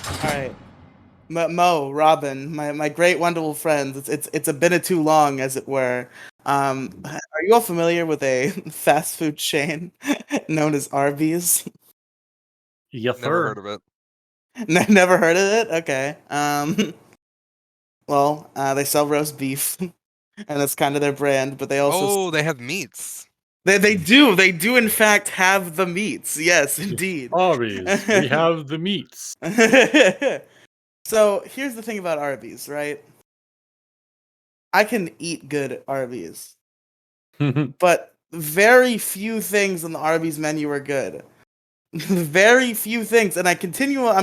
All right. Mo, Robin, my great wonderful friends. It's a been too long, as it were. Are you all familiar with a fast food chain known as Arby's? Yes, Never sir. heard of it. Never heard of it? Okay. Well, they sell roast beef, and that's kind of their brand. But they also Oh, they have meats. they do in fact have the meats. Yes, indeed. Arby's, we have the meats. So here's the thing about Arby's, right? I can eat good Arby's, but very few things on the Arby's menu are good. Very few things, and I'm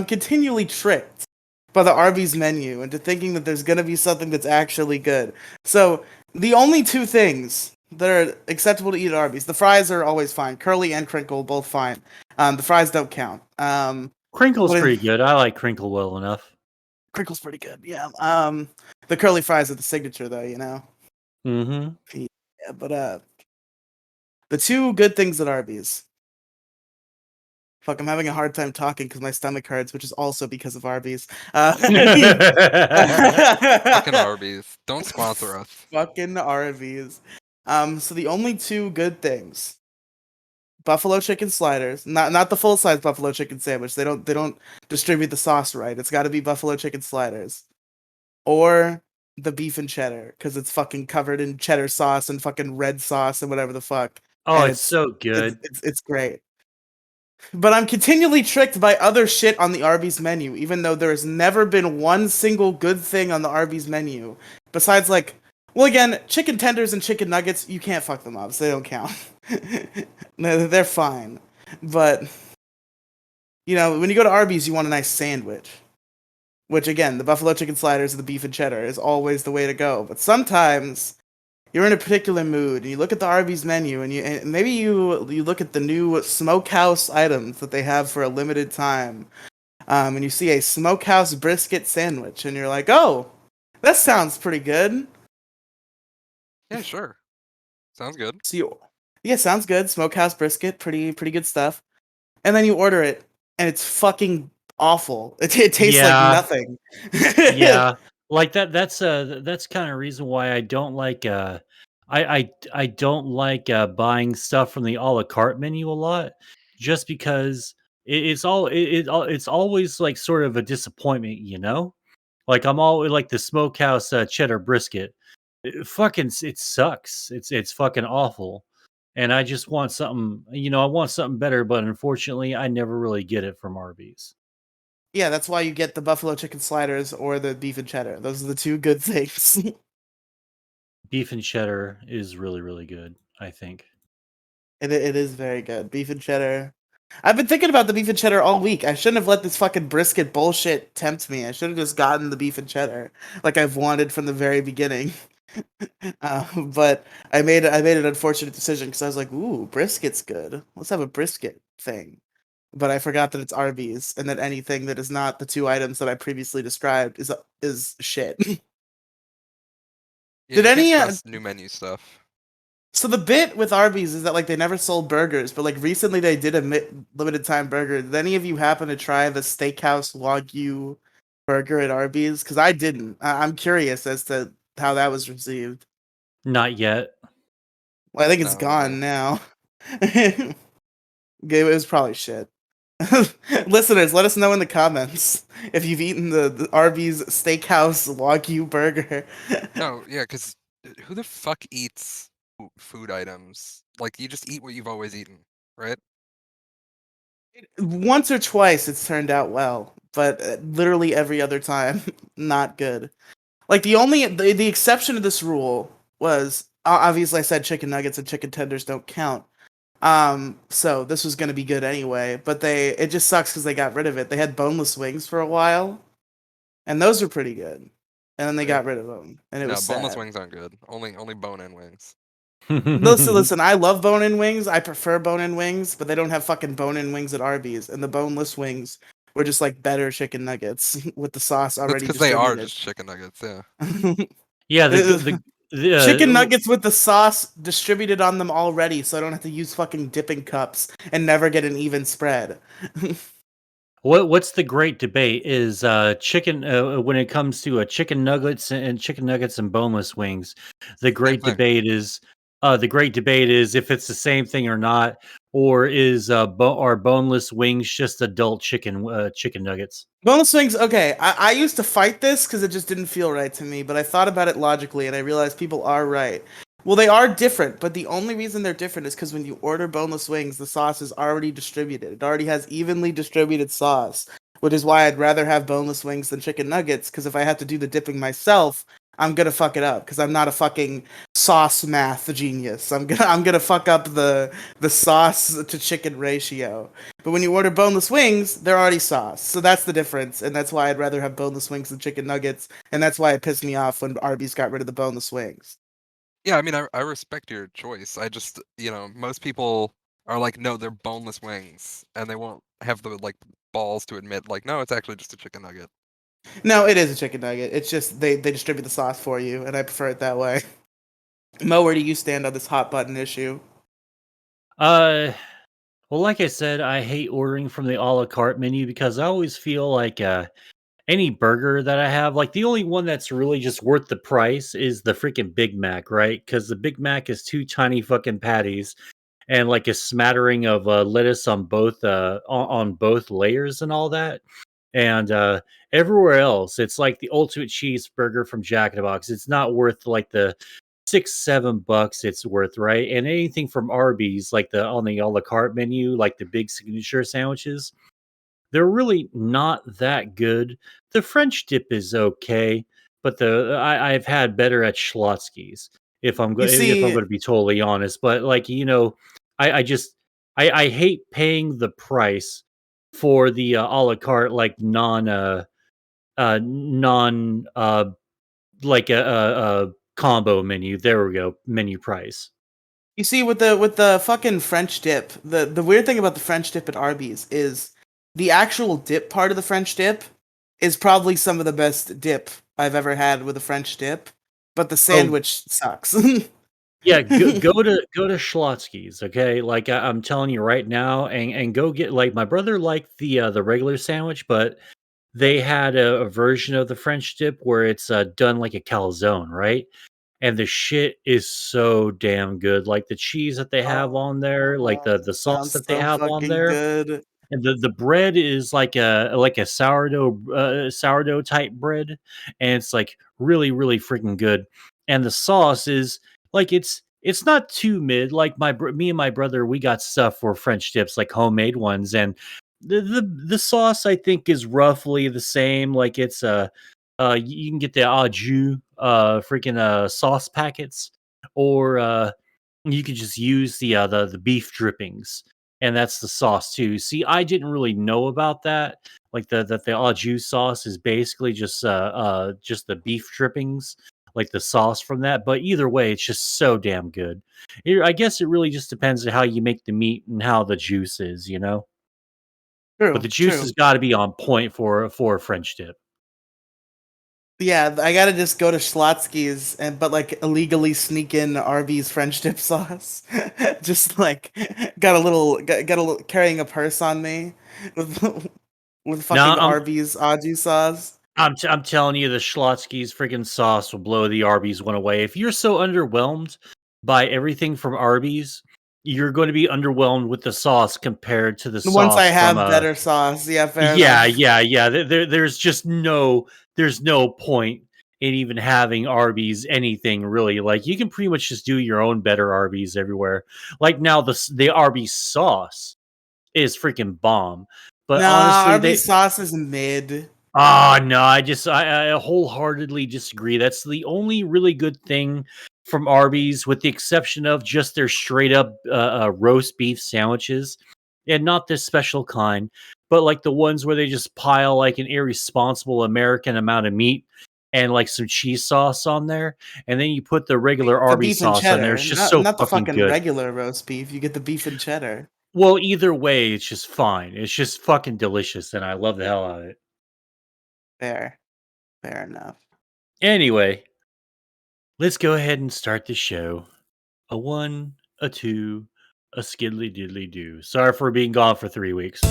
continually tricked by the Arby's menu into thinking that there's gonna be something that's actually good. So the only two things that are acceptable to eat at Arby's, the fries are always fine. Curly and crinkle, both fine. The fries don't count. Crinkle's What pretty good. I like Crinkle well enough. crinkle's pretty good, yeah. The curly fries are the signature, though, you know. Mm-hmm. Yeah, but the two good things at Arby's. Fuck, I'm having a hard time talking because my stomach hurts, which is also because of Arby's. Fucking Arby's. Don't sponsor us. Fucking Arby's. So the only two good things: buffalo chicken sliders, not the full size buffalo chicken sandwich. They don't distribute the sauce right. It's got to be buffalo chicken sliders, or the beef and cheddar because it's fucking covered in cheddar sauce and fucking red sauce and whatever the fuck, Oh, and it's so good. it's great. But I'm continually tricked by other shit on the Arby's menu, even though there has never been one single good thing on the Arby's menu. Besides, like, well, again, chicken tenders and chicken nuggets, you can't fuck them up, so they don't count. They're fine. But, you know, when you go to Arby's, you want a nice sandwich. Which, again, the buffalo chicken sliders and the beef and cheddar is always the way to go. But sometimes you're in a particular mood and you look at the Arby's menu and maybe you look at the new smokehouse items that they have for a limited time, and you see a smokehouse brisket sandwich and you're like, oh, that sounds pretty good. Yeah, sure. Sounds good. So yeah, sounds good. Smokehouse brisket, pretty good stuff. And then you order it and it's fucking awful. It tastes like Yeah, nothing. yeah. Like that's kind of reason why I don't like I don't like buying stuff from the a la carte menu a lot, just because it's always like sort of a disappointment, you know? Like I'm always like the smokehouse cheddar brisket. It sucks. It's fucking awful. And I just want something, I want something better, but unfortunately I never really get it from Arby's. Yeah, that's why you get the buffalo chicken sliders or the beef and cheddar. Those are the two good things. Beef and cheddar is really, really good, I think. It is very good. Beef and cheddar. I've been thinking about the beef and cheddar all week. I shouldn't have let this fucking brisket bullshit tempt me. I should have just gotten the beef and cheddar like I've wanted from the very beginning. But I made an unfortunate decision because I was like, "Ooh, brisket's good. Let's have a brisket thing." But I forgot that it's Arby's and that anything that is not the two items that I previously described is shit. Yeah, Did you can't any trust new menu stuff. So the bit with Arby's is that like they never sold burgers, but like recently they did a limited time burger. Did any of you happen to try the Steakhouse Wagyu burger at Arby's? Because I didn't. I'm curious as to how that was received. Not yet. Well, I think it's No. gone now. It was probably shit. Listeners, let us know in the comments if you've eaten the Arby's Steakhouse Wagyu burger. No, yeah, because who the fuck eats food items? Like, you just eat what you've always eaten, right? Once or twice it's turned out well, but literally every other time, not good. Like the exception to this rule was obviously I said chicken nuggets and chicken tenders don't count. So this was gonna be good anyway, but it just sucks because they got rid of it. They had boneless wings for a while, and those were pretty good, and then they got rid of them, and it No, was boneless sad. wings aren't good. Only bone-in wings. Listen. I love bone-in wings. I prefer bone-in wings, but they don't have fucking bone-in wings at Arby's, and the boneless wings were just like better chicken nuggets with the sauce That's already because they are distributed. just chicken nuggets, yeah. Yeah, the Chicken nuggets with the sauce distributed on them already, so I don't have to use fucking dipping cups and never get an even spread. What's the great debate is chicken when it comes to chicken nuggets and boneless wings. The Same great thing. debate is if it's the same thing or not, or is are boneless wings just adult chicken nuggets? Boneless wings, okay. I used to fight this because it just didn't feel right to me, but I thought about it logically and I realized people are right. Well, they are different, but the only reason they're different is because when you order boneless wings, the sauce is already distributed. It already has evenly distributed sauce, which is why I'd rather have boneless wings than chicken nuggets, because if I have to do the dipping myself, I'm gonna fuck it up because I'm not a fucking sauce math genius. I'm gonna fuck up the sauce to chicken ratio. But when you order boneless wings, they're already sauced. So that's the difference. And that's why I'd rather have boneless wings than chicken nuggets. And that's why it pissed me off when Arby's got rid of the boneless wings. Yeah, I mean, I respect your choice. I just, most people are like, no, they're boneless wings, and they won't have the like balls to admit, like, no, it's actually just a chicken nugget. No, it is a chicken nugget. It's just they distribute the sauce for you, and I prefer it that way. Mo, where do you stand on this hot button issue? Uh, well, like I said, I hate ordering from the a la carte menu because I always feel like any burger that I have, like the only one that's really just worth the price is the freaking Big Mac, right? Because the Big Mac is two tiny fucking patties and like a smattering of lettuce on both layers and all that. And everywhere else, it's like the ultimate cheeseburger from Jack in the Box. It's not worth like the 6-7 bucks it's worth, right? And anything from Arby's, like the on the a la carte menu, like the big signature sandwiches, they're really not that good. The French dip is okay, but I've had better at Schlotsky's You if I'm see, going to be totally honest. But like I just I hate paying the price for the a la carte like non like a combo menu. There we go, menu price. you see, with the fucking French dip, the weird thing about the French dip at Arby's is the actual dip part of the French dip is probably some of the best dip I've ever had with a French dip, but the Oh, sandwich sucks. yeah, go to Schlotsky's, okay? Like I'm telling you right now, and go get like my brother liked the regular sandwich, but they had a version of the French dip where it's done like a calzone, right? And the shit is so damn good. Like the cheese that they have on there, like Oh, the that sauce sounds that they so have on fucking there, good. and the bread is like a sourdough type bread, and it's like really freaking good. And the sauce is like it's not too mid. Like me and my brother, we got stuff for French dips, like homemade ones, and the sauce I think is roughly the same. Like it's you can get the au jus freaking sauce packets, or you could just use the beef drippings, and that's the sauce too. See, I didn't really know about that. Like the au jus sauce is basically just the beef drippings, like the sauce from that. But either way, it's just so damn good. I guess it really just depends on how you make the meat and how the juice is, you know. But True, the juice has true. got to be on point for a French dip. Yeah, I gotta just go to Schlotsky's and but like illegally sneak in Arby's French dip sauce. Just like got a little carrying a purse on me with with Now fucking Arby's au jus sauce. I'm telling you, the Schlotsky's freaking sauce will blow the Arby's one away. If you're so underwhelmed by everything from Arby's, you're going to be underwhelmed with the sauce compared to the Once I sauce from have better sauce, yeah, fair yeah, enough. yeah, yeah. There's just there's no point in even having Arby's anything really. Like you can pretty much just do your own better Arby's everywhere. Like now the Arby's sauce is freaking bomb. But Nah, honestly, Arby's sauce is mid. ah, no, I wholeheartedly disagree. That's the only really good thing from Arby's, with the exception of just their straight up roast beef sandwiches, and not this special kind, but like the ones where they just pile like an irresponsible American amount of meat and like some cheese sauce on there, and then you put the regular The Arby's beef and sauce on there. It's cheddar, just not so not the fucking fucking good. regular roast beef. You get the beef and cheddar. Well, either way, it's just fine. It's just fucking delicious, and I love the hell out of it. Fair, fair enough. Anyway, let's go ahead and start the show. A one, a two, a skiddly diddly do. Sorry for being gone for 3 weeks.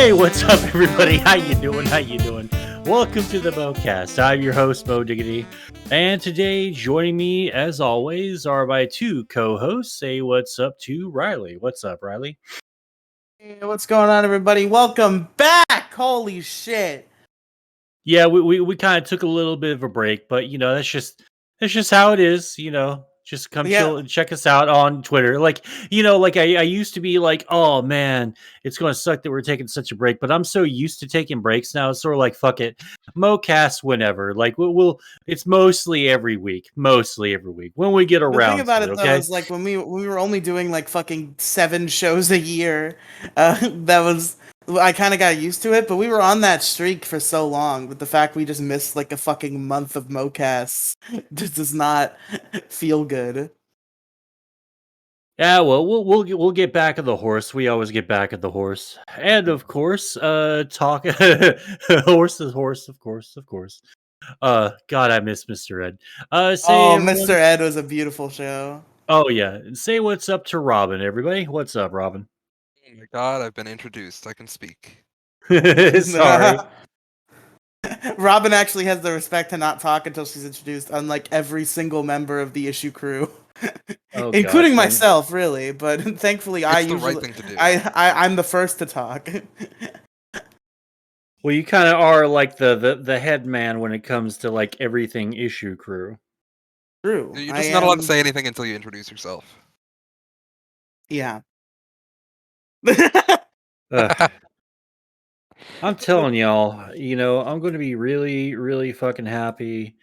Hey, what's up, everybody? How you doing? How you doing? Welcome to the MOECAST. I'm your host, Mo Diggity, and today joining me, as always, are my two co-hosts. Say what's up to Riely. What's up, Riely? Hey, what's going on, everybody? Welcome back! Holy shit! Yeah, we kind of took a little bit of a break, but that's just how it is. Just come chill Yeah, and check us out on Twitter. I used to be like, oh man, it's going to suck that we're taking such a break, but I'm so used to taking breaks now. It's sort of like, fuck it, MoCast whenever. Like it's mostly every week when we get the thing around about to it. it though Okay. is like when we were only doing like fucking 7 shows a year, that was I kind of got used to it. But we were on that streak for so long, but the fact we just missed like a fucking month of mocasts just does not feel good. Yeah, well, we'll get back at the horse. We always get back at the horse, and of course, talk horse is horse, of course. God, I miss Mr. Ed. Say Oh, everyone. Mr. Ed was a beautiful show. Oh yeah, say what's up to Robin, everybody. What's up, Robin? Oh my god, I've been introduced. I can speak. Sorry. Robin actually has the respect to not talk until she's introduced, unlike every single member of the issue crew, Oh including gosh, dang it. myself, really. But thankfully, It's the right thing to do. I'm the first to talk. Well, you kind of are like the head man when it comes to like everything issue crew. True, You're I just not allowed to am. say anything until you introduce yourself. Yeah. Ugh. I'm telling y'all, I'm going to be really, really fucking happy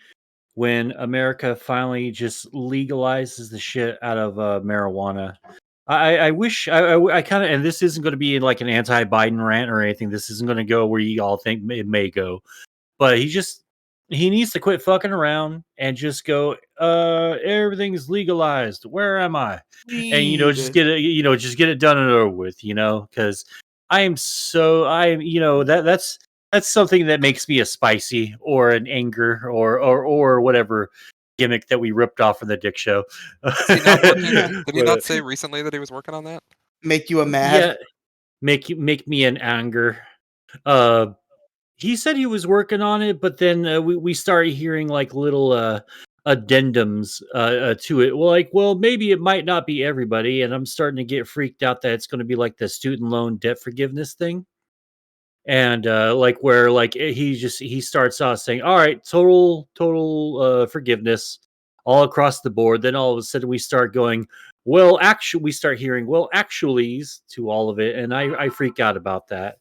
when America finally just legalizes the shit out of marijuana. I wish I kind of, and this isn't going to be like an anti-Biden rant or anything. This isn't going to go where you all think it may go, but he needs to quit fucking around and just go. Everything's legalized. Where am I? And just Weed. get it. Just get it done and over with. Because that's something that makes me a spicy or an anger or whatever gimmick that we ripped off from the Dick Show. Is he not working? Did he But, not say recently that he was working on that? Make you a mad. yeah, make me an anger. Uh, he said he was working on it, but then we started hearing like little addendums to it. Well, maybe it might not be everybody, and I'm starting to get freaked out that it's going to be like the student loan debt forgiveness thing. And like where like he starts out saying, all right, total forgiveness all across the board. Then all of a sudden we start going, well, actually, we start hearing, well, actuallys to all of it, and I freak out about that.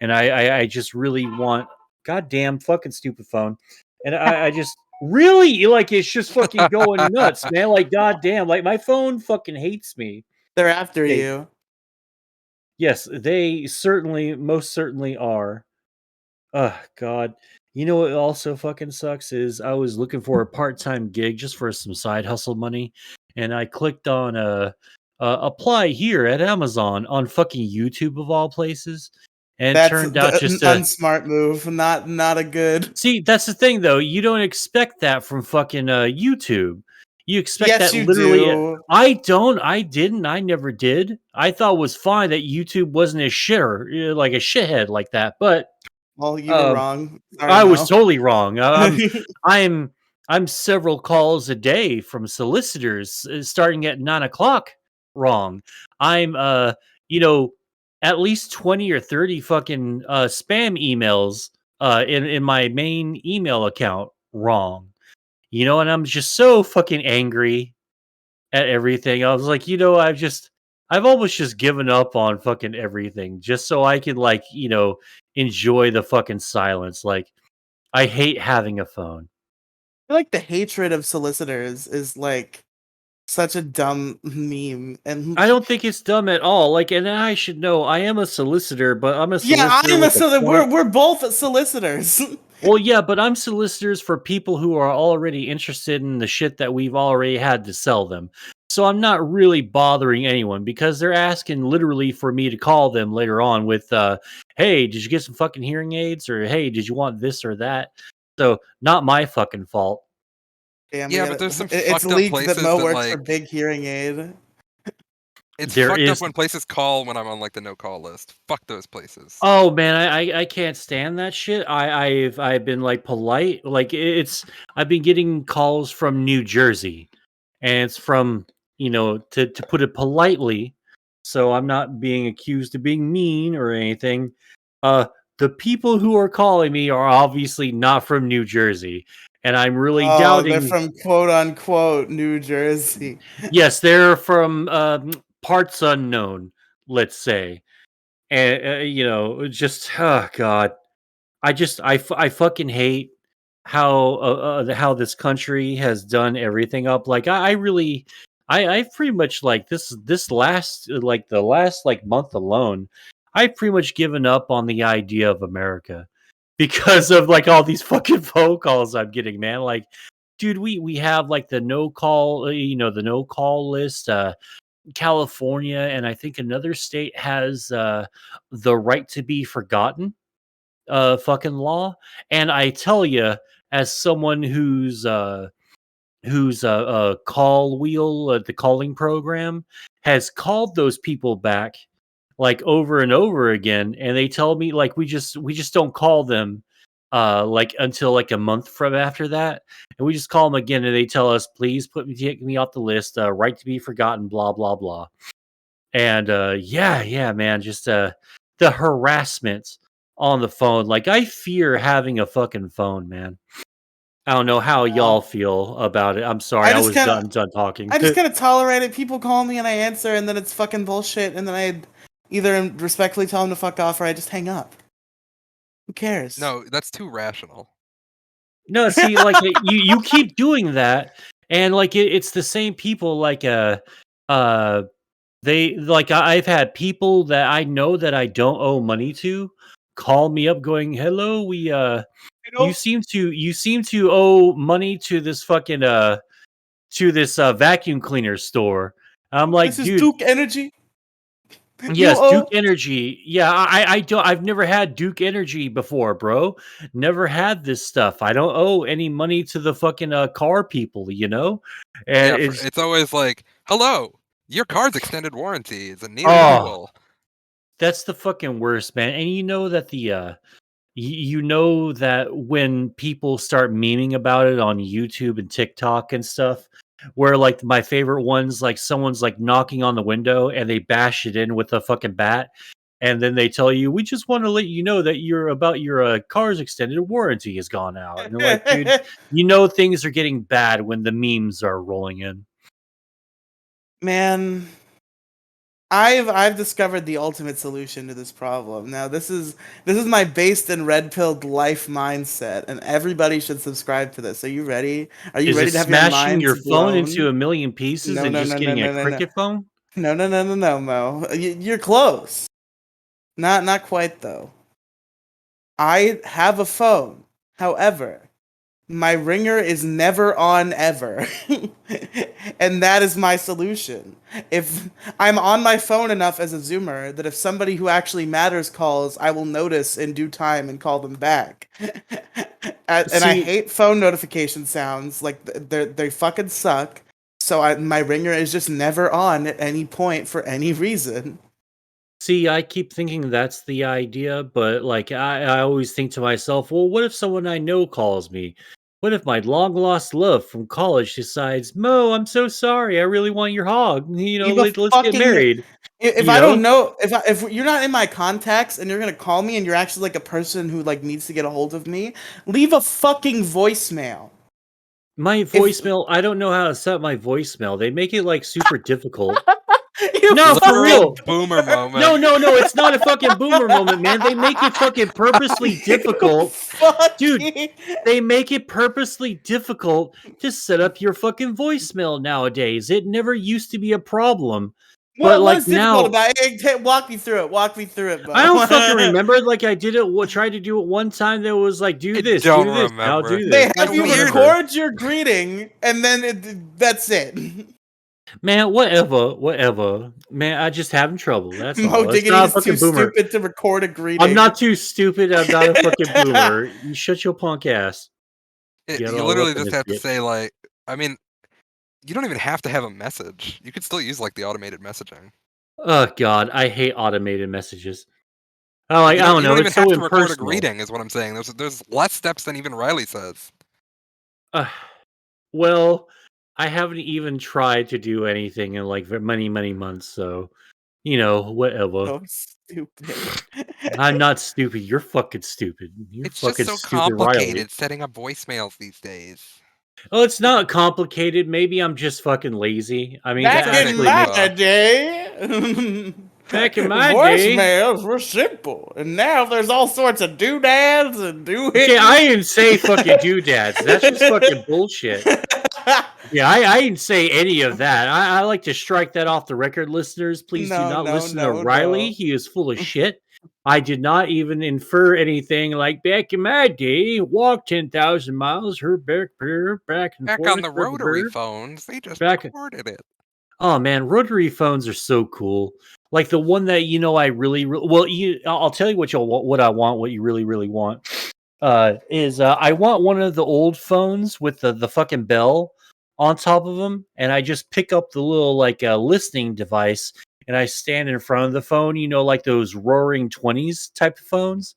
And I just really want, goddamn fucking stupid phone. And I just really like, it's just fucking going nuts, man. Like, goddamn, like my phone fucking hates me. They're after Okay, you. yes, they most certainly are. Oh God. You know what also fucking sucks is I was looking for a part-time gig just for some side hustle money, and I clicked on apply here at Amazon on fucking YouTube of all places, and it That's turned out the just unsmart move. Not a good. see, that's the thing though. You don't expect that from fucking YouTube. You expect Yes, that you literally. do. I don't. I didn't. I never did. I thought it was fine that YouTube wasn't a shitter, like a shithead like that. But Well, you were um, wrong. Sorry, I was Mo. totally wrong. I'm I'm several calls a day from solicitors starting at 9 o'clock. Wrong. I'm you know at least 20 or 30 fucking spam emails in my main email account. Wrong. And I'm just so fucking angry at everything. I was like, I've almost just given up on fucking everything just so I can like, enjoy the fucking silence. Like I hate having a phone. I feel like the hatred of solicitors is like such a dumb meme. And I don't think it's dumb at all. Like, and I should know I am a solicitor, but I'm a yeah, solicitor I'm a with a so point. we're both solicitors. Well, yeah, but I'm solicitors for people who are already interested in the shit that we've already had to sell them. So I'm not really bothering anyone because they're asking literally for me to call them later on with, hey, did you get some fucking hearing aids? Or hey, did you want this or that? So not my fucking fault. Damn, we Yeah, but got there's some it's fucked up leaked that places Mo that works for like Big Hearing Aid. It's There fucked up is when places call when I'm on like the no call list. Fuck those places. Oh man, I can't stand that shit. I've been like polite. Like it's I've been getting calls from New Jersey, and it's from to put it politely, so I'm not being accused of being mean or anything. Uh, the people who are calling me are obviously not from New Jersey, and I'm really Oh, they're doubting. from quote unquote New Jersey. Yes, they're from parts unknown, let's say, and just oh god. I fucking hate how this country has done everything up. Like I really I've pretty much like this last like the last like month alone, I've pretty much given up on the idea of America because of like all these fucking phone calls I'm getting, man. Like, dude, we have like the no call, the no call list. California and I think another state has the right to be forgotten fucking law. And I tell you, as someone who's a call wheel, the calling program, has called those people back like over and over again, and they tell me like we just don't call them like until like a month from after that, and we just call them again, and they tell us please take me off the list, right to be forgotten, blah blah blah. And yeah, man, just the harassment on the phone. Like I fear having a fucking phone, man. I don't know how y'all Well, feel about it. I'm sorry, I I just was kind of, done talking. I just kind of tolerate it. People call me and I answer, and then it's fucking bullshit, and then I either respectfully tell them to fuck off or I just hang up. Who cares? No, that's too rational. No, see, like you keep doing that, and like it's the same people. Like uh, they like I've had people that I know that I don't owe money to call me up, going, "Hello, we You you know, seem to owe money to this fucking vacuum cleaner store." I'm this like, is dude, Duke Energy. You yes, Duke owe. Energy. Yeah, I don't. I've never had Duke Energy before, bro. Never had this stuff. I don't owe any money to the fucking car people, And Yeah, it's it's always like, hello, your car's extended warranty is in need of oh, renewal. that's the fucking worst, man. And you know that you know that when people start memeing about it on YouTube and TikTok and stuff, where like my favorite ones, like someone's like knocking on the window and they bash it in with a fucking bat, and then they tell you, "We just want to let you know that your car's extended warranty has gone out." And they're like, "Dude, you know things are getting bad when the memes are rolling in." Man, I've discovered the ultimate solution to this problem. Now this is my based and red pilled life mindset, and everybody should subscribe to this. Are you ready? Are you Is it ready to have your smashing your minds phone into blown? a million pieces No, and no, just no, no, getting a no, no, no. cricket phone? No, no, no, no, no, Mo. You're close. Not quite though. I have a phone. However, my ringer is never on ever. And that is my solution. If I'm on my phone enough as a Zoomer that if somebody who actually matters calls, I will notice in due time and call them back. And I See, hate phone notification sounds. Like they fucking suck. So my ringer is just never on at any point for any reason. See, I keep thinking that's the idea, but like I always think to myself, well, what if someone I know calls me? What if my long lost love from college decides, Mo, I'm so sorry, I really want your hog. Leave a Let's get fucking. married. If You I don't know, know, if you're not in my contacts and you're gonna call me and you're actually like a person who like needs to get a hold of me, leave a fucking voicemail. my If voicemail, I don't know how to set my voicemail. They make it like super difficult. you No, for fucking Literal real. boomer No, moment. no, no, it's not a fucking boomer moment, man. They make it fucking purposely you difficult. Dude, fucking. they make it purposely difficult to set up your fucking voicemail nowadays. It never used to be a problem. But What like is difficult now, about it? Walk me through it. Walk me through it, I Bo. don't fucking remember. Like I did it, tried to do it one time that was like, I do don't this, now remember. do this. They I have don't you Weird. remember. record your greeting and then that's it. Man, whatever. Man, I just having trouble. That's Mo all. It's Diggity not a is too fucking boomer. stupid to record a I'm greeting. not too stupid. I'm not a fucking boomer. You shut your punk ass. Get You all up literally in just this have to bitch. say like, I mean, you don't even have to have a message. You could still use like the automated messaging. Oh God, I hate automated messages. I You don't don't know. even It's so have to record a impersonal. greeting, is what I'm saying. There's less steps than even Riely says. Uh, well, I haven't even tried to do anything in like many months. So whatever. So stupid. I'm not stupid. You're fucking stupid. You're It's just fucking so stupid, Riley. complicated setting up voicemails these days. Oh, it's not complicated. Maybe I'm just fucking lazy. I mean, that Back It's okay, in actually my makes. Grandpa. day, Back in my day. voicemails were simple, and now there's all sorts of doodads and Okay, I doohickeys. didn't say fucking doodads. That's just fucking bullshit. Yeah, I didn't say any of that. I like to strike that off the record, listeners. Please do No, not no, listen to no, Riley. no. He is full of shit. I did not even infer anything like back in my day, walk 10,000 miles, her back and Back on forth, the rotary phones, they just back. recorded it. Oh man, rotary phones are so cool. Like the one that I really, well, I'll tell you what I want. What you really want is I want one of the old phones with the fucking bell on top of them, and I just pick up the little like listening device, and I stand in front of the phone. Like those Roaring 20s type of phones.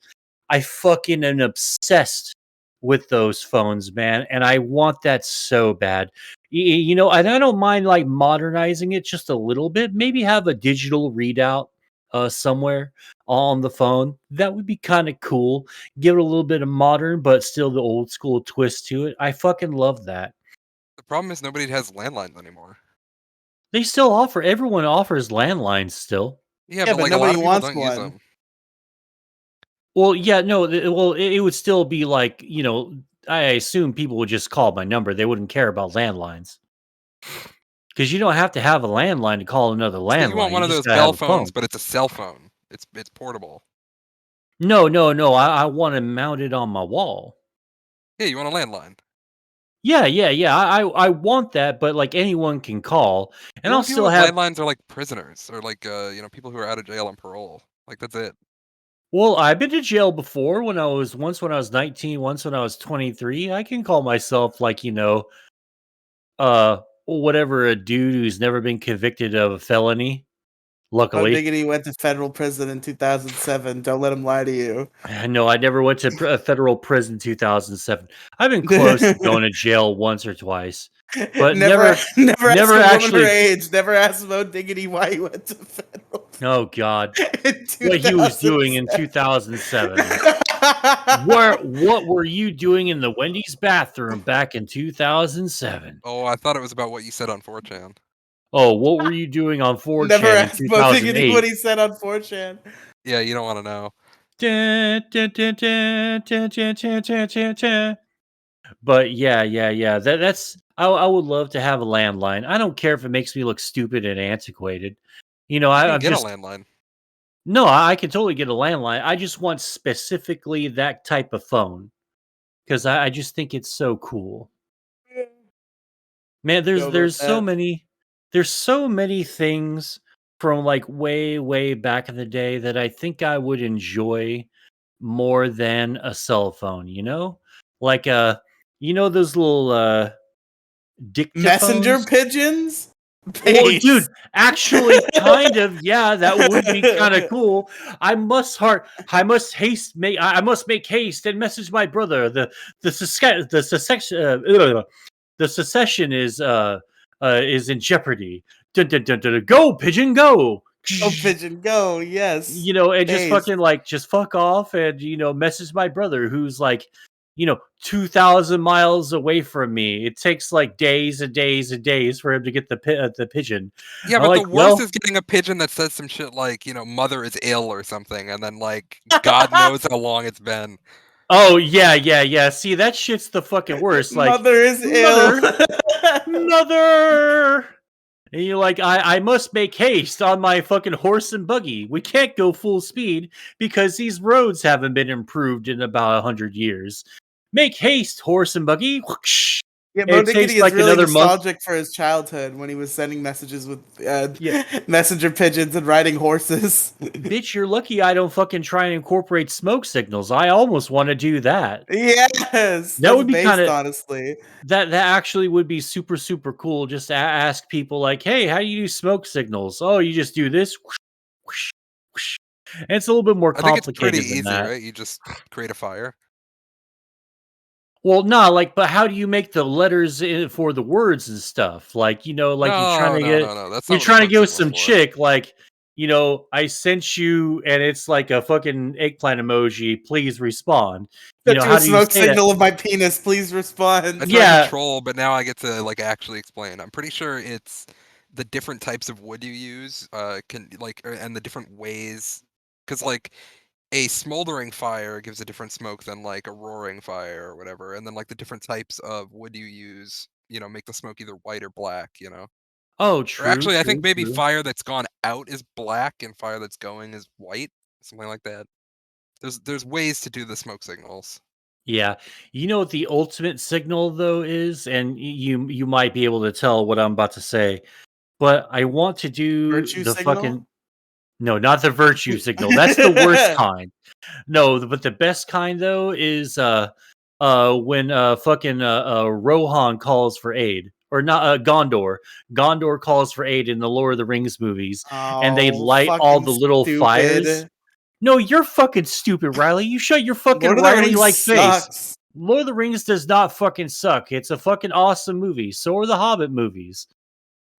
I fucking am obsessed with those phones, man, and I want that so bad. And I don't mind like modernizing it just a little bit. Maybe have a digital readout somewhere on the phone. That would be kind of cool. Give it a little bit of modern, but still the old school twist to it. I fucking love that. The problem is nobody has landlines anymore. They still offer. Everyone offers landlines still. Yeah, Yeah, but but like a lot nobody of people wants don't use one. them. Well, yeah, no. It would still be like I assume people would just call my number. They wouldn't care about landlines because you don't have to have a landline to call another So you want landline. one You of just those gotta bell have a phones, phone. but it's a cell phone. It's portable. No, no, no. I want to mount it on my wall. Yeah, you want a landline. Yeah, yeah, yeah. I want that, but like anyone can call, The and I'll only people still with have. landlines are like prisoners or like people who are out of jail on parole. Like that's it. Well, I've been to jail before when I was 19, once when I was 23. I can call myself like, whatever a dude who's never been convicted of a felony, Oh, luckily. Diggity went to federal prison in 2007. Don't let him lie to you. No, I never went to a federal prison 2007. I've been close to going to jail once or twice, but never, never ask never a woman her actually. age. Never ask Mo Diggity why he went to federal Oh God, in what he was doing in 2007. 2007. What were you doing in the Wendy's bathroom back in 2007? Oh, I thought it was about what you said on 4chan. Oh, what were you doing on Never 4chan in ask Mo Diggity what 2008? he said on 4chan. Yeah, you don't want to know. But yeah. That's I would love to have a landline. I don't care if it makes me look stupid and antiquated. You can I'm get a just landline. no, I can totally get a landline. I just want specifically that type of phone because I just think it's so cool. Man, Go about there's so that. many things from like way back in the day that I think I would enjoy more than a cell phone, Like those little Messenger dictaphones? pigeons? Well, dude, Paste. actually kind of, yeah, that would be kind of cool. I must make haste and message my brother. The secession is in jeopardy. Dun, dun, dun, dun, dun. Go, pigeon, go. Oh, pigeon, go. Yes. And just Paste. fucking like just fuck off and message my brother who's like 2,000 miles away from me. It takes like days and days and days for him to get the pigeon. Yeah, I'm but the like, worst well, is getting a pigeon that says some shit like, mother is ill or something, and then like God knows how long it's been. oh yeah. See, that shit's the fucking worst. Like, Mother is ill. mother, mother. And you're like, I must make haste on my fucking horse and buggy. We can't go full speed because these roads haven't been improved in about 100 years. Make haste, horse and buggy. Whoosh. Yeah, It Modiggity takes is like really another month. nostalgic for his childhood when he was sending messages with Yeah, messenger pigeons and riding horses. bitch, you're lucky I don't fucking try and incorporate smoke signals. I almost want to do that. Yes, That that's would be kind based, of honestly. that actually would be super super cool. Just to ask people like, hey, how do you do smoke signals? Oh, you just do this. Whoosh, whoosh, whoosh. And it's a little bit more I think it's pretty complicated than easy, that. right? You just create a fire. Well, nah, like, but how do you make the letters for the words and stuff? Like, like No, no, no, no. That's you're not what a trying to smoke get with signal's some for. chick, like, I sent you, and it's like a fucking eggplant emoji. Please respond. Sent you a How do you smoke say that? signal of my penis. Please respond. I tried to Yeah. troll, but now I get to like actually explain. I'm pretty sure it's the different types of wood you use, can like, and the different ways, because like a smoldering fire gives a different smoke than like a roaring fire or whatever, and then like the different types of wood you use, make the smoke either white or black. Oh, Or true, actually, I think true, maybe true. fire that's gone out is black and fire that's going is white, something like that. There's ways to do the smoke signals. Yeah. You know what the ultimate signal though is, and you might be able to tell what I'm about to say, but I want to do Virtue the signal? fucking no, not the virtue signal. That's the worst kind. No, but the best kind though is when fucking Rohan calls for aid. Or not Gondor. Gondor calls for aid in the Lord of the Rings movies, and they Oh, light all fucking the little fires. stupid. No, you're fucking stupid, Riley. You shut your fucking Lord of the Riley Rings like face. sucks. Lord of the Rings does not fucking suck. It's a fucking awesome movie. So are the Hobbit movies.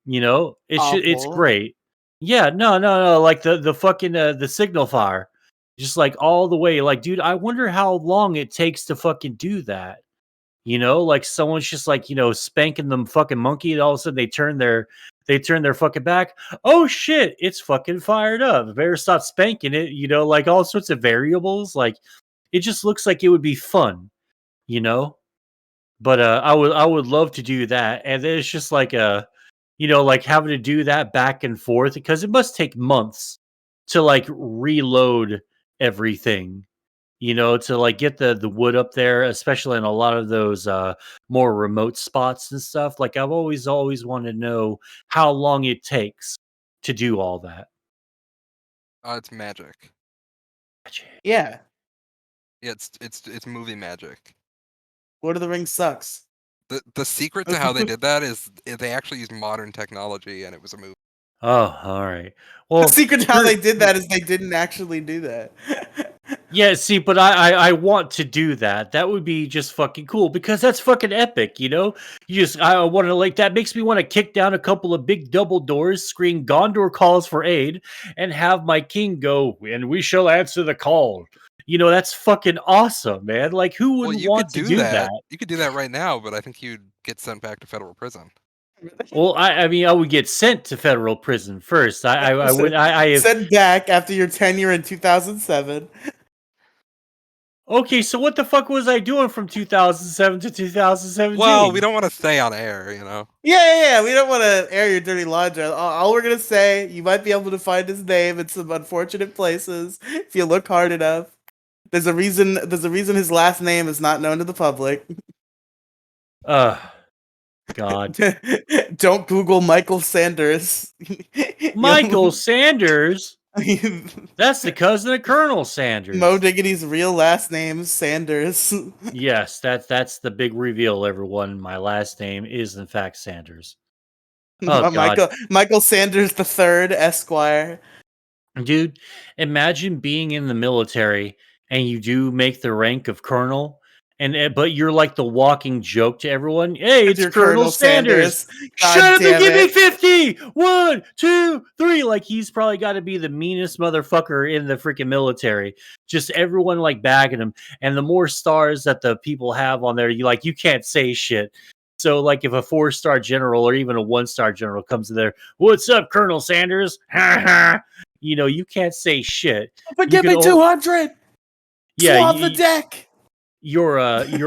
It's Awful. great. Yeah, no, like the fucking the signal fire, just like all the way. Like, dude, I wonder how long it takes to fucking do that. Like someone's just like spanking them fucking monkey, and all of a sudden they turn their fucking back. Oh shit, it's fucking fired up. Better stop spanking it. Like all sorts of variables. Like it just looks like it would be fun. You know, but I would love to do that, and then it's just like like having to do that back and forth because it must take months to like reload everything, to like get the wood up there, especially in a lot of those more remote spots and stuff. Like I've always wanted to know how long it takes to do all that. It's magic. Yeah. Yeah, it's movie magic. Lord of the Rings sucks. The secret to how they did that is they actually used modern technology, and it was a movie. Oh, all right. The Well, secret to how they did that is they didn't actually do that. yeah, see, but I want to do that. That would be just fucking cool because that's fucking epic, You just I want to like that makes me want to kick down a couple of big double doors, scream Gondor calls for aid, and have my king go, and we shall answer the call. That's fucking awesome, man. Like who Well, wouldn't you want could to do do that. that? You could do that right now, but I think you'd get sent back to federal prison. Well, I mean I would get sent to federal prison first. I would I have Sent back after your tenure in 2007. Okay, so what the fuck was I doing from 2007 to Well, 2017? we don't want to stay on air, Yeah. We don't want to air your dirty laundry. All we're gonna say, you might be able to find his name in some unfortunate places if you look hard enough. There's a reason. There's a reason his last name is not known to the public. God. Don't Google Michael Sanders. Michael Sanders? Mo That's the cousin of Colonel Sanders. Diggity's real last name is Sanders. Yes, that's the big reveal, everyone. My last name is in fact Sanders. Oh God. Michael Sanders the third, Esquire. Dude, imagine being in the military and you do make the rank of colonel, but you're like the walking joke to everyone. Hey, it's Your Colonel Colonel Sanders. Sanders. Shut God up and damn give me it. 50. 1, 2, 3. Like he's probably got to be the meanest motherfucker in the freaking military. Just everyone like bagging him. And the more stars that the people have on there, you can't say shit. So like if a 4-star general or even a 1-star general comes in there, what's up, Colonel Sanders? Ha ha. You can't say shit. But You give can me 200. yeah, Swab the deck. your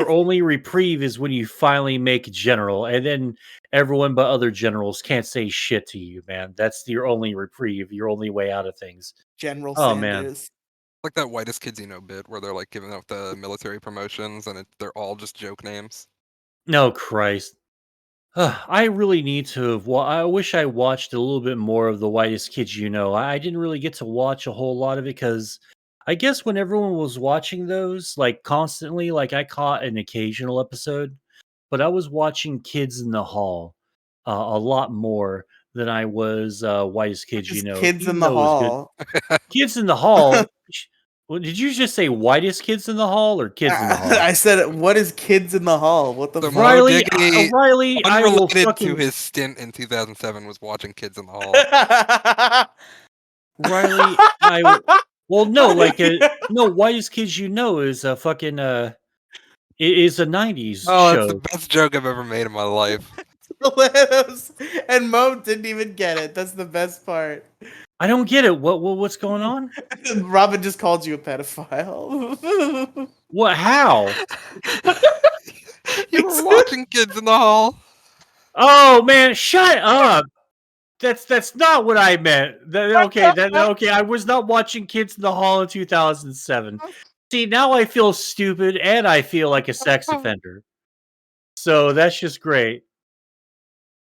only reprieve is when you finally make general, and then everyone but other generals can't say shit to you, man. That's your only reprieve, your only way out of things. General Oh man. Sanders. Like that whitest kids bit where they're like giving out the military promotions, and they're all just joke names. No, Christ. I really need to have I wish I watched a little bit more of The Whitest Kids You Know. I didn't really get to watch a whole lot of it because I guess when everyone was watching those, like, constantly, like, I caught an occasional episode, but I was watching Kids in the Hall, a lot more than I was, Whitest Kids You Just Know, kids in even the though it was good. hall. Kids in the Hall? Well, did you just say Whitest Kids in the Hall or Kids in the Hall? I said, what is kids in the hall? What the So fuck? Mo Riley, Diggity, Riley, I will unrelated to fucking his stint in 2007, was watching Kids in the Hall. Riley, well, no, like, no, Whitest Kids You Know is a fucking, is a 90s Oh, that's the show. best joke I've ever made in my life. And Mo didn't even get it. That's the best part. I don't get it. What's going on? Robin just called you a pedophile. What? How? You were watching Kids in the Hall. Oh man, shut up. That's not what I meant. Okay. I was not watching Kids in the Hall in 2007. See, now I feel stupid and I feel like a sex offender. So that's just great.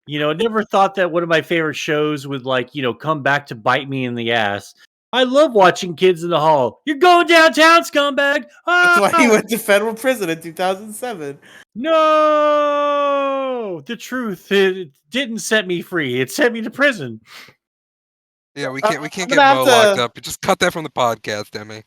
Never thought that one of my favorite shows would, like, come back to bite me in the ass. I love watching Kids in the Hall. You're going downtown, scumbag. That's why he Ah! went to federal prison in 2007. No, the truth. It didn't set me free. It sent me to prison. Yeah, we I'm can't gonna get have Mo locked to. up. Just cut that from the podcast, Demi.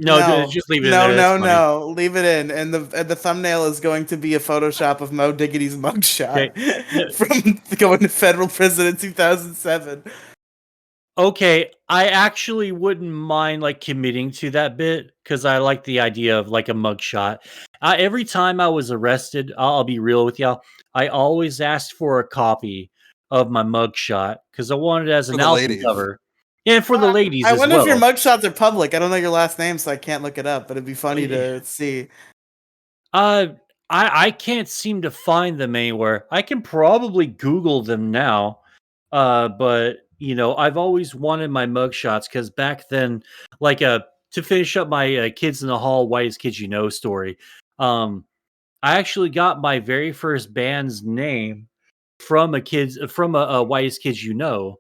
No, No, just leave it in no, there. That's no, funny. no. Leave it in, and the thumbnail is going to be a Photoshop of Mo Diggity's mugshot No, from going to federal prison in 2007. okay, I actually wouldn't mind, like, committing to that bit because I like the idea of, like, a mugshot. Every time I was arrested, I'll be real with y'all. I always asked for a copy of my mugshot because I wanted it as For an the album ladies. cover, and for the ladies I as wonder if your well. mugshots are public. I don't know your last name, so I can't look it up. But it'd be funny Yeah. to see. Uh, I can't seem to find them anywhere. I can probably Google them now. But I've always wanted my mugshots because back then, like, to finish up my Kids in the Hall, Whitest Kids You Know story. I actually got my very first band's name from a Whitest Kids You Know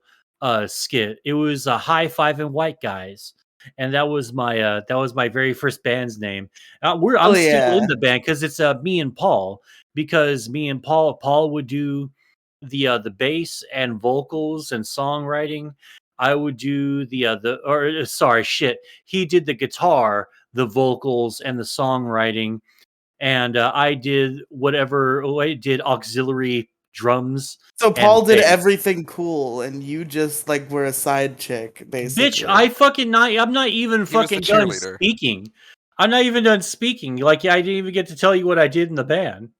skit. It was a High Five and White Guys, and that was my very first band's name. Oh I'm still in yeah. the band because it's me and Paul, because me and Paul would do the bass and vocals and songwriting. I would do sorry, shit. He did the guitar, the vocals, and the songwriting, and I did whatever. I did auxiliary drums So and Paul did bass. everything cool, and you just like were a side chick, Bitch, basically. I'm not even He was the fucking done cheerleader. speaking. I'm not even done speaking. Like, I didn't even get to tell you what I did in the band.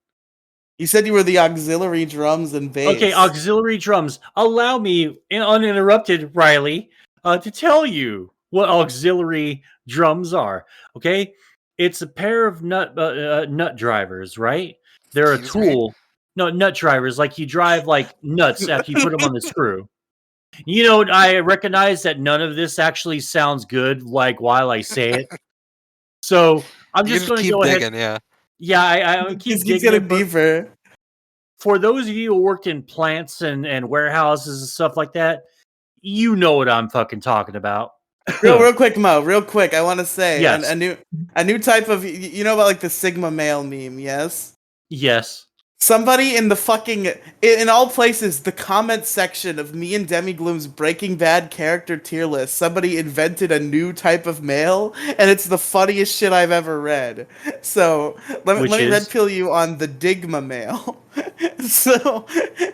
You said you were the auxiliary drums and Okay, bass. auxiliary drums. Allow me, uninterrupted, Riley, to tell you what auxiliary drums are. Okay, it's a pair of nut drivers, right? They're a Excuse me? tool. No, nut drivers, like you drive like nuts after you put them on the screw. I recognize that none of this actually sounds good, like, while I say it. So I'm You can just just going to keep go ahead. digging, yeah. Yeah, I This keep keeps digging getting it, but deeper. for those of you who worked in plants and warehouses and stuff like that, you know what I'm fucking talking about. Real quick, Mo. Real quick, I want to say Yes. a new type of you know about like the Sigma male meme, yes? Yes. Somebody in the fucking in all places, the comment section of me and Demi Gloom's Breaking Bad character tier list, somebody invented a new type of male, and it's the funniest shit I've ever read. So let Which me red is pill you on the Digma male. So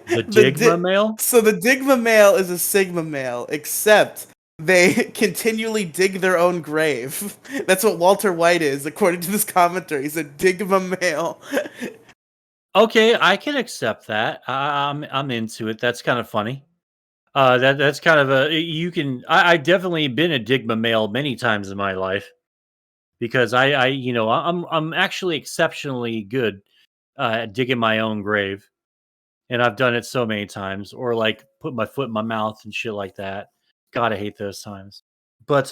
the Digma male? so the Digma male is a Sigma male, except they continually dig their own grave. That's what Walter White is, according to this commenter. He's a Digma male. Okay, I can accept that. I'm into it. That's kind of funny. That's kind of a you can. I definitely been a Digma male many times in my life because I'm actually exceptionally good at digging my own grave, and I've done it so many times, or like put my foot in my mouth and shit like that. God, I hate those times. But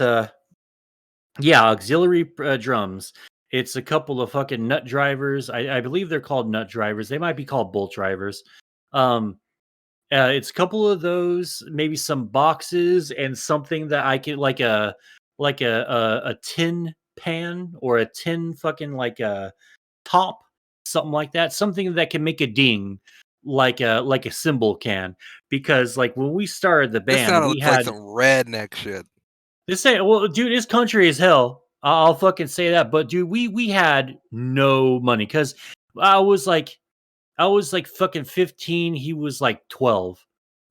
yeah, auxiliary drums. It's a couple of fucking nut drivers. I believe they're called nut drivers. They might be called bolt drivers. Um, it's a couple of those, maybe some boxes, and something that I can like a tin pan or a tin fucking like a top, something like that, something that can make a ding like a cymbal can. Because like when we started the This band, sounded we like had some redneck shit. this ain't well, dude. It's country as hell. I'll fucking say that. But dude, we had no money because I was like I was like fucking 15. He was like 12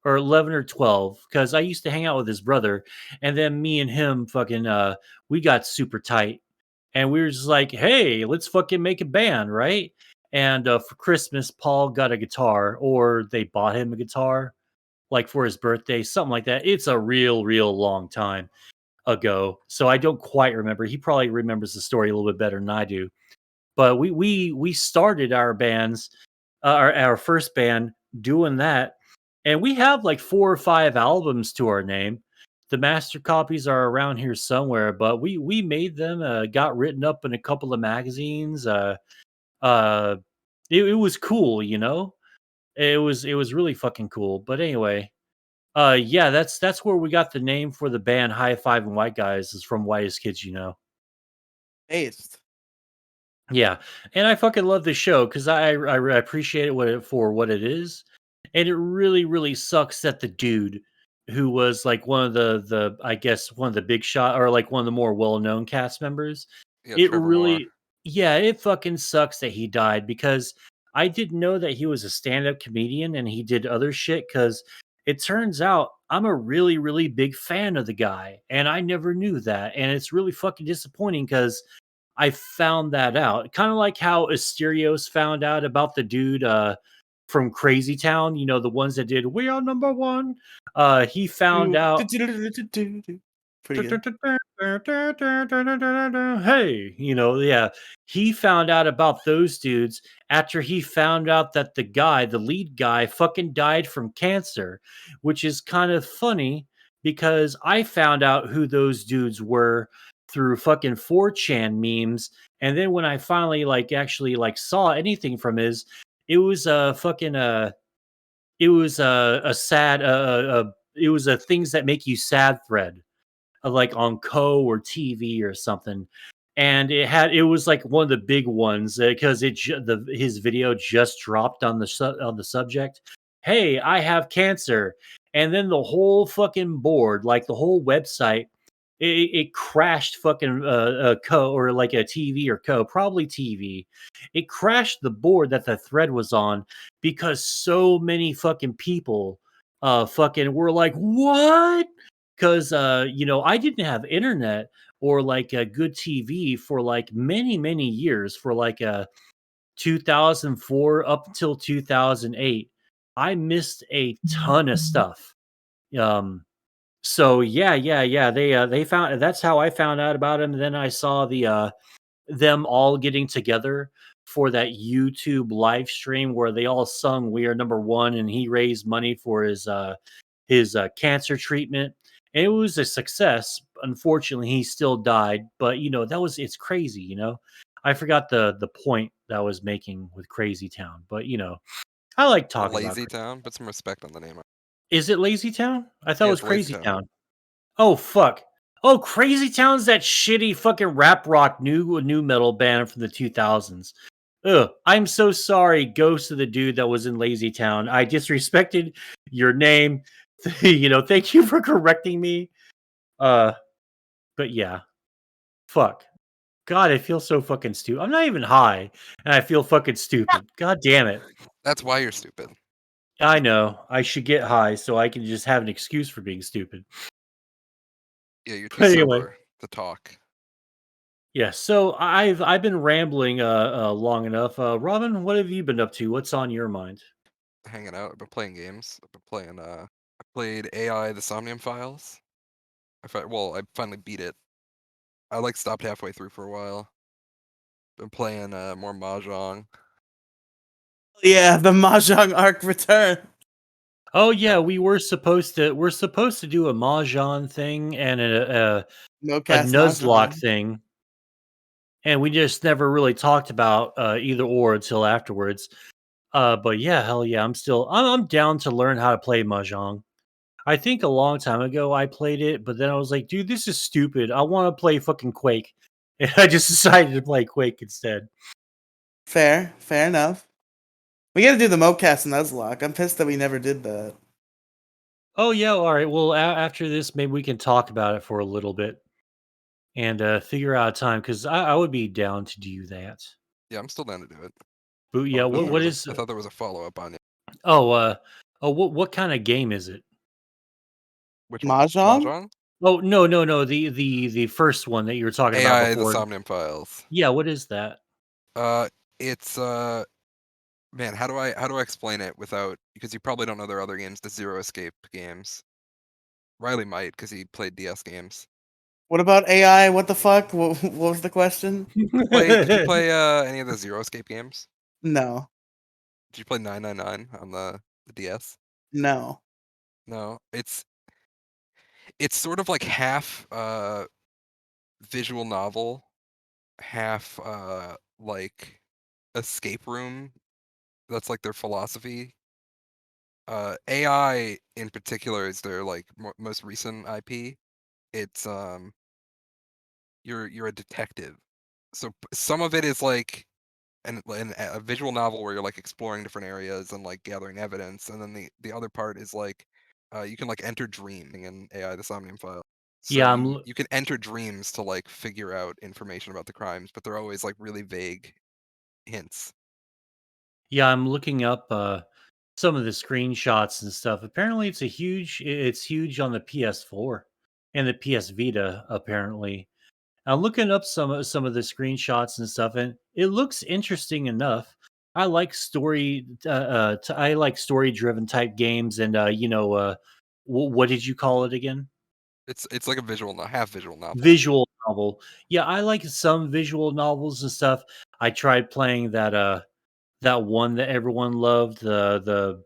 or 11 or 12 because I used to hang out with his brother, and then me and him fucking we got super tight, and we were just like, hey, let's fucking make a band, right? And for Christmas, Paul got a guitar, or they bought him a guitar, like for his birthday, something like that. It's a real long time ago, so I don't quite remember. He probably remembers the story a little bit better than I do. But we started our bands, our first band, doing that, and we have like 4 or 5 albums to our name. The master copies are around here somewhere, but we made them. Got written up in a couple of magazines. Uh, it was cool, you know. It was really fucking cool. But anyway, yeah, that's where we got the name for the band High Five and White Guys is from Whitest Kids You Know. Based. Yeah, and I fucking love this show because I appreciate it for what it is, and it really sucks that the dude who was like one of the I guess one of the big shot or like one of the more well known cast members, Yeah, it Trevor Moore. really yeah it fucking sucks that he died because I didn't know that he was a stand up comedian and he did other shit because it turns out I'm a really big fan of the guy and I never knew that and it's really fucking disappointing because I found that out. Kind of like how Asterios found out about the dude from Crazy Town, you know, the ones that did We Are Number One. He found out Pretty good. hey, you know, yeah. He found out about those dudes after he found out that the guy, the lead guy, fucking died from cancer, which is kind of funny because I found out who those dudes were through fucking 4chan memes. And then when I finally like actually like saw anything from his, it was a fucking it was a sad it was a things that make you sad thread like on or TV or something. And it was like one of the big ones because his video just dropped on on the subject. Hey, I have cancer, and then the whole fucking board, like the whole website, it crashed fucking a or like a TV or probably TV. It crashed the board that the thread was on because so many fucking people fucking were like, what? Because you know, I didn't have internet or like a good TV for like many years for like 2004 up until 2008. I missed a ton of stuff. Um, so yeah. They found that's how I found out about him. Then I saw the them all getting together for that YouTube live stream where they all sung "We Are Number One" and he raised money for his cancer treatment. And it was a success. Unfortunately, he still died, but you know it's crazy. You know, I forgot the point that I was making with Crazy Town, but you know, I like talking about. Lazy Town. Put some respect on the name. Is it Lazy Town? I thought it Yeah, was it's Lazy Crazy Town. Town. Oh fuck. Oh, Crazy Town's that shitty fucking rap rock new metal band from the 2000s. Ugh, I'm so sorry, ghost of the dude that was in Lazy Town. I disrespected your name. You know, thank you for correcting me. Uh, but yeah, fuck. God, I feel so fucking stupid. I'm not even high, and I feel fucking stupid. God damn it. That's why you're stupid. I know. I should get high so I can just have an excuse for being stupid. Yeah, you're too But anyway. sober to talk. Yeah, so I've been rambling long enough. Robin, what have you been up to? What's on your mind? Hanging out. I've been playing games. I've been playing. I played AI: The Somnium Files. I finally beat it. I like stopped halfway through for a while. Been playing more mahjong. Yeah, the Mahjong arc return. Oh yeah, we're supposed to do a mahjong thing and a MOECAST Nuzlocke Mahjong. thing. and we just never really talked about either or until afterwards. But yeah, hell yeah, I'm down to learn how to play mahjong. I think a long time ago I played it, but then I was like, dude, this is stupid. I want to play fucking Quake, and I just decided to play Quake instead. Fair enough. We got to do the MOECAST and Nuzlocke. I'm pissed that we never did that. Oh yeah, all right. Well, after this, maybe we can talk about it for a little bit and figure out a time because I would be down to do that. Yeah, I'm still down to do it. But yeah, I thought there was a follow up on it. oh what kind of game is it? Which one? Mahjong? Mahjong? Oh no the first one that you were talking about AI the before. Somnium Files. Yeah, what is that? It's man, how do I explain it without, because you probably don't know their other games, the Zero Escape games. Riley might because he played DS games. What about AI? What the fuck? What was the question? Did you play any of the Zero Escape games? No. Did you play 999 on the DS? No. No. It's sort of like half visual novel, half like escape room. That's like their philosophy. AI in particular is their like most recent IP. It's you're a detective. So some of it is like a visual novel where you're like exploring different areas and like gathering evidence, and then the other part is like you can like enter dreaming in AI the Somnium File. So Yeah, you can enter dreams to like figure out information about the crimes, but they're always like really vague hints. I'm looking up some of the screenshots and stuff. Apparently, it's huge on the PS4 and the PS Vita. Apparently, I'm looking up some of the screenshots and stuff, and it looks interesting enough. I like I like story driven type games, and what did you call it again? It's like a half visual novel. Visual novel. Yeah, I like some visual novels and stuff. I tried playing that one that everyone loved, the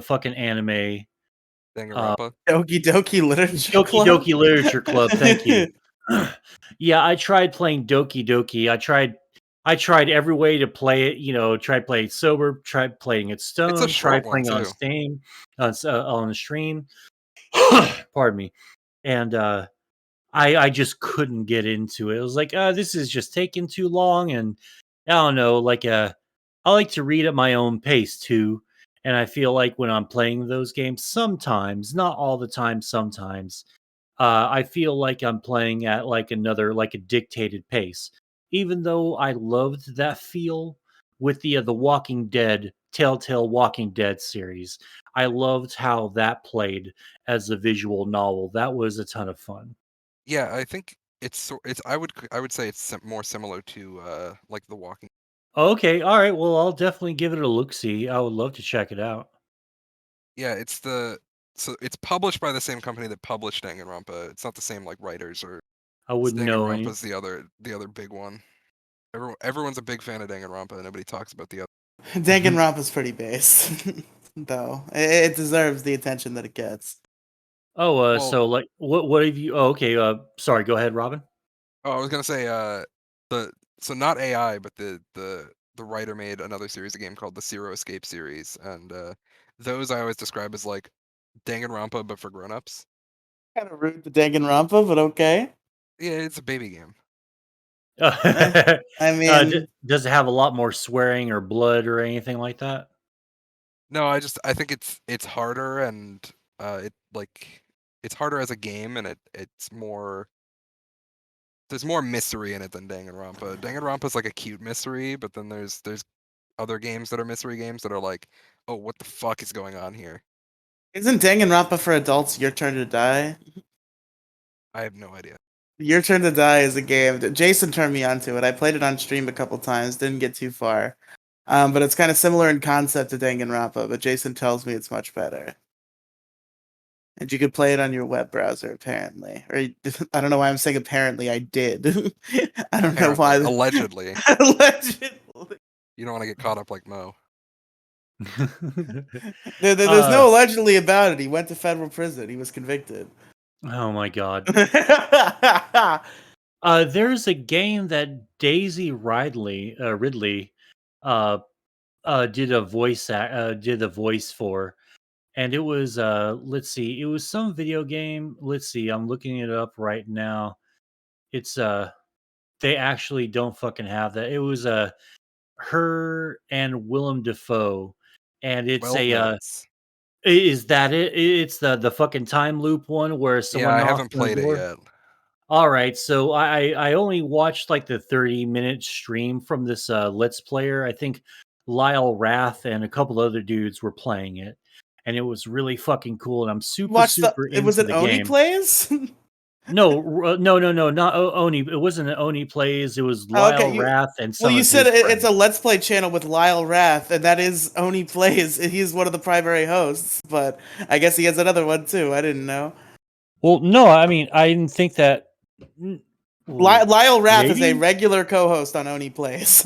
fucking anime, uh, Danganronpa. Doki Doki Literature Doki Club? Doki Literature Club, thank you. Yeah, I tried playing Doki Doki. I tried every way to play it, tried playing it sober, tried playing it It's a stoned, short tried one playing it on too. Steam, on the stream. Pardon me. And I just couldn't get into it. It was like, this is just taking too long, and I don't know, I like to read at my own pace too. And I feel like when I'm playing those games, sometimes, not all the time, sometimes, I feel like I'm playing at like a dictated pace. Even though I loved that feel with the Walking Dead, Telltale Walking Dead series, I loved how that played as a visual novel. That was a ton of fun. Yeah, I think it's I would say it's more similar to like The Walking. Okay, all right. Well, I'll definitely give it a look. See, I would love to check it out. Yeah, so it's published by the same company that published Danganronpa. It's not the same like writers or I wouldn't know any. Danganronpa's the other big one. Everyone's a big fan of Danganronpa, and nobody talks about the other. Danganronpa's pretty base, though. It deserves the attention that it gets. Oh, Well, so like, what have you? Oh, okay. Sorry. Go ahead, Robin. I was gonna say the so not AI, but the writer made another series, a game called the Zero Escape series, and those I always describe as like Danganronpa but for grown-ups. Kind of rude to Danganronpa, but okay. Yeah, it's a baby game. I mean, Does it have a lot more swearing or blood or anything like that? No, I think it's harder, and it like it's harder as a game, and it's more there's more mystery in it than Danganronpa. Danganronpa's like a cute mystery, but then there's other games that are mystery games that are like, oh, what the fuck is going on here? isn't Danganronpa for adults Your Turn to Die? I have no idea. Your Turn to Die is a game that Jason turned me onto it. I played it on stream a couple times, didn't get too far. But it's kind of similar in concept to Danganronpa, but Jason tells me it's much better. And you could play it on your web browser, apparently. Or I don't know why I'm saying apparently. I did. I don't know why. Allegedly. Allegedly. You don't want to get caught up like Mo. There's no allegedly about it. He went to federal prison. He was convicted. Oh my god. There's a game that Daisy Ridley uh, did the voice for, and it was let's see, it was some video game. Let's see, I'm looking it up right now. It's they actually don't fucking have that. It was her and Willem Dafoe, and it's Well, a that's is that it? It's the fucking time loop one where yeah. someone I knocks haven't on the played it door. yet. All right, so I only watched like the 30-minute stream from this Let's Player. I think Lyle Rath and a couple other dudes were playing it, and it was really fucking cool. And I'm super Watch the. super It was into it the Oni game. plays. No, not Oni. It wasn't an Oni plays. It was Oh, okay, Lyle Rath and well, some you of said his it's friends. a Let's Play channel with Lyle Rath, and that is Oni Plays. He's one of the primary hosts, but I guess he has another one too. I didn't know. Well, no, I mean I didn't think that. Ooh, Lyle Rath is a maybe. regular co-host on Oni Plays.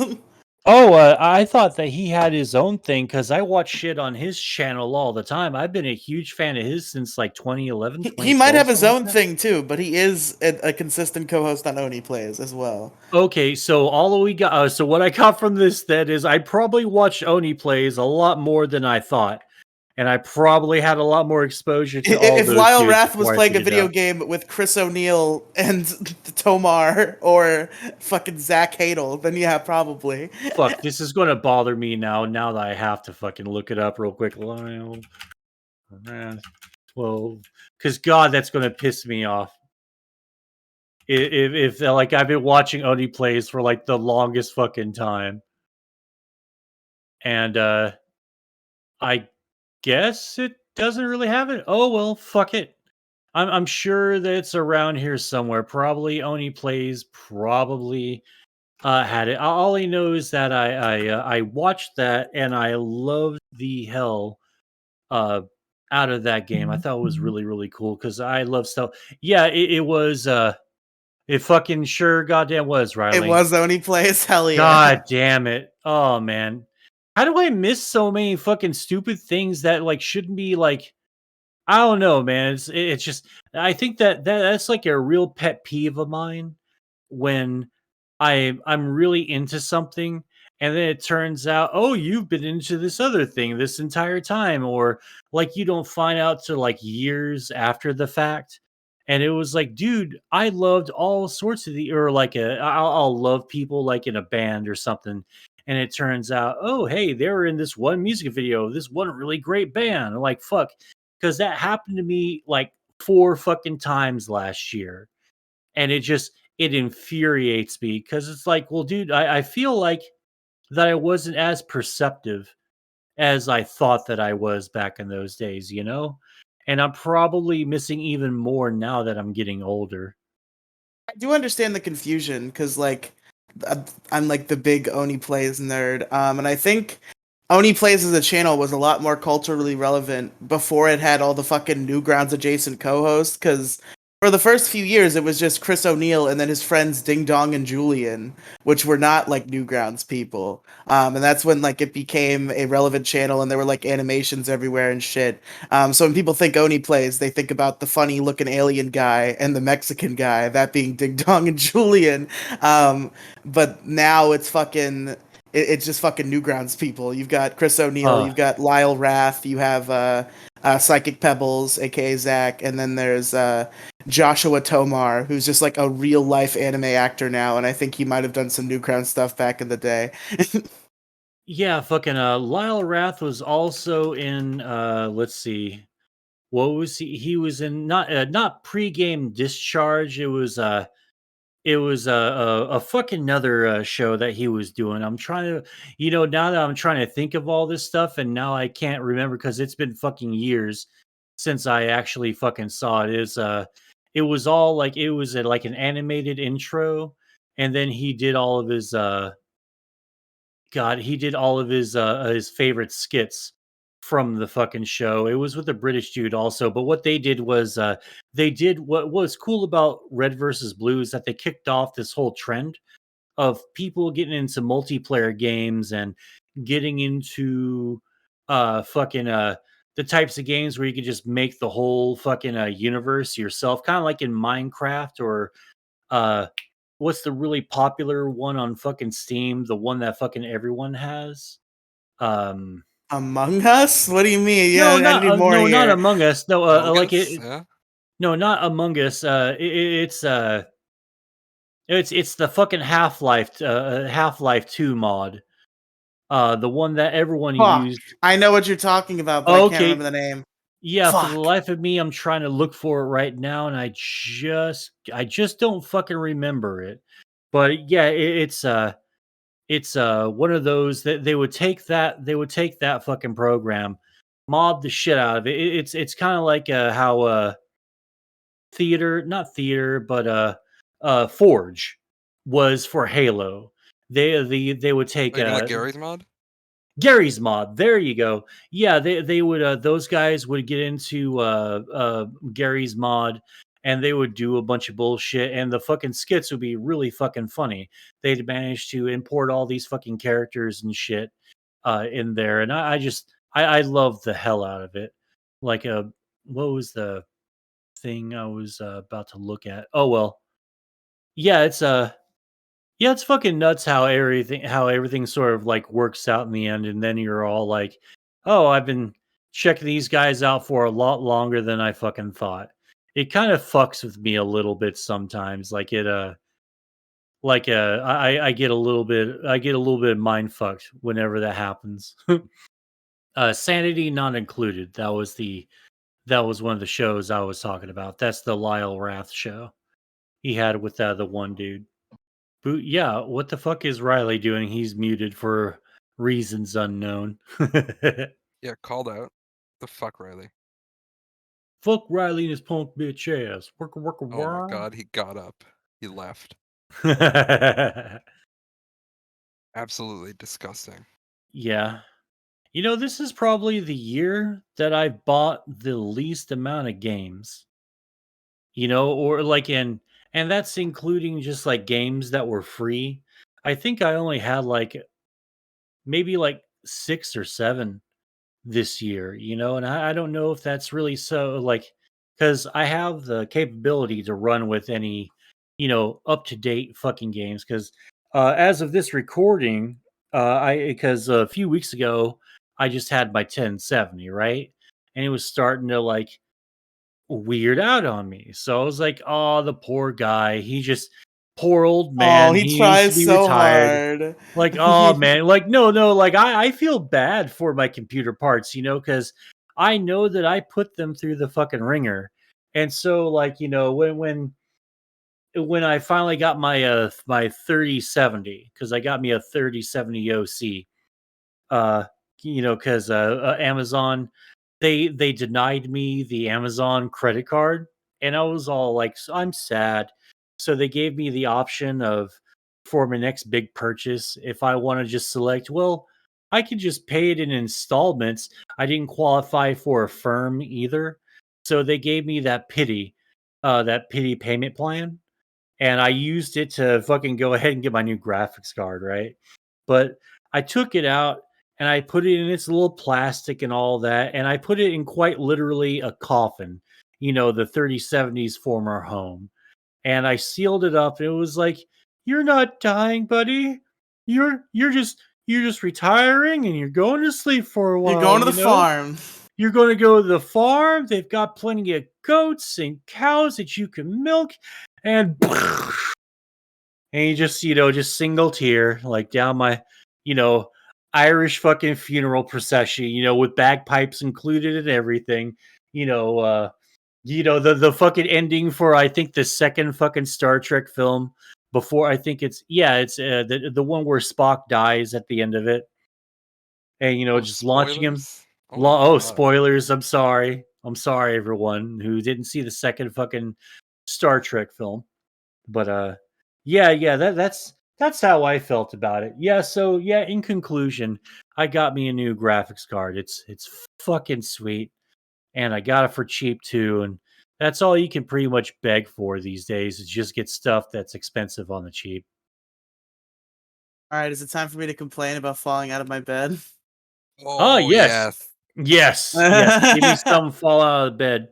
Oh, I thought that he had his own thing because I watch shit on his channel all the time. I've been a huge fan of his since like 2011, He might 2012, have his something like own that. thing too, but he is a consistent co-host on Oni Plays as well. Okay, so all we got, so what I got from this then is I probably watched Oni plays a lot more than I thought, and I probably had a lot more exposure to all If those Lyle dudes Rath was before I playing a figured it video out. game with Chris O'Neill and Tomar or fucking Zach Hadel, then yeah, probably. Fuck, this is going to bother me now. Now that I have to fucking look it up real quick. Lyle Rath 12, because God, that's going to piss me off. If like I've been watching Oni plays for like the longest fucking time, and I guess it doesn't really have it. Oh well, fuck it. I'm sure that it's around here somewhere. Probably Oni plays. Probably had it. All I know is that I watched that and I loved the hell uh out of that game. I thought it was really really cool because I love stuff. Yeah, it was. It fucking sure goddamn was, It Riley. was Oni Plays, hell yeah. God damn it. Oh man. How do I miss so many fucking stupid things that like shouldn't be like I don't know, man. It's just I think that's like a real pet peeve of mine when I'm really into something and then it turns out, oh, you've been into this other thing this entire time, or like you don't find out till like years after the fact. And it was like, dude, I loved all sorts of the, or like I'll love people like in a band or something. And it turns out, oh, hey, they were in this one music video, this one really great band. I'm like, fuck, because that happened to me like 4 fucking times last year, and it infuriates me because it's like, well, dude, I feel like that I wasn't as perceptive as I thought that I was back in those days, you know? And I'm probably missing even more now that I'm getting older. I do understand the confusion because, like, I'm like the big Oni Plays nerd, and I think Oni Plays as a channel was a lot more culturally relevant before it had all the fucking Newgrounds adjacent co-hosts. Because for the first few years, it was just Chris O'Neill and then his friends Ding Dong and Julian, which were not like Newgrounds people. And that's when like it became a relevant channel, and there were like animations everywhere and shit. So when people think Oni Plays, they think about the funny looking alien guy and the Mexican guy, that being Ding Dong and Julian. But now it's fucking it's just fucking Newgrounds people. You've got Chris O'Neill, Uh you've got Lyle Rath, you have Psychic Pebbles, aka Zach, and then there's Joshua Tomar, who's just like a real life anime actor now, and I think he might have done some Newgrounds stuff back in the day. yeah, fucking Lyle Rath was also in let's see. What was he was in not pregame discharge. It was a fucking another show that he was doing. I'm trying to, now that I'm trying to think of all this stuff, and now I can't remember because it's been fucking years since I actually fucking saw it. It was all like it was like an animated intro, and then he did all of his God, he did all of his favorite skits from the fucking show. It was with a British dude also, but what they did was they did what was cool about Red versus Blue is that they kicked off this whole trend of people getting into multiplayer games and getting into fucking the types of games where you could just make the whole fucking universe yourself, kind of like in Minecraft or uh what's the really popular one on fucking Steam? The one that fucking everyone has. Among Us? What do you mean? Yeah, No, I need more no, not here. Among Us. No, like Mogus? it. Yeah. No, not Among Us. It's the fucking Half-Life 2 mod. The one that everyone Fuck. used. I know what you're talking about, but I Oh, can't okay. remember the name. Yeah, for the Fuck. life of me, I'm trying to look for it right now, and I just don't fucking remember it. But yeah, it's one of those that they would take that fucking program, mod the shit out of it. It's kind of like how not theater, but Forge was for Halo. They would take Oh, you mean like Gary's mod? Gary's mod. There you go. Yeah, they would those guys would get into Gary's mod and they would do a bunch of bullshit and the fucking skits would be really fucking funny. They'd manage to import all these fucking characters and shit in there and I love the hell out of it. Like what was the thing I was about to look at? Oh well. Yeah, it's fucking nuts how everything sort of like works out in the end, and then you're all like, "Oh, I've been checking these guys out for a lot longer than I fucking thought." It kind of fucks with me a little bit sometimes. I get a little bit mind fucked whenever that happens. Sanity not included. That was one of the shows I was talking about. That's the Lyle Rath show he had with the one dude. Yeah, what the fuck is Riley doing? He's muted for reasons unknown. Yeah, called out. The fuck, Riely? Fuck Riley and his punk bitch ass. Work, work, Oh my work. god, he got up. He left. Absolutely disgusting. Yeah. This is probably the year that I've bought the least amount of games. Or like and that's including just like games that were free. I think I only had like maybe like 6 or 7 this year, and I don't know if that's really so like because I have the capability to run with any, up to date fucking games. Because as of this recording, I because a few weeks ago I just had my 1070, right, and it was starting to like weird out on me. So I was like, oh, the poor guy. Poor old Oh, man. he He used to tries be so retired. hard. Like, oh man, like no, like I feel bad for my computer parts, because I know that I put them through the fucking ringer. And so like, when I finally got my 3070, because I got me a 3070 OC, uh, because Amazon they denied me the Amazon credit card, and I was all like, I'm sad." So they gave me the option of for my next big purchase, if I want to just select, well, I could just pay it in installments. I didn't qualify for a firm either, so they gave me that pity payment plan, and I used it to fucking go ahead and get my new graphics card, right? But I took it out and I put it in its little plastic and all that, and I put it in quite literally a coffin, the 3070's former home. And I sealed it up, and it was like, "You're not dying, buddy. You're just retiring and you're going to sleep for a You're while, going to the farm. You're going to go to the farm. They've got plenty of goats and cows that you can milk." And and he just single tear like down my, you know, Irish fucking funeral procession, with bagpipes included and everything. You know, the fucking ending for I think the second fucking Star Trek film before I think it's the one where Spock dies at the end of it, and Oh, just launching him. spoilers? Oh my Oh, god. spoilers! I'm sorry, everyone who didn't see the second fucking Star Trek film. But yeah, that's how I felt about it. Yeah, so yeah, in conclusion, I got me a new graphics card. It's fucking sweet, and I got it for cheap too. And that's all you can pretty much beg for these days is just get stuff that's expensive on the cheap. All right, is it time for me to complain about falling out of my bed? Oh Oh yes, yes. yes. Give me some fall out of the bed.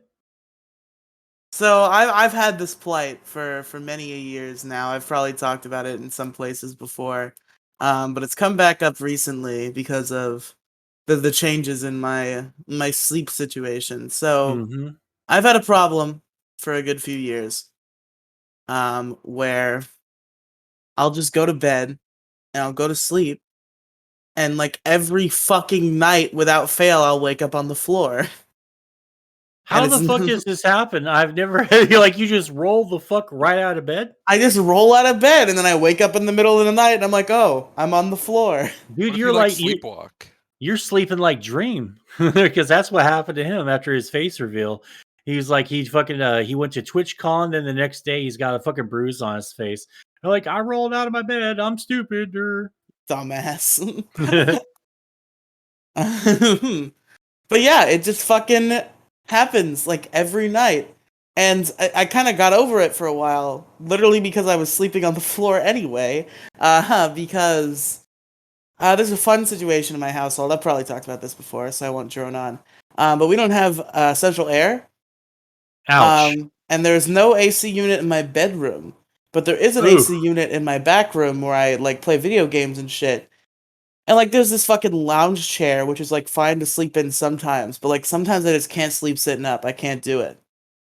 So I've had this plight for many a years now. I've probably talked about it in some places before, but it's come back up recently because of the changes in my sleep situation. So Mm-hmm. I've had a problem for a good few years, where I'll just go to bed and I'll go to sleep, and like every fucking night without fail, I'll wake up on the floor, and How it's the fuck does this happen? I've never like you just roll the fuck right out of bed? I just roll out of bed and then I wake up in the middle of the night and I'm like, oh, I'm on the floor. Dude, What if you like you sleepwalk? you're sleeping like Dream. Because that's what happened to him after his face reveal. He was like he fucking he went to TwitchCon, then the next day he's got a fucking bruise on his face. They're like, I rolled out of my bed, I'm stupid. Dumbass. But yeah, it just fucking happens like every night. And I kind of got over it for a while, literally because I was sleeping on the floor anyway. Because there's a fun situation in my household. I've probably talked about this before, so I won't drone on. But we don't have central air. Ouch. And there's no AC unit in my bedroom, but there is an Ooh. AC unit in my back room where I like play video games and shit. And like there's this fucking lounge chair which is like fine to sleep in sometimes, but like sometimes I just can't sleep sitting up. I can't do it.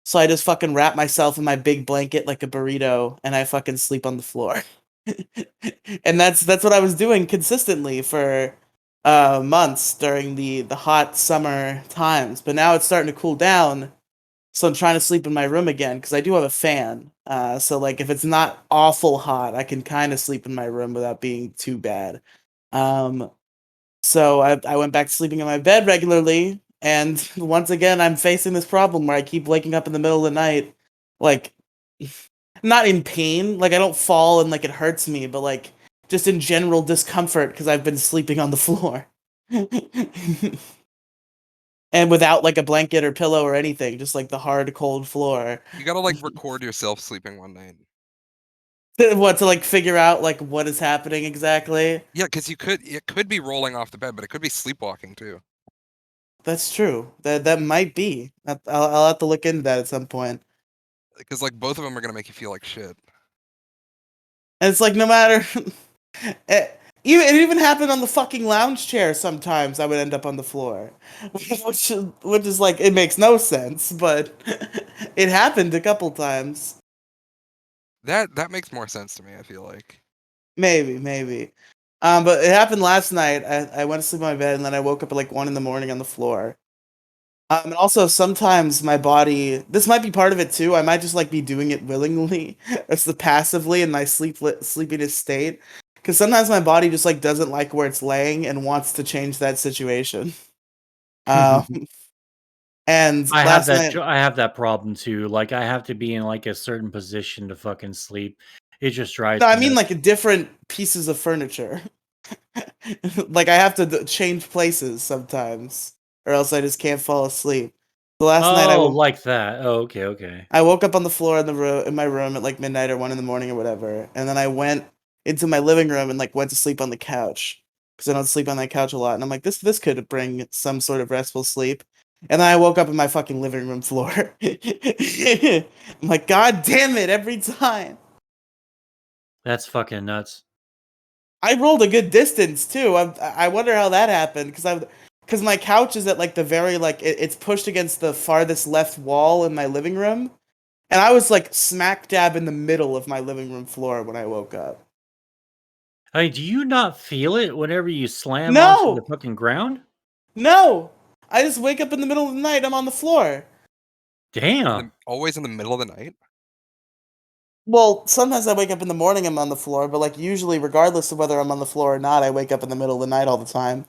So I just fucking wrap myself in my big blanket like a burrito and I fucking sleep on the floor. And that's what I was doing consistently for months during the hot summer times. But now it's starting to cool down, so I'm trying to sleep in my room again because I do have a fan. So like if it's not awful hot, I can kind of sleep in my room without being too bad. Um, so I went back to sleeping in my bed regularly, and once again I'm facing this problem where I keep waking up in the middle of the night, like not in pain, like I don't fall and like it hurts me, but like just in general discomfort because I've been sleeping on the floor. And without like a blanket or pillow or anything, just like the hard cold floor. You gotta like record yourself sleeping one night. What, to like figure out like what is happening exactly? Yeah, because it could be rolling off the bed, but it could be sleepwalking too. That's true. That might be. I'll have to look into that at some point. Because like both of them are gonna make you feel like shit. And it's like no matter, it even happened on the fucking lounge chair. Sometimes I would end up on the floor, which is like it makes no sense, but it happened a couple times. That makes more sense to me, I feel like. Maybe. But it happened last night. I went to sleep in my bed and then I woke up at like 1 in the morning on the floor. And also sometimes my body, this might be part of it too. I might just like be doing it willingly, it's the passively in my sleepiness state. Because sometimes my body just like doesn't like where it's laying and wants to change that situation. Um, and last night, I have that problem too. Like I have to be in like a certain position to fucking sleep. It just drives no, I me mean nuts. like different pieces of furniture. Like I have to change places sometimes, or else I just can't fall asleep. So last night Oh, like that. Oh, okay. I woke up on the floor in the room in my room at like midnight or 1 in the morning or whatever, and then I went into my living room and like went to sleep on the couch because I don't sleep on that couch a lot, and I'm like this could bring some sort of restful sleep, and then I woke up in my fucking living room floor. I'm like, God damn it, every time. That's fucking nuts. I rolled a good distance too. I wonder how that happened because my couch is at like the very like it's pushed against the farthest left wall in my living room. And I was like smack dab in the middle of my living room floor when I woke up. I mean, do you not feel it whenever you slam onto the No! fucking ground? No! I just wake up in the middle of the night, I'm on the floor. Damn. Always in the middle of the night. Well, sometimes I wake up in the morning, I'm on the floor, but like usually, regardless of whether I'm on the floor or not, I wake up in the middle of the night all the time.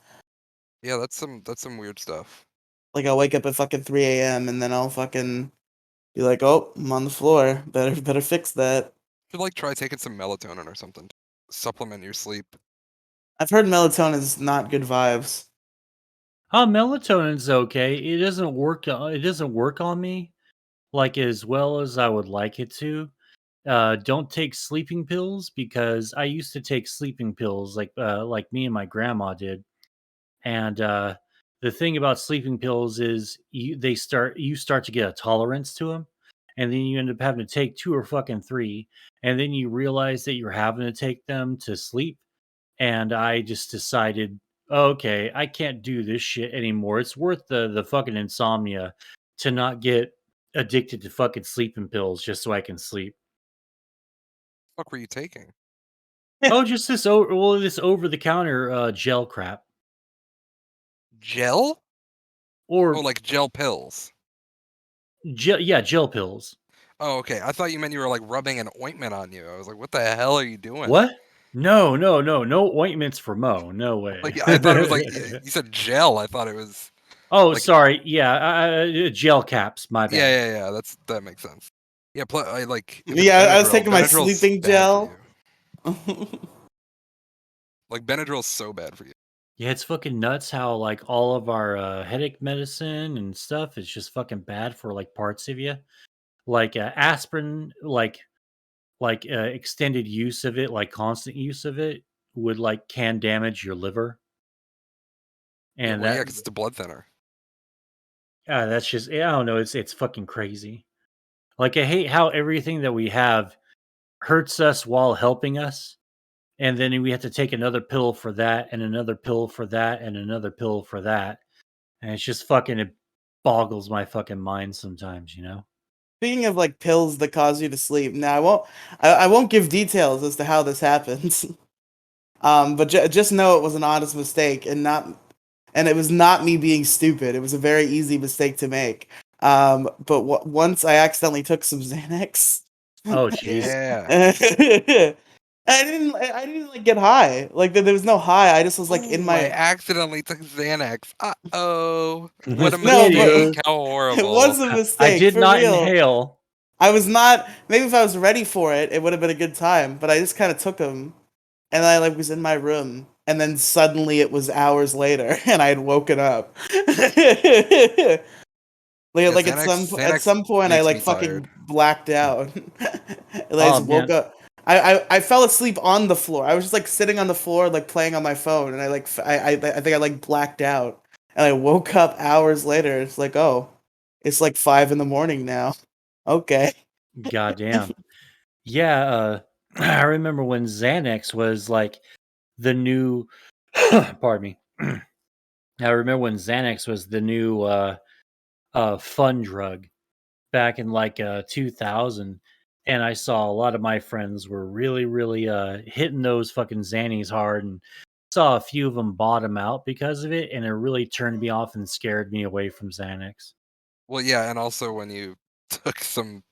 Yeah, that's some weird stuff. Like I'll wake up at fucking 3 a.m. and then I'll fucking be like, oh, I'm on the floor. Better fix that. You should like try taking some melatonin or something to supplement your sleep. I've heard melatonin is not good vibes. Melatonin's okay. It doesn't work. It doesn't work on me like as well as I would like it to. Don't take sleeping pills because I used to take sleeping pills like me and my grandma did. And the thing about sleeping pills is you start to get a tolerance to them, and then you end up having to take 2 or fucking 3, and then you realize that you're having to take them to sleep. And I just decided, okay, I can't do this shit anymore. It's worth the fucking insomnia to not get addicted to fucking sleeping pills just so I can sleep. What were you taking? Oh, just this this over the counter gel crap. Gel? Oh, Or like gel pills. gel pills. Oh, okay. I thought you meant you were like rubbing an ointment on you. I was like, what the hell are you doing? What? No, no ointments for Mo. No way. Like, I thought it was like you said gel. I thought it was Oh, like sorry. Yeah, gel caps. My bad. yeah. That makes sense. Yeah, I like if it's Yeah, I was Benadryl, taking my Benadryl's sleeping bad for gel. you. Like Benadryl's so bad for you. Yeah, it's fucking nuts how like all of our headache medicine and stuff is just fucking bad for like parts of you. Like aspirin, extended use of it, like constant use of it, would like can damage your liver, Yeah, and well, yeah, because it's a blood thinner. that's just I don't know. It's fucking crazy. Like I hate how everything that we have hurts us while helping us, and then we have to take another pill for that, and another pill for that, and another pill for that, and it's just fucking it boggles my fucking mind sometimes, you know. Speaking of like pills that cause you to sleep, now I won't give details as to how this happens. But just know it was an honest mistake and it was not me being stupid. It was a very easy mistake to make. But once I accidentally took some Xanax. Oh jeez. Yeah. I didn't like get high. Like there was no high. I just was like in Ooh, I my accidentally took Xanax. Uh-oh. What a no, mistake. but How it horrible. was a I mistake did for not real. inhale. I was not. Maybe if I was ready for it, it would have been a good time. But I just kind of took them, and I like was in my room, and then suddenly it was hours later, and I had woken up. Yeah, Like at Xanax some point, I makes like me tired. fucking blacked out. And I Oh just woke man. up. I fell asleep on the floor. I was just like sitting on the floor, like playing on my phone, and I like I think I like blacked out, and I woke up hours later. It's like, oh, it's like 5 in the morning now. Okay. Goddamn. Yeah, I remember when Xanax was like the new pardon me. I remember when Xanax was the new fun drug back in like 2000, and I saw a lot of my friends were really hitting those fucking Xannies hard, and saw a few of them bottom out because of it, and it really turned me off and scared me away from Xanax. Well, yeah, and also when you took some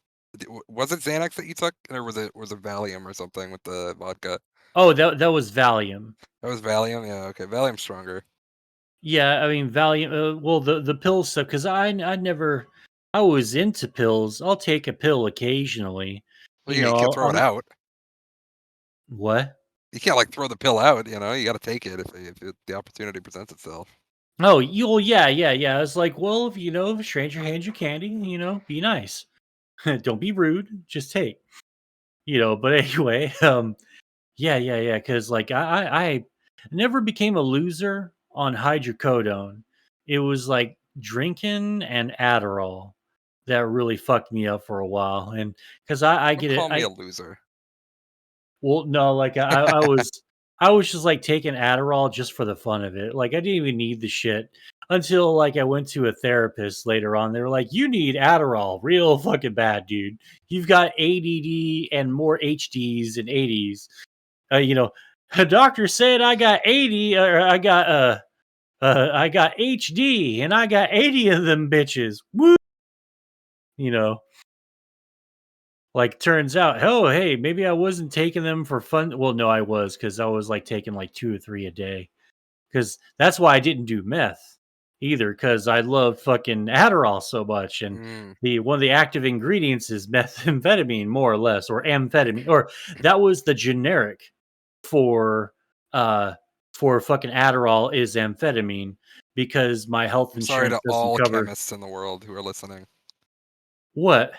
was it Xanax that you took? Or was it Valium or something with the vodka? Oh, that was Valium. That was Valium? Yeah, okay. Valium's stronger. Yeah, I mean Valium. Well, the pill stuff because I never I was into pills. I'll take a pill occasionally. Well, You yeah, you know, can't throw it out. what? You can't like throw the pill out, you gotta take it if the opportunity presents itself. Oh, yeah. It's like, well, if if a stranger hands you candy, be nice. Don't be rude. Just take. But anyway, yeah. Because like I never became a loser on hydrocodone. It was like drinking and Adderall that really fucked me up for a while. And because I Don't get it, call me a loser. well, no, like I was just like taking Adderall just for the fun of it. Like I didn't even need the shit until like I went to a therapist later on. They were like, "You need Adderall, real fucking bad, dude. You've got ADD and more HDs and 80s." A doctor said I got 80 or I got HD and I got 80 of them bitches. Woo! You know, like turns out, oh hey, maybe I wasn't taking them for fun. Well, no, I was because I was like taking like 2 or 3 a day. Because that's why I didn't do meth either, because I love fucking Adderall so much. And Mm. the one of the active ingredients is methamphetamine, more or less, or amphetamine, or that was the generic for uh for fucking Adderall is amphetamine because my health I'm sorry insurance to doesn't all cover chemists in the world who are listening. what.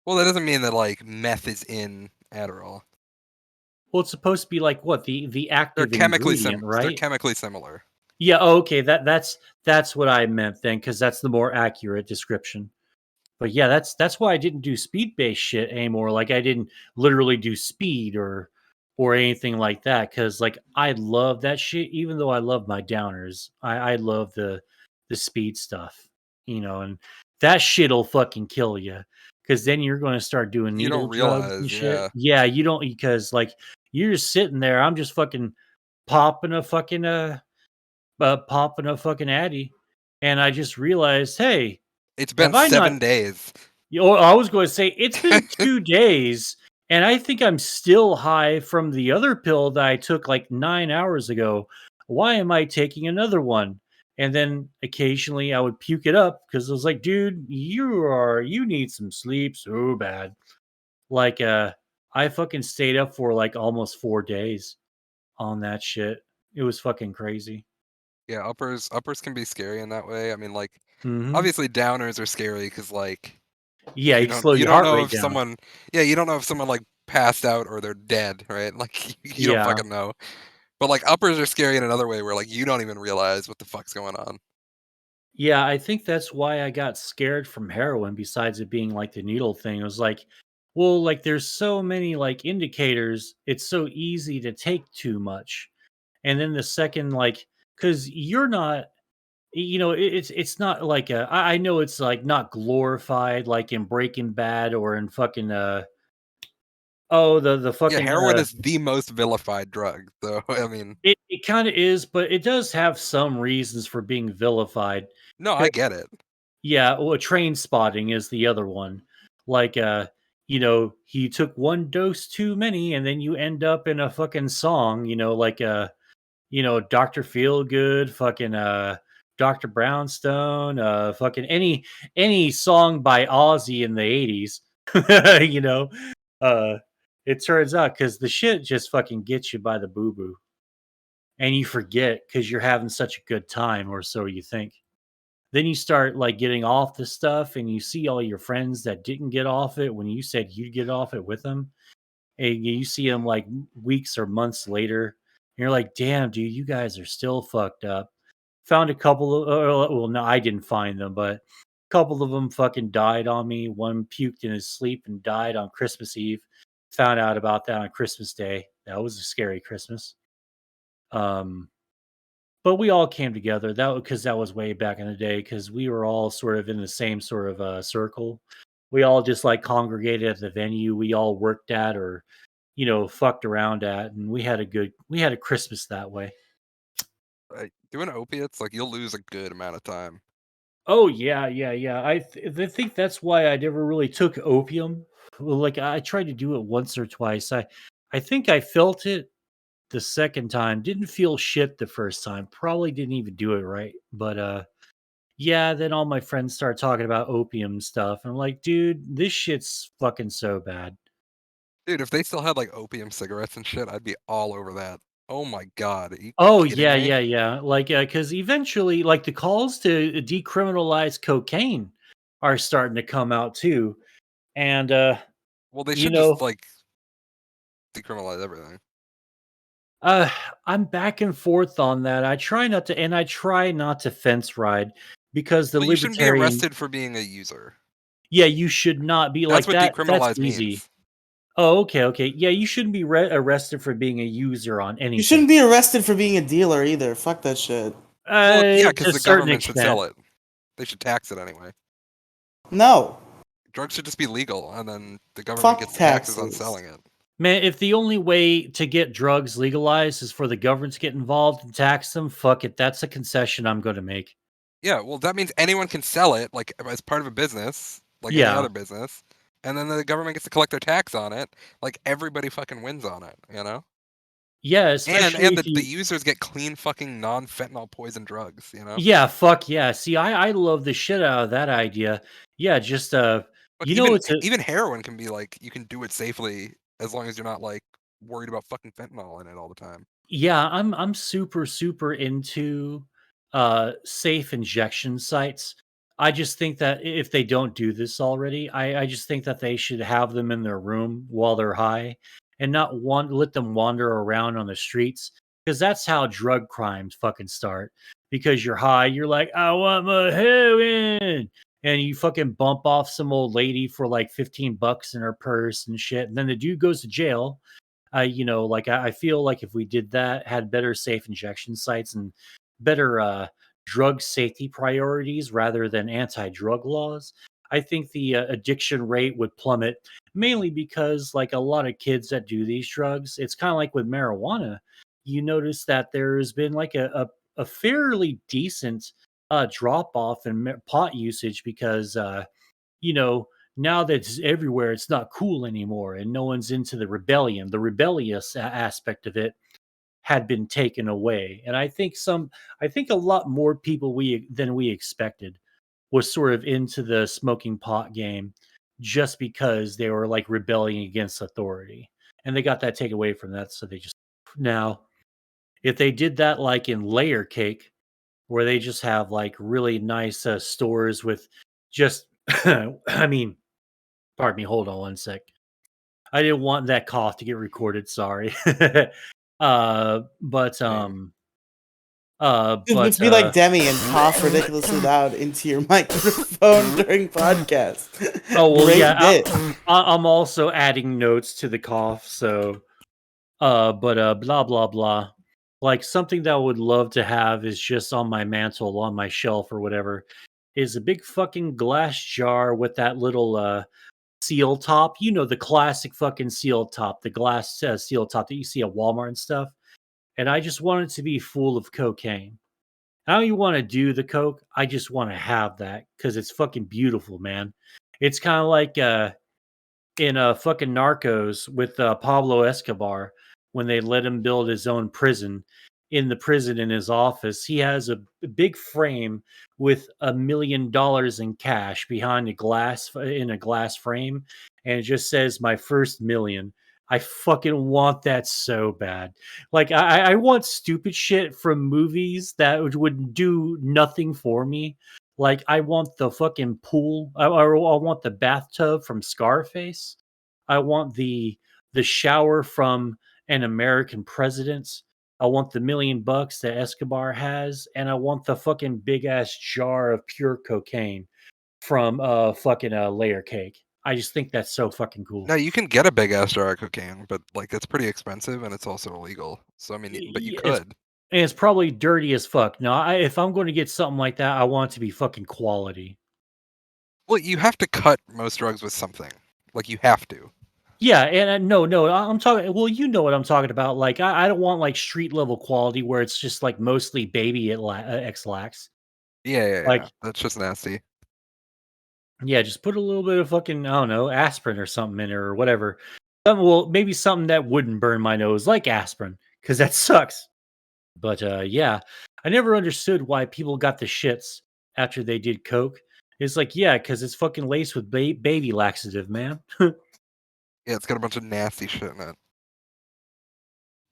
Well, that doesn't mean that like meth is in Adderall. Well, it's supposed to be like what the active ingredient, They're right? chemically similar. Yeah. Oh, okay. That's what I meant then, because that's the more accurate description. But yeah, that's why I didn't do speed based shit anymore. Like I didn't literally do speed or anything like that because like I love that shit. Even though I love my downers, I love the speed stuff, and that shit'll fucking kill you because then you're going to start doing You don't needle drugs and realize, shit. yeah. Yeah, you don't because like you're just sitting there. I'm just fucking popping a fucking popping a fucking addy, and I just realized, hey, It's been have I not 7 days. I was going to say it's been 2 days, and I think I'm still high from the other pill that I took like 9 hours ago. Why am I taking another one? And then occasionally I would puke it up because I was like, dude, you need some sleep so bad. Like I fucking stayed up for like almost 4 days on that shit. It was fucking crazy. Yeah, uppers can be scary in that way. I mean, like, Mhm. obviously downers are scary because like Yeah, you slow you your don't heart know rate if down. someone you don't know if someone like passed out or they're dead, right? Like you don't Yeah. fucking know. But like uppers are scary in another way where like you don't even realize what the fuck's going on. Yeah, I think that's why I got scared from heroin besides it being like the needle thing. It was like, well, like there's so many like indicators, it's so easy to take too much. And then the second like cuz you're not it's not like I know it's like not glorified like in Breaking Bad or in fucking the Yeah, fucking heroin is the most vilified drug. So I mean, it kind of is, but it does have some reasons for being vilified. no, I get it. Yeah, well, train spotting is the other one. Like, he took one dose too many, and then you end up in a fucking song, like Dr. Feelgood, fucking Dr. Brownstone, fucking any song by Ozzy in the 80s. you know. Uh it turns out because the shit just fucking gets you by the boo boo. And you forget because you're having such a good time, or so you think. Then you start like getting off the stuff and you see all your friends that didn't get off it when you said you'd get off it with them. And you see them like weeks or months later. And you're like, damn, dude, you guys are still fucked up. Found a couple of, well, no, I didn't find them, but a couple of them fucking died on me. One puked in his sleep and died on Christmas Eve. Found out about that on Christmas Day. That was a scary Christmas. Um, but we all came together that because that was way back in the day because we were all sort of in the same sort of circle. We all just like congregated at the venue we all worked at or fucked around at, and we had a Christmas that way. Doing opiates, like you'll lose a good amount of time. Oh yeah, yeah, yeah. I think that's why I never really took opium. Well, like I tried to do it once or twice. I think I felt it the second time. Didn't feel shit the first time. Probably didn't even do it right. But yeah, then all my friends start talking about opium stuff. And I'm like, dude, this shit's fucking so bad. Dude, if they still had like opium cigarettes and shit, I'd be all over that. Oh my god, are you Oh kidding yeah, me? yeah, yeah. Like because eventually like the calls to decriminalize cocaine are starting to come out too. And Well, they you should just know, like decriminalize everything. uh I'm back and forth on that. I try not to fence ride because the Well, you shouldn't be libertarian arrested for being a user. yeah, you should not be That's like what that. That's decriminalize easy. means. Oh, okay, okay. Yeah, you shouldn't be arrested for being a user on You anything. shouldn't be arrested for being a dealer either. Fuck that shit. Well, yeah, To because a the certain government should extent. sell it. They should tax it anyway. No. Drugs should just be legal, and then the government Fuck gets the taxes on taxes. selling it. Man, if the only way to get drugs legalized is for the government to get involved and tax them, fuck it. That's a concession I'm going to make. Yeah, well, that means anyone can sell it, like as part of a business, like any Yeah. other business, and then the government gets to collect their tax on it. Like everybody fucking wins on it, you know? Yeah, And especially and if the you users get clean fucking non-fentanyl poison drugs, you know? Yeah, fuck yeah. See, I love the shit out of that idea. Yeah, just Look, it's a even heroin can be like you can do it safely as long as you're not like worried about fucking fentanyl in it all the time. yeah, I'm super super into safe injection sites. I just think that if they don't do this already, I just think that they should have them in their room while they're high and not let them wander around on the streets because that's how drug crimes fucking start. Because you're high, you're like, I want my heroin. and you fucking bump off some old lady for like $15 in her purse and shit, and then the dude goes to jail. Like I feel like if we did that, had better safe injection sites and better drug safety priorities rather than anti-drug laws, I think the addiction rate would plummet. Mainly because, like a lot of kids that do these drugs, it's kind of like with marijuana. You notice that there's been like a fairly decent drop off in pot usage because you know, now that it's everywhere, it's not cool anymore, and no one's into the rebellion. The rebellious aspect of it had been taken away, and I think a lot more people than we expected was sort of into the smoking pot game, just because they were like rebelling against authority, and they got that taken away from that. So they just now, if they did that like in layer cake, where they just have like really nice stores with just, I mean, pardon me, hold on one sec. I didn't want that cough to get recorded, sorry. But, Same. Just be like Demi and cough ridiculously loud into your microphone during podcast. Oh, well, Great yeah, bit. I'm also adding notes to the cough, so, blah, blah, blah. Like, something that I would love to have is just on my mantle, on my shelf or whatever, is a big fucking glass jar with that little, seal top. You know, the classic fucking seal top, the glass seal top that you see at Walmart and stuff. And I just want it to be full of cocaine. I don't even want to do the coke. I just want to have that because it's fucking beautiful, man. It's kind of like in fucking Narcos with Pablo Escobar when they let him build his own prison. In the prison in his office, he has a big frame with $1 million in cash behind a glass in a glass frame, and it just says "My first million." I fucking want that so bad. Like I want stupid shit from movies that would do nothing for me. Like I want the fucking pool. I want the bathtub from Scarface. I want the shower from an American president. I want the $1 million that Escobar has, and I want the fucking big ass jar of pure cocaine from fucking layer cake. I just think that's so fucking cool. Now you can get a big ass jar of cocaine, but like it's pretty expensive and it's also illegal. So I mean, but you It's could. and it's probably dirty as fuck. No, if I'm going to get something like that, I want it to be fucking quality. Well, you have to cut most drugs with something. Like you have to. Yeah, and no, I'm talking. Well, you know what I'm talking about. Like, I don't want like street level quality where it's just like mostly baby X-lax. Yeah, yeah, Like, yeah. That's just nasty. yeah, just put a little bit of fucking, I don't know, aspirin or something in it or whatever. Well, maybe something that wouldn't burn my nose, like aspirin, because that sucks. But yeah, I never understood why people got the shits after they did coke. It's like, yeah, because it's fucking laced with baby laxative, man. Yeah, it's got a bunch of nasty shit in it.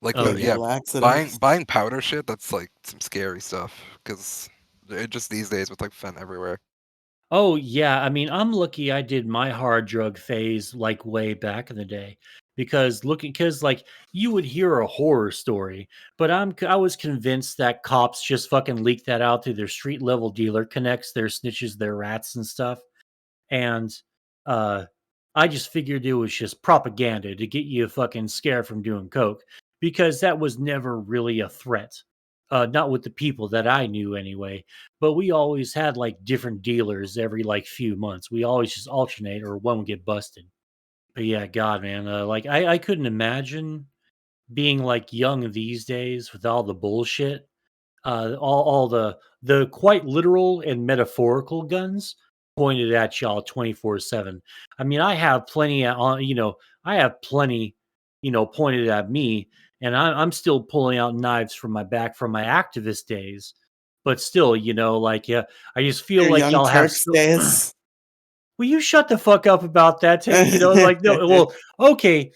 Like Oh the Baby yeah. laxatives. buying powder shit. That's like some scary stuff because it just these days with like fent everywhere. Oh yeah, I mean, I'm lucky I did my hard drug phase like way back in the day because like you would hear a horror story, but I was convinced that cops just fucking leaked that out through their street level dealer connects, their snitches, their rats and stuff. And uh I just figured it was just propaganda to get you fucking scared from doing coke because that was never really a threat. Not with the people that I knew anyway, but we always had like different dealers every like few months. We always just alternate or one would get busted. But yeah, God, man, like I couldn't imagine being like young these days with all the bullshit, all the quite literal and metaphorical guns pointed at y'all 24/7. I mean, I have plenty I have plenty, pointed at me, and I'm still pulling out knives from my back from my activist days. But still, like, yeah, I just feel Your like young y'all have Turks still. days. Will you shut the fuck up about that? Like, no, well, okay,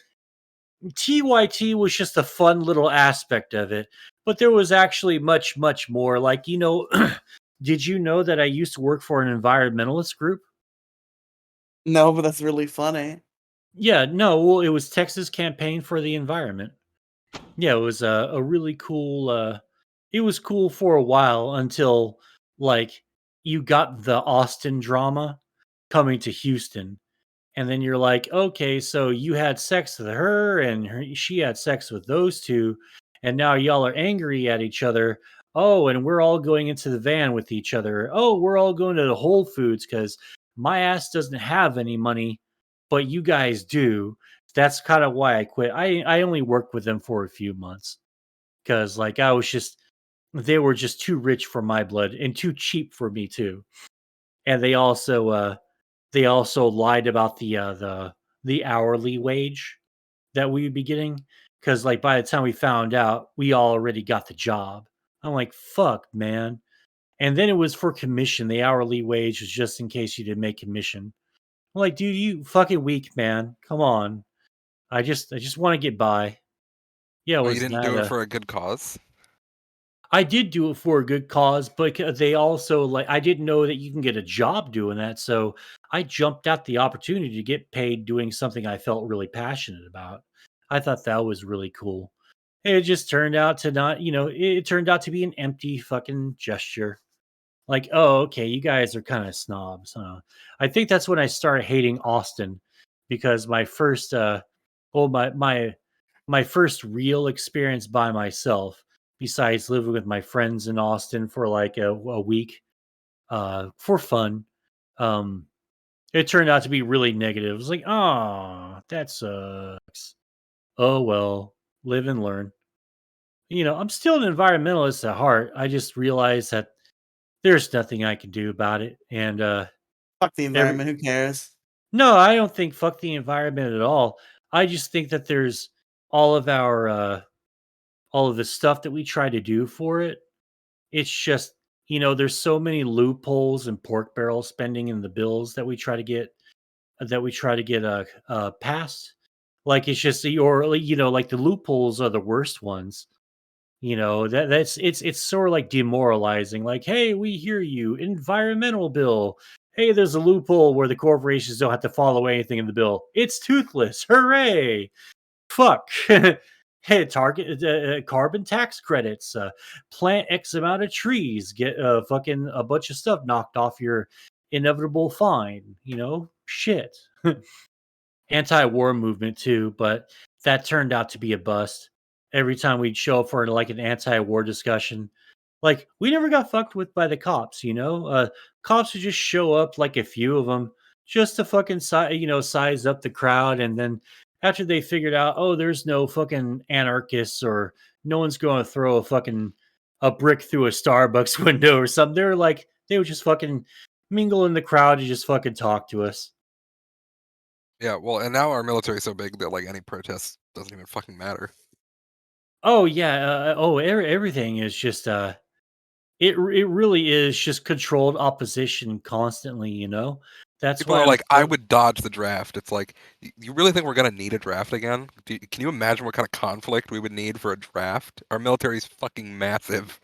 TYT was just a fun little aspect of it, but there was actually much, much more. Like, did you know that I used to work for an environmentalist group? No, but that's really funny. Yeah, no, well, it was Texas Campaign for the Environment. Yeah, it was a really cool. It was cool for a while until like you got the Austin drama coming to Houston. And then you're like, okay, so you had sex with her and she had sex with those two. And now y'all are angry at each other. Oh, and we're all going into the van with each other. Oh, we're all going to the Whole Foods because my ass doesn't have any money, but you guys do. That's kind of why I quit. I only worked with them for a few months because, like, they were just too rich for my blood and too cheap for me, too. And they also lied about the hourly wage that we would be getting, because like by the time we found out, we already got the job. I'm like, fuck, man. And then it was for commission. The hourly wage was just in case you didn't make commission. I'm like, dude, you fucking weak, man. Come on. I just want to get by. Yeah, Oh, you was didn't that do it for a good cause? I did do it for a good cause, but they also like I didn't know that you can get a job doing that, so I jumped at the opportunity to get paid doing something I felt really passionate about. I thought that was really cool. It just turned out to not, it turned out to be an empty fucking gesture. Like, oh, okay, you guys are kind of snobs, huh? I think that's when I started hating Austin because my first well my first real experience by myself, besides living with my friends in Austin for like a week for fun, um it turned out to be really negative. It was like, oh, that sucks. Oh well, live and learn. I'm still an environmentalist at heart. I just realized that there's nothing I can do about it. And Fuck the every environment. Who cares? no, I don't think fuck the environment at all. I just think that there's all of our all of the stuff that we try to do for it. It's just, there's so many loopholes and pork barrel spending in the bills that we try to get passed. Like it's just or like, like the loopholes are the worst ones. That's it's sort of like demoralizing. Like, hey, we hear you, environmental bill. Hey, there's a loophole where the corporations don't have to follow anything in the bill. It's toothless. Hooray! Fuck. Hey, target carbon tax credits. Plant X amount of trees. Get fucking a bunch of stuff knocked off your inevitable fine. Shit. Anti-war movement too, but that turned out to be a bust. Every time we'd show up for like an anti-war discussion, like we never got fucked with by the cops. Cops would just show up, like a few of them, just to fucking size up the crowd, and then after they figured out, oh, there's no fucking anarchists or no one's going to throw a brick through a Starbucks window or something, they would just fucking mingle in the crowd and just fucking talk to us. Yeah, well, and now our military is so big that like any protest doesn't even fucking matter. Oh yeah. Everything is just it really is just controlled opposition constantly. That's People why are I'm like, I so would dodge the draft. It's like, you really think we're gonna need a draft again? Can you imagine what kind of conflict we would need for a draft? Our military is fucking massive.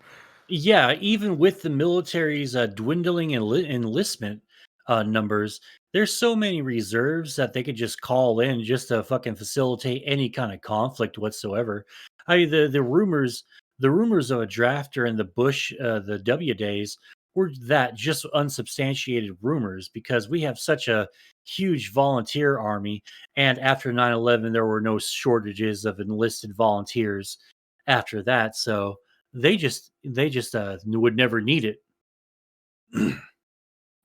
yeah. Even with the military's dwindling enlistment numbers, there's so many reserves that they could just call in just to fucking facilitate any kind of conflict whatsoever. I mean, the rumors of a draft during the W days were that just unsubstantiated rumors because we have such a huge volunteer army, and after 9/11 there were no shortages of enlisted volunteers after that, so they just would never need it.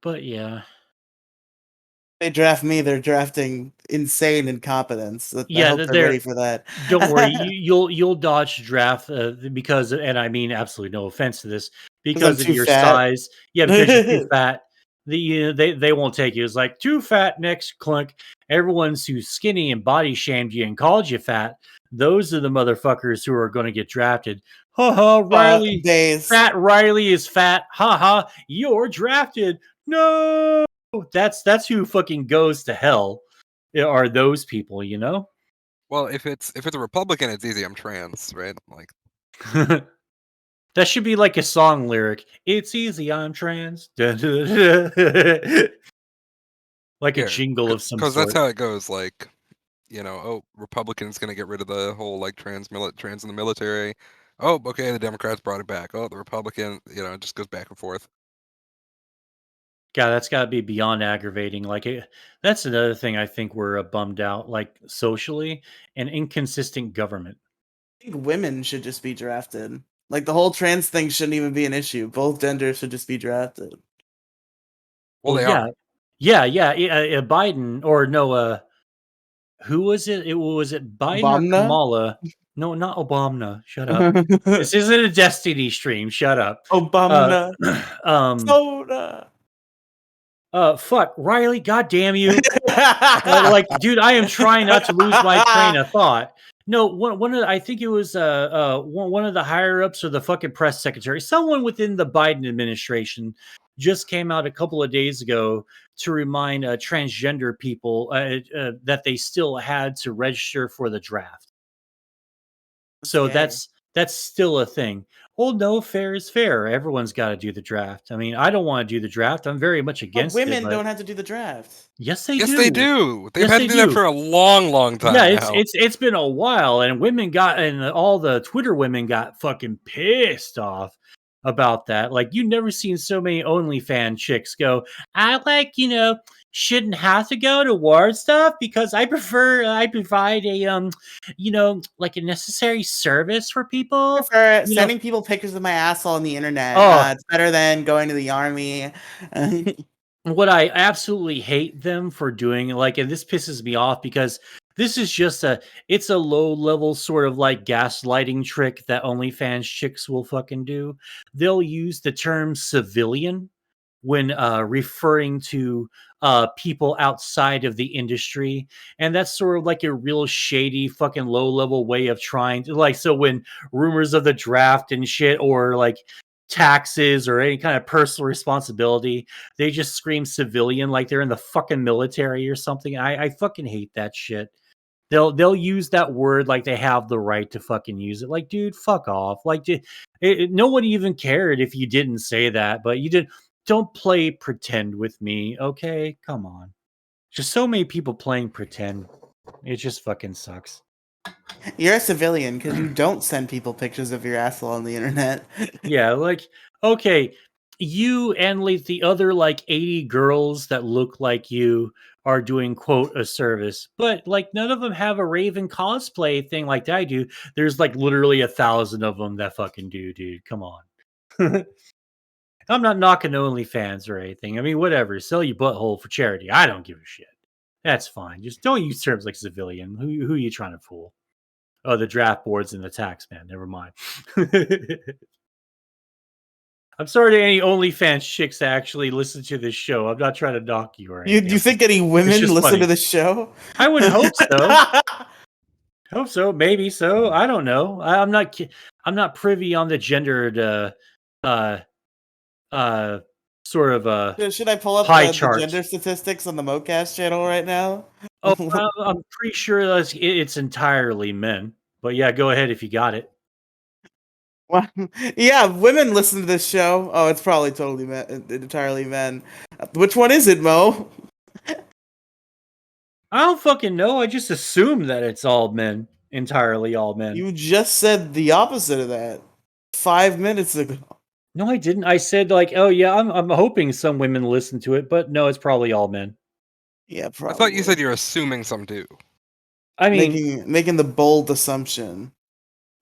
But yeah. They draft me. They're drafting insane incompetence. I Yeah, hope th they're ready they're for that. don't worry, you'll dodge draft, because and I mean absolutely no offense to this, Because I'm because of too your fat. size. Yeah, because you're too fat. They won't take you. It's like, "Too fat," next, clunk. Everyone's who's skinny and body shamed you and called you fat, those are the motherfuckers who are gonna get drafted. "Ha ha, Riley Days. fat Riley is fat. Ha ha, you're drafted. No!" That's who fucking goes to hell, are those people, you know? Well, if it's a Republican, it's easy. I'm trans, right? Like, That should be like a song lyric. It's easy, I'm trans. Like a yeah, jingle of some because that's sort. how it goes. Like, oh, Republicans gonna get rid of the whole like trans in the military. Oh, okay, the Democrats brought it back. Oh, the Republican, it just goes back and forth. God, that's got to be beyond aggravating. Like, that's another thing I think we're bummed out, like socially, and inconsistent government. I think women should just be drafted. Like the whole trans thing shouldn't even be an issue. Both genders should just be drafted. Well, they yeah, are. yeah. Biden or no, who was it? Was it Biden or Obama? Kamala? No, not Obama. Shut up. This isn't a Destiny stream. Shut up. Obama. Um, Soda. fuck, Riley. God damn you. Like, dude, I am trying not to lose my train of thought. No, one of I think it was one of the higher ups or the fucking press secretary, someone within the Biden administration, just came out a couple of days ago to remind transgender people that they still had to register for the draft. So gay. that's still a thing. Well, no, fair is fair. Everyone's got to do the draft. I mean, I don't want to do the draft. I'm very much But against it. women But don't have to do the draft. yes, they Yes, do. they do. They've Yes, had they to do that do. for a long, long time Yeah, now. it's been a while, and women got and all the Twitter women got fucking pissed off about that. Like, you've never seen so many OnlyFans chicks go, I shouldn't have to go to war and stuff because I provide a like a necessary service for people. For You know, sending people pictures of my asshole on the internet. oh, It's better than going to the army. what I absolutely hate them for doing, like, and this pisses me off because this is just it's a low level sort of like gaslighting trick that OnlyFans chicks will fucking do. They'll use the term civilian when referring to people outside of the industry, and that's sort of like a real shady fucking low level way of trying to, like, so when rumors of the draft and shit or like taxes or any kind of personal responsibility, they just scream civilian like they're in the fucking military or something. I fucking hate that shit. They'll use that word like they have the right to fucking use it. Like, dude, fuck off. Like, no one even cared if you didn't say that, but you did. Don't play pretend with me, okay? Come on. Just so many people playing pretend. It just fucking sucks. You're a civilian because you don't send people pictures of your asshole on the internet. Yeah, like, okay, you and like the other like 80 girls that look like you are doing quote a service, but like none of them have a Raven cosplay thing like I do. There's like literally 1,000 of them that fucking do, dude. Come on. I'm not knocking OnlyFans or anything. I mean, whatever. Sell your butthole for charity. I don't give a shit. That's fine. Just don't use terms like civilian. Who are you trying to fool? Oh, the draft boards and the tax man. Never mind. I'm sorry to any OnlyFans chicks that actually listen to this show. I'm not trying to knock you or You anything. think any women just listen funny. to the show? I would hope so. Hope so. Maybe so. I don't know. I'm not privy on the gendered sort of Should I pull up pie the chart. gender statistics on the MOECAST channel right now? Oh, I'm pretty sure it's entirely men. But yeah, go ahead if you got it. Well, yeah, women listen to this show. Oh, it's probably totally entirely men. Which one is it, Mo? I don't fucking know. I just assume that it's all men. Entirely all men. You just said the opposite of that 5 minutes ago. No, I didn't. I said like, oh yeah, I'm hoping some women listen to it, but no, it's probably all men. Yeah, probably. I thought you said you're assuming some do. I mean, making the bold assumption.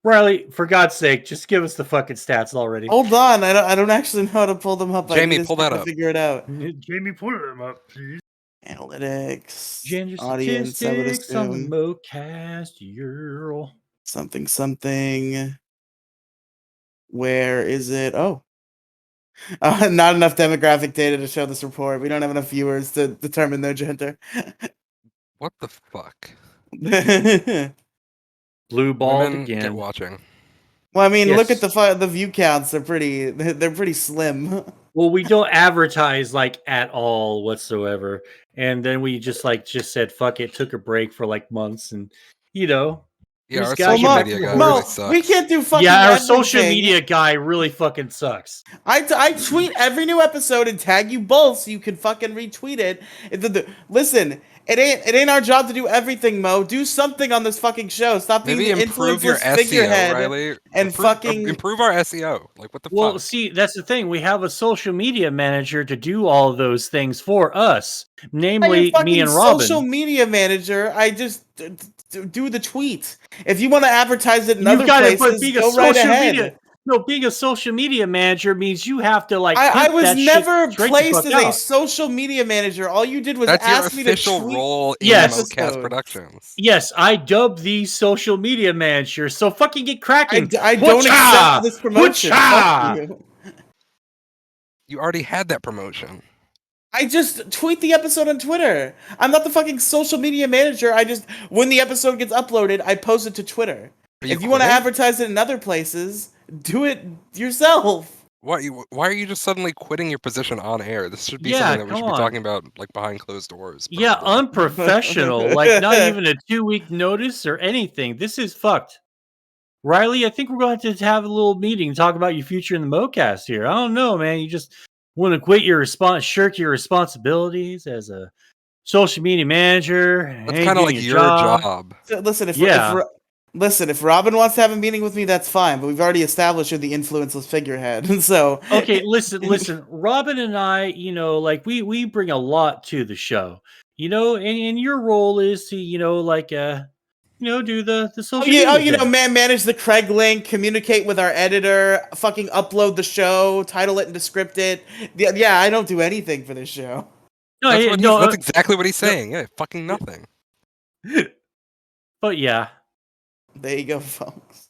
Riley, for God's sake, just give us the fucking stats already. Hold on, I don't actually know how to pull them up. Jamie, pull that up. Figure it out. Jamie, pull them up, please. Analytics, Gender audience, I would statistics on the assume. MOECAST, you're Something. Where is it? Oh. Not enough demographic data to show this report. We don't have enough viewers to determine their gender. What the fuck? blue balled Women, again. get watching. Well, I mean, Yes. look at the view counts. They're pretty slim. Well, we don't advertise like at all whatsoever, and then we just said fuck it, took a break for like months, and Yeah, There's our guys social who- media guy Mo, really sucks. we can't do fucking yeah, our everything. social media guy really fucking sucks. I tweet every new episode and tag you both so you can fucking retweet it. Listen, It ain't our job to do everything, Mo. Do something on this fucking show. Stop being Maybe the improve your influenceless SEO, figurehead Riely. and fucking. Improve our SEO. Like, what the Well, fuck? see, that's the thing. We have a social media manager to do all of those things for us, I'm your namely me fucking and social Robin. media manager. I just do the tweet. If you want to advertise it in You other got it, but places, being a go right social media, ahead. no, being a social media manager means you have to like I pimp was that shit never straight the placed fuck as a out. social media manager. All you did was That's your ask me to official tweet role in Yes. MOECAST episodes. Productions. Yes, I dubbed the social media manager, so fucking get cracking. I don't accept this promotion. Fuck Hoocha! you. You already had that promotion. I just tweet the episode on Twitter. I'm not the fucking social media manager. I just, when the episode gets uploaded, I post it to Twitter. Are you If you want to quitting? advertise it in other places, do it yourself. Why are you just suddenly quitting your position on air? This should be Yeah, something that we come should be on. talking about, like, behind closed doors. Yeah, probably. unprofessional. Like not even a 2-week notice or anything. This is fucked. Riely, I think we're going to have a little meeting and talk about your future in the MOECAST here. I don't know, man. You just want to quit your shirk your responsibilities as a social media manager. That's Ain't kind of doing like your your job. job. So, listen, Yeah. if Robin wants to have a meeting with me, that's fine. But we've already established you're the influenceless figurehead, so Okay, listen. Robin and I, like we bring a lot to the show, and your role is to, do the social media thing. manage the Craig link, communicate with our editor, fucking upload the show, title it and descript it. Yeah, I don't do anything for this show. No, That's exactly what he's saying. Yeah, fucking nothing. But yeah, There you go, folks.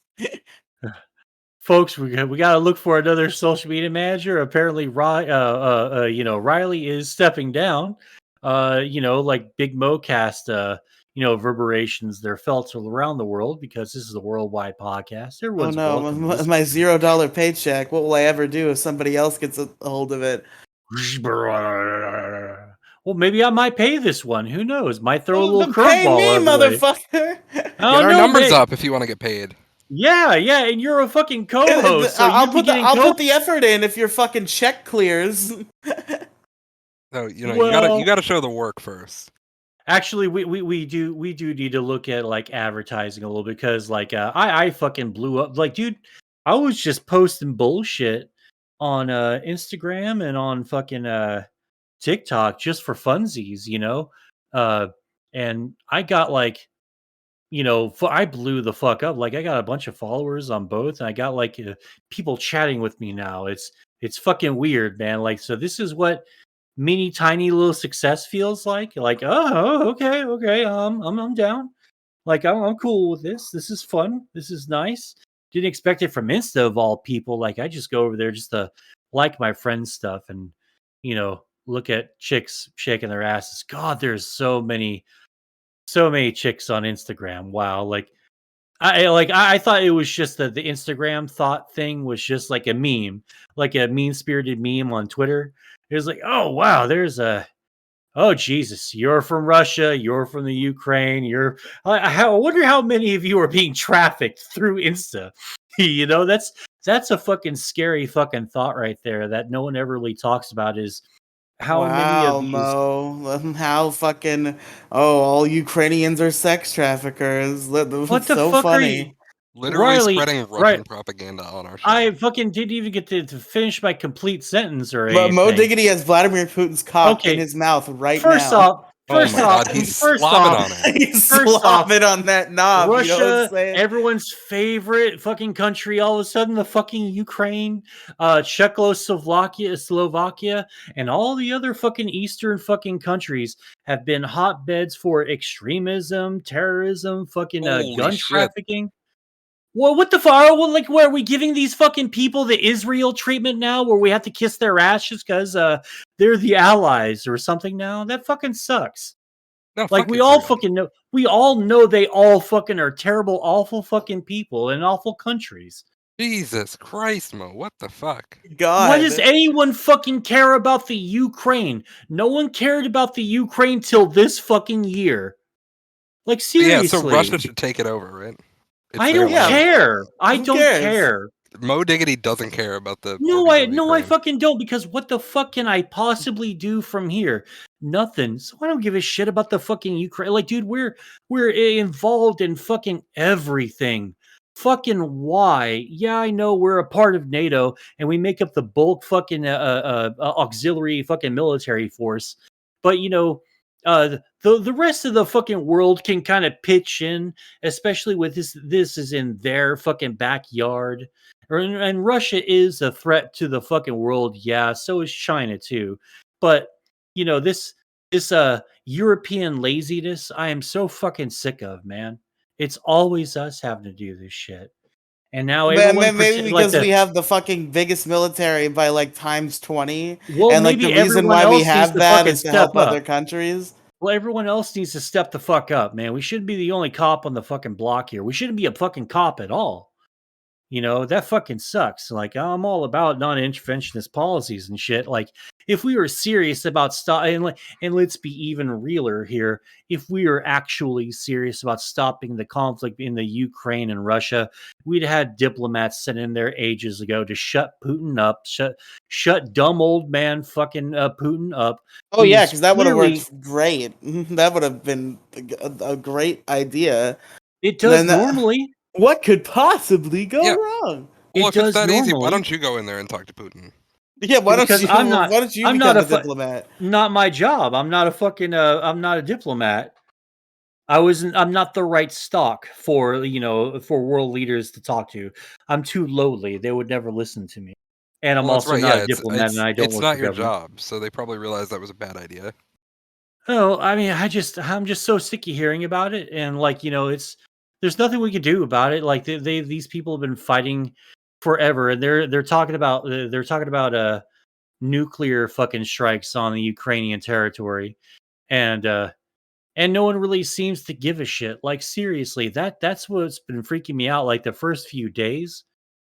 folks, we got to look for another social media manager. Apparently, Riely is stepping down. Like big MOECAST, reverberations they're felt all around the world because this is a worldwide podcast. Oh Everyone's no, welcome. my $0 paycheck. What will I ever do if somebody else gets a hold of it? Well, maybe I might pay this one. Who knows? Might throw a Oh, little then pay curveball me, our way. motherfucker. Get our numbers up if you want to get paid. Yeah, and you're a fucking co-host, so I'll you'd be I'll getting put the effort in if your fucking check clears. No, Well- you gotta show the work first. Actually, we do need to look at like advertising a little bit because like I fucking blew up. Like, dude, I was just posting bullshit on Instagram and on fucking TikTok just for funsies, and I got like, I blew the fuck up. Like, I got a bunch of followers on both, and I got like people chatting with me now. It's fucking weird, man. Like, so this is what mini tiny little success feels like. Like, oh, okay, I'm down. Like, I'm cool with this. This is fun. This is nice. Didn't expect it from Insta of all people. Like, I just go over there just to like my friends' stuff and look at chicks shaking their asses. God, there's so many chicks on Instagram. Wow, like I thought it was just the Instagram thought thing was just like a meme, like a mean spirited meme on Twitter. It was like, oh wow, oh Jesus, you're from Russia, you're from the Ukraine, I wonder how many of you are being trafficked through Insta. That's a fucking scary fucking thought right there that no one ever really talks about is how many of these. Mo, how fucking all Ukrainians are sex traffickers. What the So fuck funny. are you? Literally Riely, spreading Russian propaganda on our show. I fucking didn't even get to finish my complete sentence or But anything. Mo Diggity has Vladimir Putin's cock Okay, in his mouth right First now. off, Oh my God, he's slobbing on it. He's First off, slobbing on that knob. You know what I'm Russia, saying? everyone's favorite fucking country, all of a sudden the fucking Ukraine, Slovakia, and all the other fucking Eastern fucking countries have been hotbeds for extremism, terrorism, fucking Holy gun shit. trafficking. Well, what the fuck? Well, like, where are we giving these fucking people the Israel treatment now, where we have to kiss their ashes because they're the allies or something now? That fucking sucks. No, Like, fuck we all Israel. fucking know. We all know they all fucking are terrible, awful fucking people in awful countries. Jesus Christ, Mo, what the fuck? God. Why does anyone fucking care about the Ukraine? No one cared about the Ukraine till this fucking year. Like, seriously. Yeah, so Russia should take it over, right? I don't care. I don't care. Mo Diggity doesn't care about the No, armies I of no, I Ukraine. fucking don't, because what the fuck can I possibly do from here? Nothing. So I don't give a shit about the fucking Ukraine. Like, dude, we're involved in fucking everything. Fucking why? Yeah, I know we're a part of NATO and we make up the bulk fucking auxiliary fucking military force, but the rest of the fucking world can kind of pitch in, especially with this. This is in their fucking backyard. And Russia is a threat to the fucking world, yeah. So is China too. But this European laziness, I am so fucking sick of, man. It's always us having to do this shit, and now everyone Maybe pretend like because the we have the fucking biggest military by like times 20, well, and like the maybe reason everyone why we else needs have to that fucking is to step help other up. countries. Well, everyone else needs to step the fuck up, man. We shouldn't be the only cop on the fucking block here. We shouldn't be a fucking cop at all. That fucking sucks. Like, I'm all about non-interventionist policies and shit. Like, if we were serious about and let's be even realer here, if we are actually serious about stopping the conflict in the Ukraine and Russia, we'd had diplomats sent in there ages ago to shut Putin up, shut dumb old man fucking Putin up. Oh yeah, He's because that would have clearly worked great. That would have been a great idea. it And does then normally. what could possibly go Yeah. wrong? Well, It if it's does that easy, why normally. don't you go in there and talk to Putin? Yeah, Yeah, because why don't you I'm not become a the diplomat? not my job. I'm not a fucking I'm not a diplomat. I'm not the right stock for for world leaders to talk to. I'm too lowly. They would never listen to me. And I'm Well, that's also right. not Yeah, a diplomat and I don't it's work not for your government. job, so they probably realized that was a bad idea. Oh, I mean, I'm just so sick of hearing about it, and it's there's nothing we can do about it. Like these people have been fighting forever, and they're talking about nuclear fucking strikes on the Ukrainian territory, and no one really seems to give a shit. Like, seriously, that's what's been freaking me out. Like the first few days,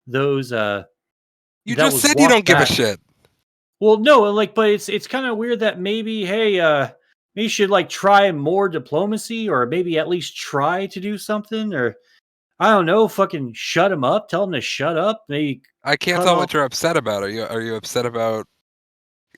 those You that just was said you walked don't give a back. shit. Well, no, like, but it's kind of weird that maybe, hey, maybe you should like try more diplomacy, or maybe at least try to do something, or I don't know, fucking shut them up, tell them to shut up, maybe I can't cut tell off. what you're upset about. Are you upset about?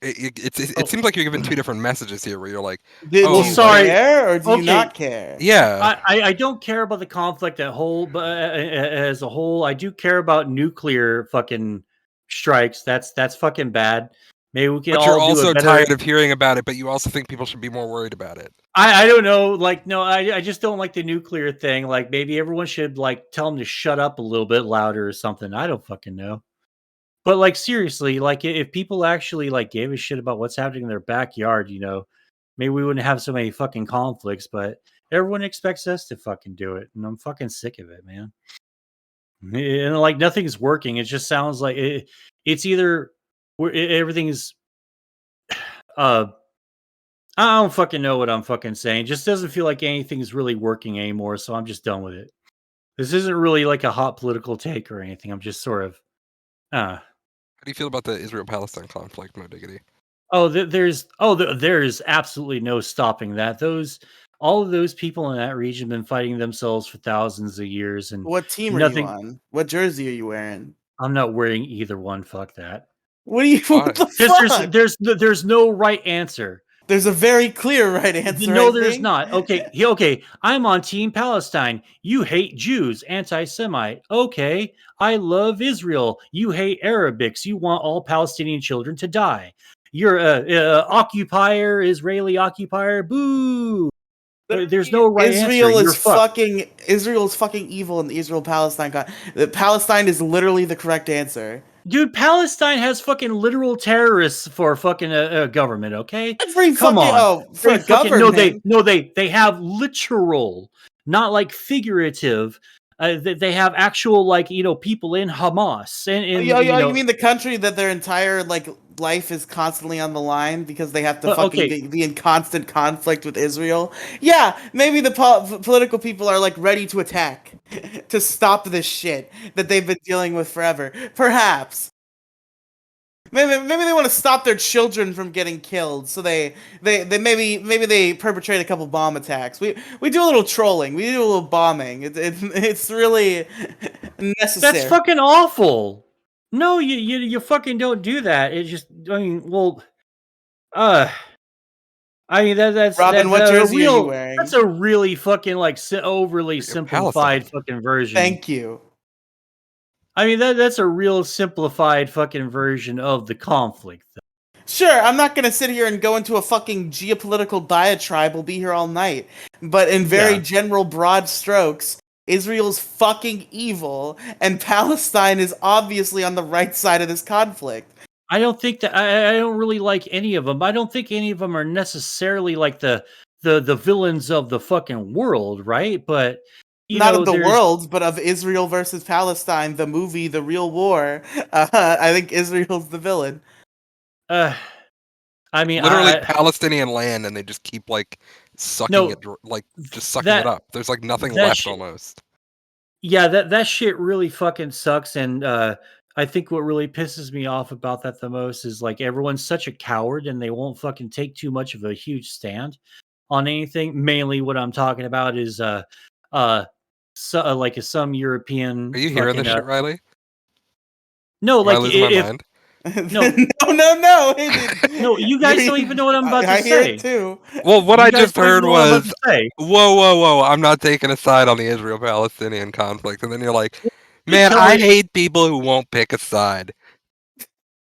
It Oh, seems like you're giving two different messages here, where you're like, Do well, you oh, like, sorry. care or do you Okay, not care? yeah, I don't care about the conflict at whole, but as a whole, I do care about nuclear fucking strikes. That's fucking bad. Maybe we can but you're all do a also better. tired of hearing about it, but you also think people should be more worried about it. I don't know. Like, no, I just don't like the nuclear thing. Like, maybe everyone should like tell them to shut up a little bit louder or something. I don't fucking know. But like, seriously, like if people actually like gave a shit about what's happening in their backyard, maybe we wouldn't have so many fucking conflicts. But everyone expects us to fucking do it, and I'm fucking sick of it, man. And like nothing's working. It just sounds like it's either everything's uh I don't fucking know what I'm fucking saying. It just doesn't feel like anything's really working anymore, so I'm just done with it. This isn't really like a hot political take or anything. I'm just sort of uh How do you feel about the Israel-Palestine conflict, Mo Diggity? there's absolutely no stopping that. Those all of those people in that region have been fighting themselves for thousands of years, and What team are you nothing. on? What jersey are you wearing? I'm not wearing either one. Fuck that. What do you? What Why? the Because fuck? there's no right answer. There's a very clear right answer, I No, there's think. not. Okay, okay. I'm on Team Palestine. You hate Jews, anti-Semite. Okay, I love Israel. You hate Arabics. You want all Palestinian children to die. You're a occupier, Israeli occupier. Boo! There's no right answer. You're fucked. Israel's fucking evil in the Israel Palestine. Palestine is literally the correct answer. Dude, Palestine has fucking literal terrorists for fucking a government, okay? Every Come fucking on. for They a fucking government. they have literal, not like figurative. They have actual like, people in Hamas You mean the country that their entire like life is constantly on the line because they have to fucking okay. be in constant conflict with Israel? Yeah, maybe the political people are like ready to attack to stop this shit that they've been dealing with forever. Perhaps. Maybe they want to stop their children from getting killed, so they maybe they perpetrate a couple bomb attacks. We do a little trolling, we do a little bombing. It's really necessary. That's fucking awful. No, you fucking don't do that. It just, I mean, well, I mean that's Robin, what a jersey are you real. wearing? That's a really fucking like overly simplified Palestine. fucking version. Thank you. I mean that's a real simplified fucking version of the conflict. Sure, I'm not gonna sit here and go into a fucking geopolitical diatribe. We'll be here all night. But in very Yeah. general, broad strokes, Israel's fucking evil, and Palestine is obviously on the right side of this conflict. I don't think that I don't really like any of them. I don't think any of them are necessarily like the villains of the fucking world, right? But Not of the there's world, but of Israel versus Palestine, the movie, The Real War. I think Israel's the villain. I mean, Literally I Palestinian land, and they just keep like sucking no it, like just sucking it that up. There's like nothing that left shit. almost. Yeah, that shit really fucking sucks. And I think what really pisses me off about that the most is like everyone's such a coward and they won't fucking take too much of a huge stand on anything. Mainly, what I'm talking about is like some European Are you hearing fucking this shit, Riely? no, Am I like losing my if mind? no No. no, you guys don't even know what I'm about to I hear say. it too. Well, what You I guys just don't even heard know what I'm about was, to say. whoa, I'm not taking a side on the Israel-Palestinian conflict. And then you're like, You man, tell I it. hate people who won't pick a side.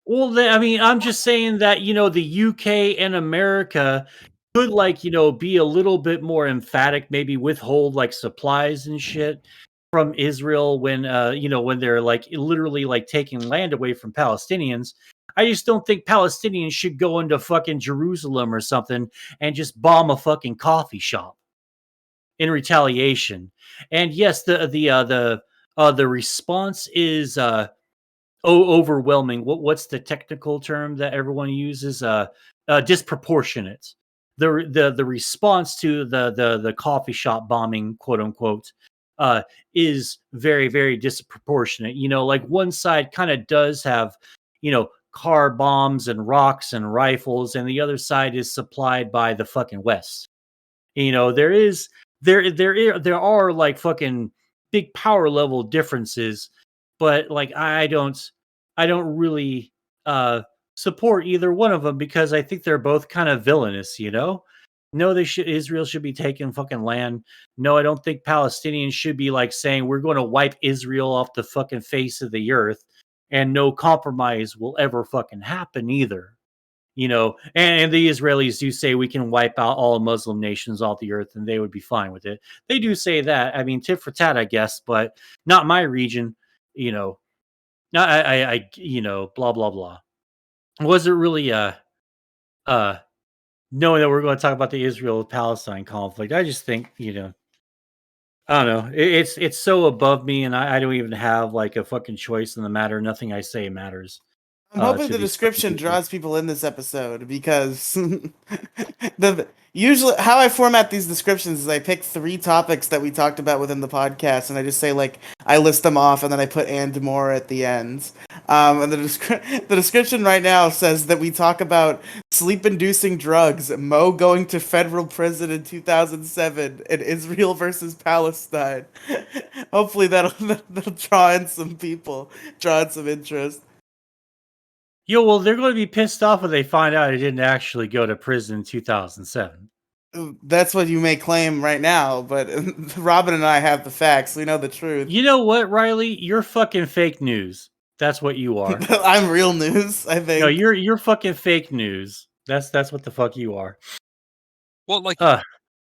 Well, I mean, I'm just saying that the UK and America could be a little bit more emphatic, maybe withhold like supplies and shit from Israel when when they're like literally like taking land away from Palestinians. I just don't think Palestinians should go into fucking Jerusalem or something and just bomb a fucking coffee shop in retaliation. And yes, the response is overwhelming. What's the technical term that everyone uses? Disproportionate. The response to the coffee shop bombing, quote unquote, is very very disproportionate. Like one side kind of does have car bombs and rocks and rifles, and the other side is supplied by the fucking West. There is there are like fucking big power level differences, but like I don't really support either one of them because I think they're both kind of villainous. No, Israel should be taking fucking land. No, I don't think Palestinians should be like saying we're going to wipe Israel off the fucking face of the earth and no compromise will ever fucking happen either. And the Israelis do say we can wipe out all Muslim nations off the earth and they would be fine with it. They do say that. I mean, tit for tat, I guess, but not my region. You know, blah blah blah. Was it really uh knowing that we're going to talk about the Israel Palestine conflict? I just think I don't know. It's so above me, and I don't even have like a fucking choice in the matter. Nothing I say matters. I'm hoping To the these fucking description people. draws people in this episode because the usually how I format these descriptions is I pick 3 topics that we talked about within the podcast and I just say like I list them off and then I put and more at the end. And the description right now says that we talk about sleep-inducing drugs, Mo going to federal prison in 2007, and Israel versus Palestine. Hopefully that'll draw in some people, draw in some interest. Well, they're going to be pissed off when they find out he didn't actually go to prison in 2007. That's what you may claim right now, but Robin and I have the facts. We know the truth. You know what, Riely? You're fucking fake news. That's what you are. I'm real news, I No, think. you're fucking fake news. That's what the fuck you are. Well, like, Uh,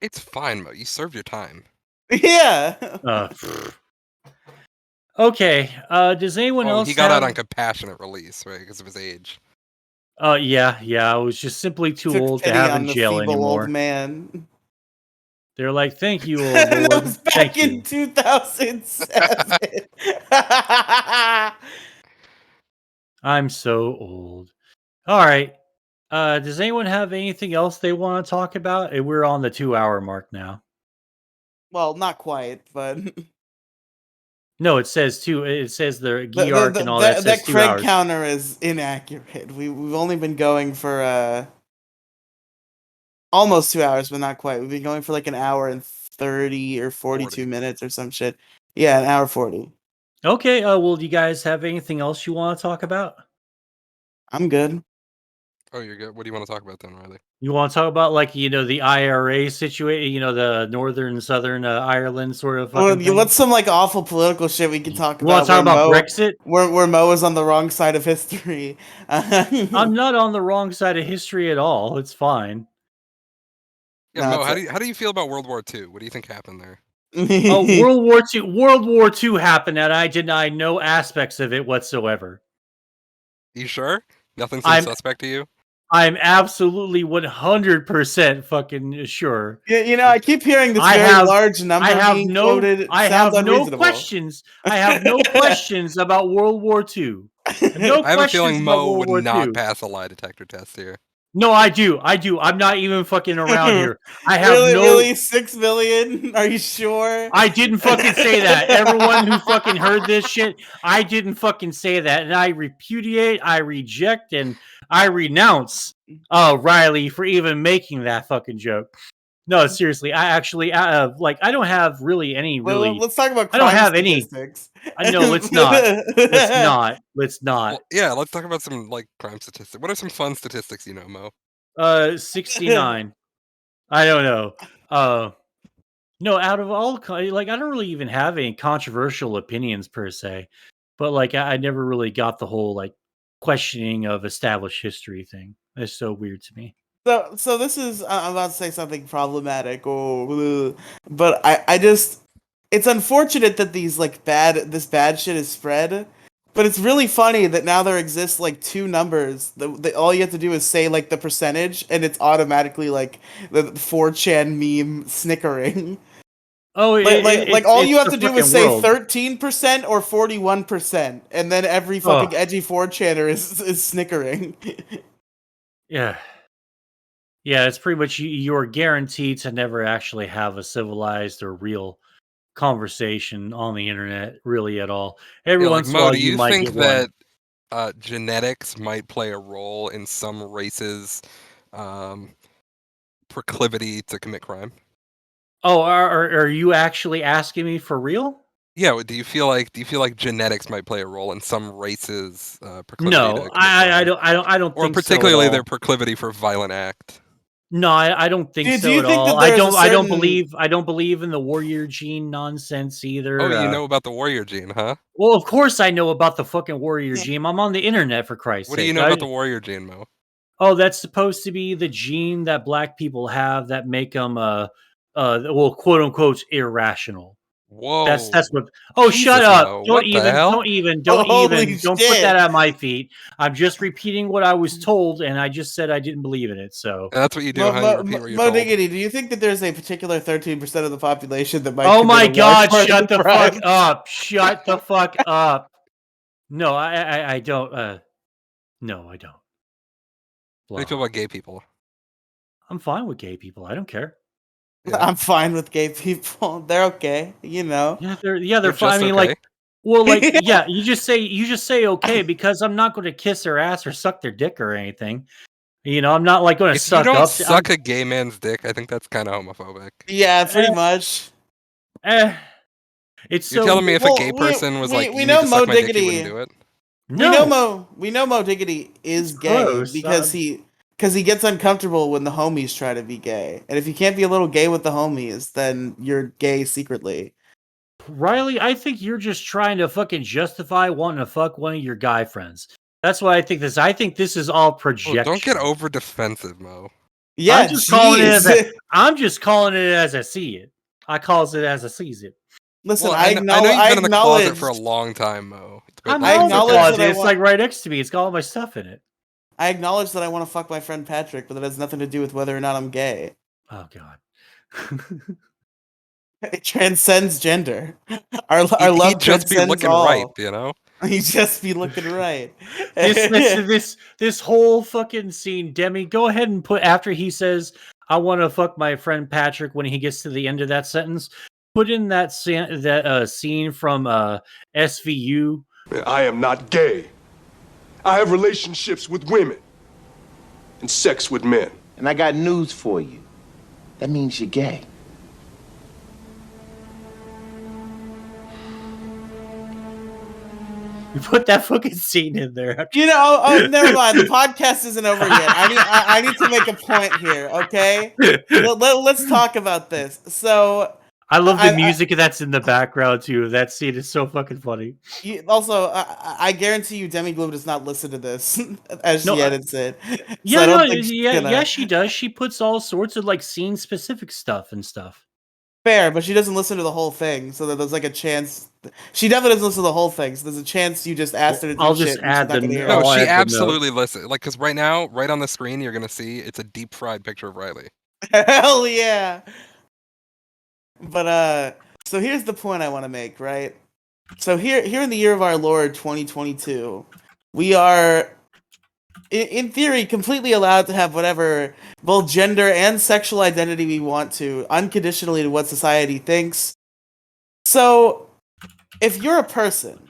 it's fine, Mo. You served your time. Yeah. pfft. Okay. Does anyone Oh, he else got out have? on compassionate release, right, because of his age. Yeah. I was just simply too Took old to pity have in on the jail feeble old anymore. man. They're like, thank you, old And that lord. was back Thank in you. 2007. I'm so old. All right. Does anyone have anything else they want to talk about? We're on the 2 hour mark now. Well, not quite, but No, it says two. It says the the, Geark and all that says that two Craig hours. counter is inaccurate. We've only been going for almost 2 hours, but not quite. We've been going for like an hour and 30 or 42 40. minutes or some shit. Yeah, an hour 40. Okay. Well, do you guys have anything else you want to talk about? I'm good. Oh, you're good. What do you want to talk about then, Riley? You want to talk about like the IRA situation, the Northern and Southern Ireland sort of Well, fucking thing? what's some like awful political shit we can You talk want about to talk about Brexit? where Mo is on the wrong side of history? I'm not on the wrong side of history at all. It's fine. Yeah, No, Mo, it's how do you feel about World War II? What do you think happened there? Oh, World War II happened, and I deny no aspects of it whatsoever. You sure? Nothing seems I'm suspect to you? I'm absolutely 100% fucking sure. I keep hearing this I very have large number being quoted. It I sounds have no unreasonable. questions. I have no questions about World War II. No I have a questions feeling about Mo World would War not II. pass a lie detector test here. No, I do. I'm not even fucking around here. I have Really, no really, 6 million? Are you sure? I didn't fucking say that. Everyone who fucking heard this shit, I didn't fucking say that. And I repudiate, I reject, and I renounce Riley for even making that fucking joke. No, seriously, I actually I don't have really any Well, really let's talk about I don't crime have any statistics. no, let's not. Let's not. Let's not. Well, yeah, let's talk about some like crime statistics. What are some fun statistics you know, Mo? 69. I don't know. No, out of all I don't really even have any controversial opinions per se, but like I never really got the whole like questioning of established history thing. It's so weird to me. So this is I'm about to say something problematic, but I just it's unfortunate that this bad shit is spread, but it's really funny that now there exists like two numbers. All you have to do is say like the percentage, and it's automatically like the 4chan meme snickering. Oh, Like all you it's have the to do is fucking say world. 13% or 41%, and then every Oh, fucking edgy 4chaner is snickering. yeah. Yeah, it's pretty much you're guaranteed to never actually have a civilized or real conversation on the internet, really at all. Every Yeah, like once in a Mo, while, do you you might think get one. that genetics might play a role in some races' um, proclivity to commit crime? Oh, are you actually asking me for real? Yeah, do you feel like genetics might play a role in some races' proclivity No, to commit crime, I don't or think so at particularly their all. proclivity for violent act? No, I don't think Do so you at think all. that there's a certain I don't believe in the warrior gene nonsense Oh, either. you know about the warrior gene, huh? Well, of course I know about the fucking warrior gene. I'm on the internet for Christ's What do you sake. know about the warrior gene, Mo? Oh, that's supposed to be the gene that black people have that make them well, quote unquote irrational. That's Whoa, what. Oh, shut Jesus, up! Mo, what the hell? holy Don't put that shit? at my feet. I'm just repeating what I was told, and I just said I didn't believe in it. So, And that's what you do, huh? You repeat what you're Mo told. Diggity, do you think that there's a particular 13% of the population that might oh commit my a large God, part of shut the the fuck crime? up! Shut the fuck up! No, I don't. No, I don't. How do you Blah. feel about gay people? I'm fine with gay people. I don't care. Yeah, I'm fine with gay people. They're okay, you know. They're they're fine. I just mean, okay. like, well, like, yeah, you just say okay because I'm not going to kiss their ass or suck their dick or anything. I'm not like going to If you suck don't up. suck a gay man's dick, I think that's kind of homophobic. Yeah, Eh, pretty much. eh, it's You're so telling me if a gay Well, person was like, we "You need know to Mo suck my dick," you wouldn't Diggity. do it? no. We know Mo Diggity It's is gay gross. because he gets uncomfortable when the homies try to be gay. And if you can't be a little gay with the homies, then you're gay secretly. Riley, I think you're just trying to fucking justify wanting to fuck one of your guy friends. That's what I think this. I think this is all Oh, don't get projection. over defensive, Mo. Yeah, jeez. I'm just calling it as I see it. I calls it as I sees it. Listen, Well, I know you've I been in the closet for a acknowledged long time, Mo. But I'm I like, out it's of the acknowledge okay. that I closet. It's want like right next to me. It's got all my stuff in it. I acknowledge that I want to fuck my friend Patrick, but that has nothing to do with whether or not I'm gay. Oh God. It transcends gender. Our He'd love just be transcends looking ripe, all. you know. He just be looking right. This whole fucking scene, Demi, go ahead and put after he says, "I want to fuck my friend Patrick." When he gets to the end of that sentence, put in that scene from SVU. I am not gay. I have relationships with women and sex with men. And I got news for you. That means you're gay. I. You put that fucking scene in there. You know, oh, never mind. The podcast isn't over yet. I need to make a point here, okay? Let's talk about this. So, I love the I- music that's in the background too. That scene is so fucking funny. also, I guarantee you, Demi Gloom does not listen to this as No, she edits it. So Yeah, I no, don't think she's yeah, gonna. yeah, she does. She puts all sorts of like scene specific stuff and stuff. Fair, but she doesn't listen to the whole thing, so that there's like a chance. She definitely doesn't listen to the whole thing, so there's a chance you just asked her to do I'll shit just and she's add not the gonna hear no, it. No, I'll she add the absolutely notes. listens. Like, because right now, right on the screen, you're gonna see it's a deep fried picture of Riely. Hell yeah! But so here's the point I want to make, right? So here in the year of our Lord 2022, we are in theory completely allowed to have whatever both gender and sexual identity we want to, unconditionally to what society thinks. So if you're a person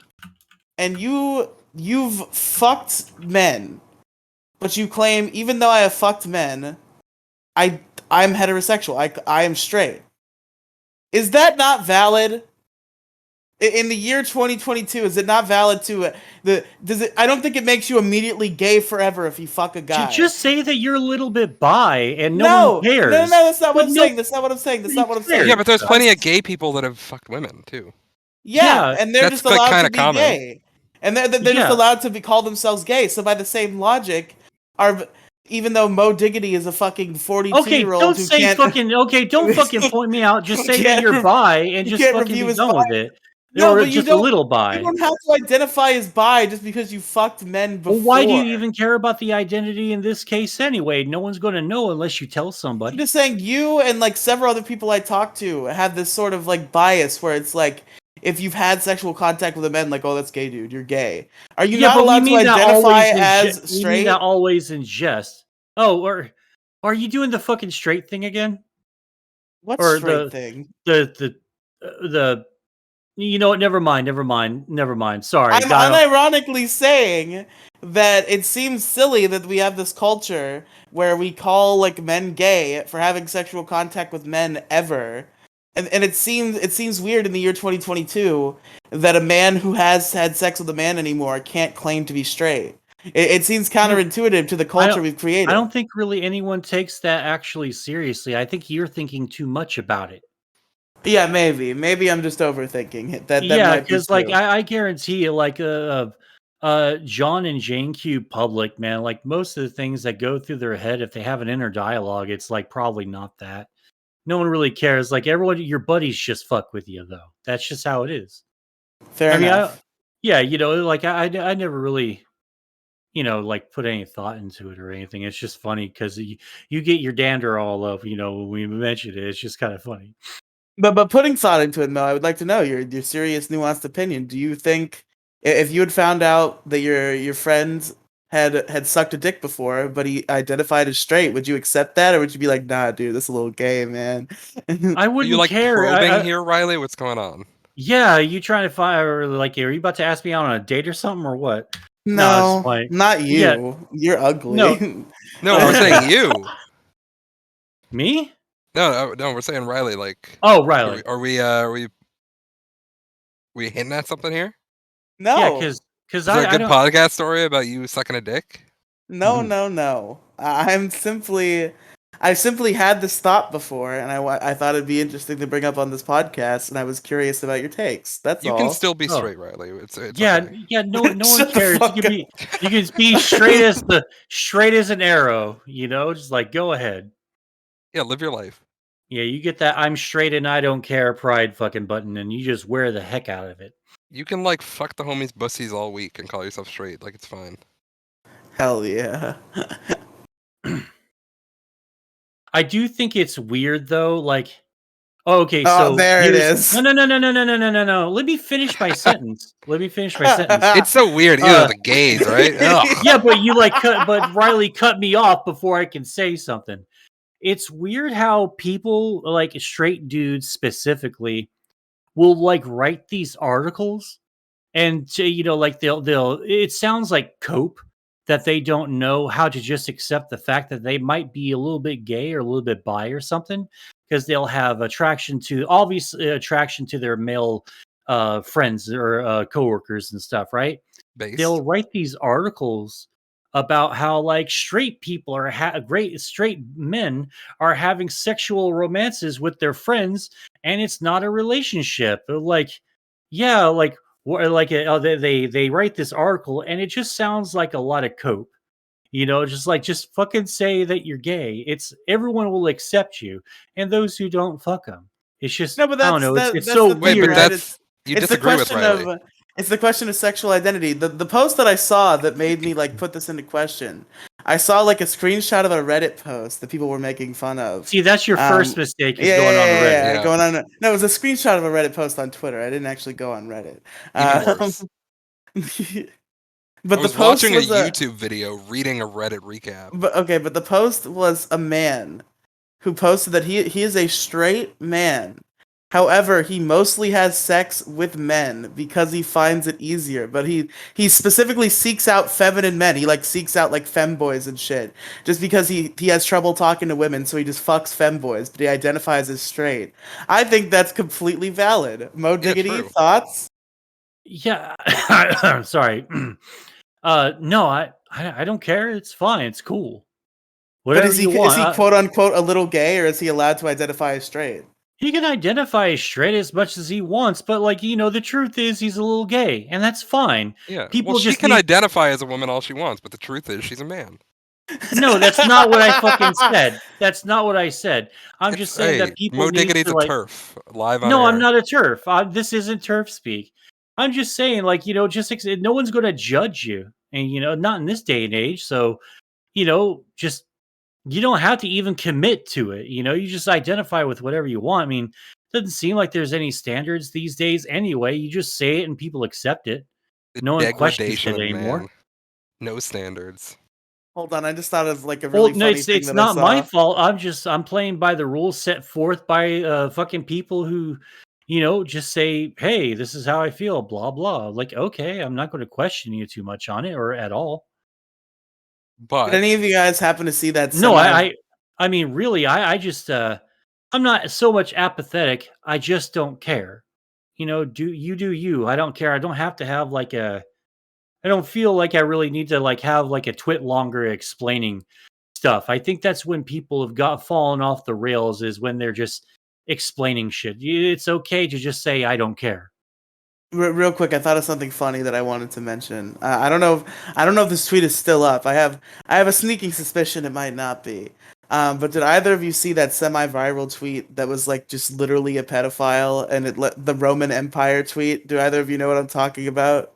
and you've fucked men, but you claim even though I have fucked men, I'm heterosexual. I am straight. Is that not valid? In the year 2022, is it not valid to does it? I don't think it makes you immediately gay forever if you fuck a guy. Just say that you're a little bit bi and no one cares. No, that's not what But I'm saying. That's not what I'm saying. That's not what I'm saying. Yeah, but there's plenty of gay people that have fucked women too. Yeah, and they're That's just allowed kinda to be common. gay, and they're just Yeah. allowed to call themselves gay. So by the same logic, even though Mo Diggity is a fucking 42-year-old don't who say can't fucking don't fucking point me out. Just say that can't you're re- bi and who just can't fucking review be his done bi. with it. No, Or but just a little bi. You don't have to identify as bi just because you fucked men before. Well, why do you even care about the identity in this case anyway? No one's going to know unless you tell I'm somebody. just saying, you and like several other people I talk to have this sort of like bias where it's like, if you've had sexual contact with a man, like, oh, that's gay, dude, you're gay. Are you not but we allowed to mean that identify always in as we straight? mean that always in jest. Oh, or are you doing the fucking straight thing again? What Or straight thing? the you know what? Never mind. Sorry, I'm unironically saying that it seems silly that we have this culture where we call like men gay for having sexual contact with men ever. And it seems weird in the year 2022 that a man who has had sex with a man anymore can't claim to be straight. It seems counterintuitive to the culture we've created. I don't think really anyone takes that actually seriously. I think you're thinking too much about it. Yeah, maybe I'm just overthinking it. That Yeah, might be because like true. I guarantee you, like John and Jane Q public, man, like most of the things that go through their head if they have an inner dialogue, it's like probably not that. No one really cares. Like everyone, your buddies just fuck with you though. That's just how it is. Fair enough. Yeah, you know, like I never really, you know, like put any thought into it or anything. It's just funny because you get your dander all up, you know, when we mentioned it. It's just kind of funny. But putting thought into it, Mel, I would like to know your serious, nuanced opinion. Do you think if you had found out that your friend had sucked a dick before, but he identified as straight, would you accept that, or would you be like, nah, dude, that's a little gay, man? I Are wouldn't you like care. probing here, Riely? What's going on? Yeah, you trying to find or like are you about to ask me out on a date or something or what? No, it's fine. not you. Yeah. You're ugly. No. No, we're saying you. Me? No, we're saying Riely. Like, Oh, Riely. are we hinting at something here? No. Yeah, because Is there a I good don't. podcast story about you sucking a dick? No. I simply had this thought before, and I thought it'd be interesting to bring up on this podcast, and I was curious about your takes. That's You all. can still be Oh. straight, Riely. It's Yeah, okay. yeah. No one Shut the cares. fuck You can be straight as an arrow. You know, just like go ahead. Yeah, live your life. Yeah, you get that I'm straight and I don't care pride fucking button, and you just wear the heck out of it. You can like fuck the homies' bussies all week and call yourself straight. Like it's fine. Hell yeah. I do think it's weird though. Like, okay, so there it is. No. Let me finish my sentence. It's so weird. Ew, the gays, right? Ugh. Yeah, but but Riley cut me off before I can say something. It's weird how people like straight dudes specifically will like write these articles and you know like they'll it sounds like cope that they don't know how to just accept the fact that they might be a little bit gay or a little bit bi or something because they'll have obvious attraction to their male friends or coworkers and stuff, right? Based. They'll write these articles about how like straight people are great straight men are having sexual romances with their friends, and it's not a relationship. Like, yeah, like they write this article, and it just sounds like a lot of cope. Just fucking say that you're gay. It's everyone will accept you, and those who don't, fuck them. It's just No, but I don't know. It's that's so the thing, Wait, but weird. right? that's you It's the disagree with question Riely. of it's the question of sexual identity. The post that I saw that made me like put this into question. I saw like a screenshot of a Reddit post that people were making fun of. See, that's your first mistake is going on Reddit. Yeah. Going on. No, it was a screenshot of a Reddit post on Twitter. I didn't actually go on Reddit. Even worse. But I the was post watching was a YouTube video, reading a Reddit recap. but the post was a man who posted that he is a straight man. However, he mostly has sex with men because he finds it easier. But he specifically seeks out feminine men. He like seeks out like femboys and shit. Just because he has trouble talking to women, so he just fucks femboys. But he identifies as straight. I think that's completely valid. Mo Diggity, true. thoughts? Yeah, sorry. No, I don't care. It's fine. It's cool. Whatever But you want. is he quote unquote a little gay, or is he allowed to identify as straight? He can identify as straight as much as he wants, but like the truth is he's a little gay, and that's fine. Yeah. People Well, she just can need- identify as a woman all she wants, but the truth is she's a man. No, that's not what I fucking said. That's not what I said. I'm just saying that people Mo need Diggity's to a like. turf live on No, air. I'm not a turf. This isn't turf speak. I'm just saying, like, no one's going to judge you, and not in this day and age. So, just you don't have to even commit to it. You just identify with whatever you want. I mean, it doesn't seem like there's any standards these days anyway. You just say it and people accept it. The No one questions degradation it of anymore. man. No standards. Hold on, I just thought of like a really No, funny thing it's that not I my saw. fault. I'm playing by the rules set forth by fucking people who, just say, "Hey, this is how I feel." Blah blah. Like, okay, I'm not going to question you too much on it or at all. But Did any of you guys happen to see that? No, I mean, really, I just, I'm not so much apathetic. I just don't care. Do you? I don't care. I don't have to have like I don't feel like I really need to like have like a twit longer explaining stuff. I think that's when people have got fallen off the rails is when they're just explaining shit. It's okay to just say I don't care. Real quick, I thought of something funny that I wanted to mention. I don't know. I don't know if this tweet is still up. I have a sneaking suspicion it might not be. But did either of you see that semi-viral tweet that was like just literally a pedophile and the Roman Empire tweet? Do either of you know what I'm talking about?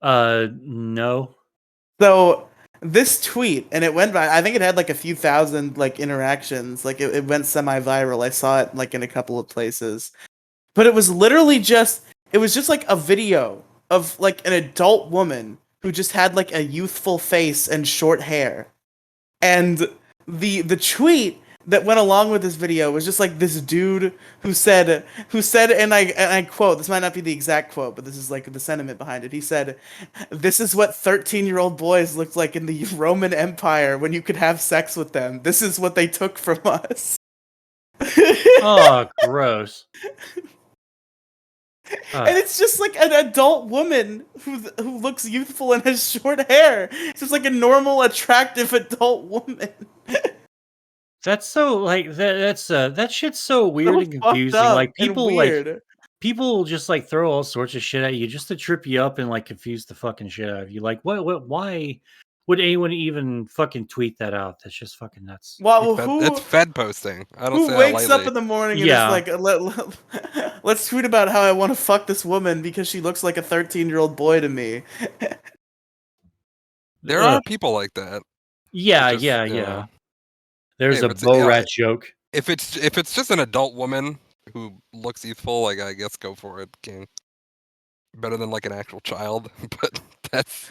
No. So this tweet, and it went by, I think it had like a few thousand like interactions. Like it went semi-viral. I saw it like in a couple of places. But it was literally it was just like a video of like an adult woman who just had like a youthful face and short hair. And the tweet that went along with this video was just like this dude who said and I quote, this might not be the exact quote, but this is like the sentiment behind it. He said, "This is what 13-year-old boys looked like in the Roman Empire when you could have sex with them. This is what they took from us." Oh, gross. And it's just like an adult woman who looks youthful and has short hair. It's just like a normal, attractive adult woman. That's so like that shit's so weird So and fucked confusing. up Like and weird. people will just like throw all sorts of shit at you just to trip you up and like confuse the fucking shit out of you. Like what why would anyone even fucking tweet that out? That's just fucking nuts. Well, that's Fed posting. I don't who say wakes that up lightly. in the morning and Yeah. is like, let's tweet about how I want to fuck this woman because she looks like a 13-year-old boy to me. There are people like that. Yeah, Just, yeah. There's Hey, a but Borat joke. If it's just an adult woman who looks youthful, like I guess go for it, King. Better than like an actual child, but that's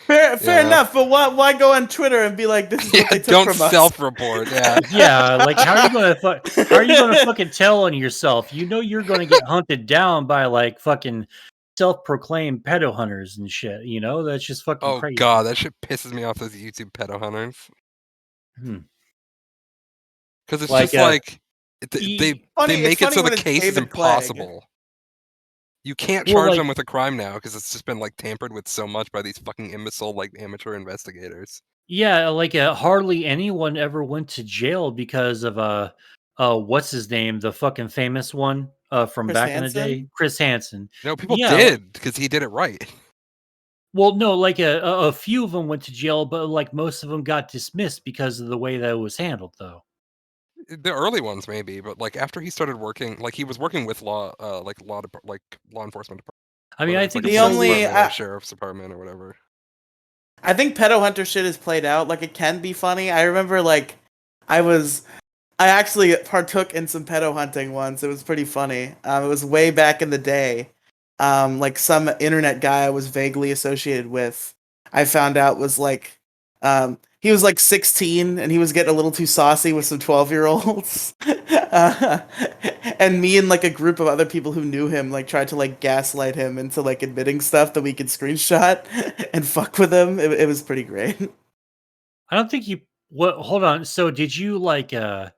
Fair enough, but why go on Twitter and be like, this is what they took don't from us? self-report. Yeah, Yeah, like how are you gonna fucking tell on yourself? You're gonna get hunted down by like fucking self-proclaimed pedo hunters and shit. That's just fucking Oh crazy. god, that shit pisses me off. Those YouTube pedo hunters. Hmm. Because it's Like, just like They make it so the case is impossible. You can't charge them with a crime now because it's just been like tampered with so much by these fucking imbecile like amateur investigators. Yeah, like hardly anyone ever went to jail because of what's his name, the fucking famous one from Chris back in the day, Hansen? Chris Hansen. No, people Yeah, did because he did it right. well, no, like a few of them went to jail, but like most of them got dismissed because of the way that it was handled, though. The early ones maybe, but like after he started working, like he was working with law enforcement department. I mean, I It's think like a The it's police only- department or a sheriff's department or whatever. I think pedo hunter shit is played out. Like, it can be funny. I remember, like, I actually partook in some pedo hunting once. It was pretty funny. It was way back in the day. Like, some internet guy I was vaguely associated with, I found out was like, he was like 16 and he was getting a little too saucy with some 12-year-olds. And me and like a group of other people who knew him like tried to like gaslight him into like admitting stuff that we could screenshot and fuck with him. It was pretty great. I don't think you. What? Hold on. So did you like uh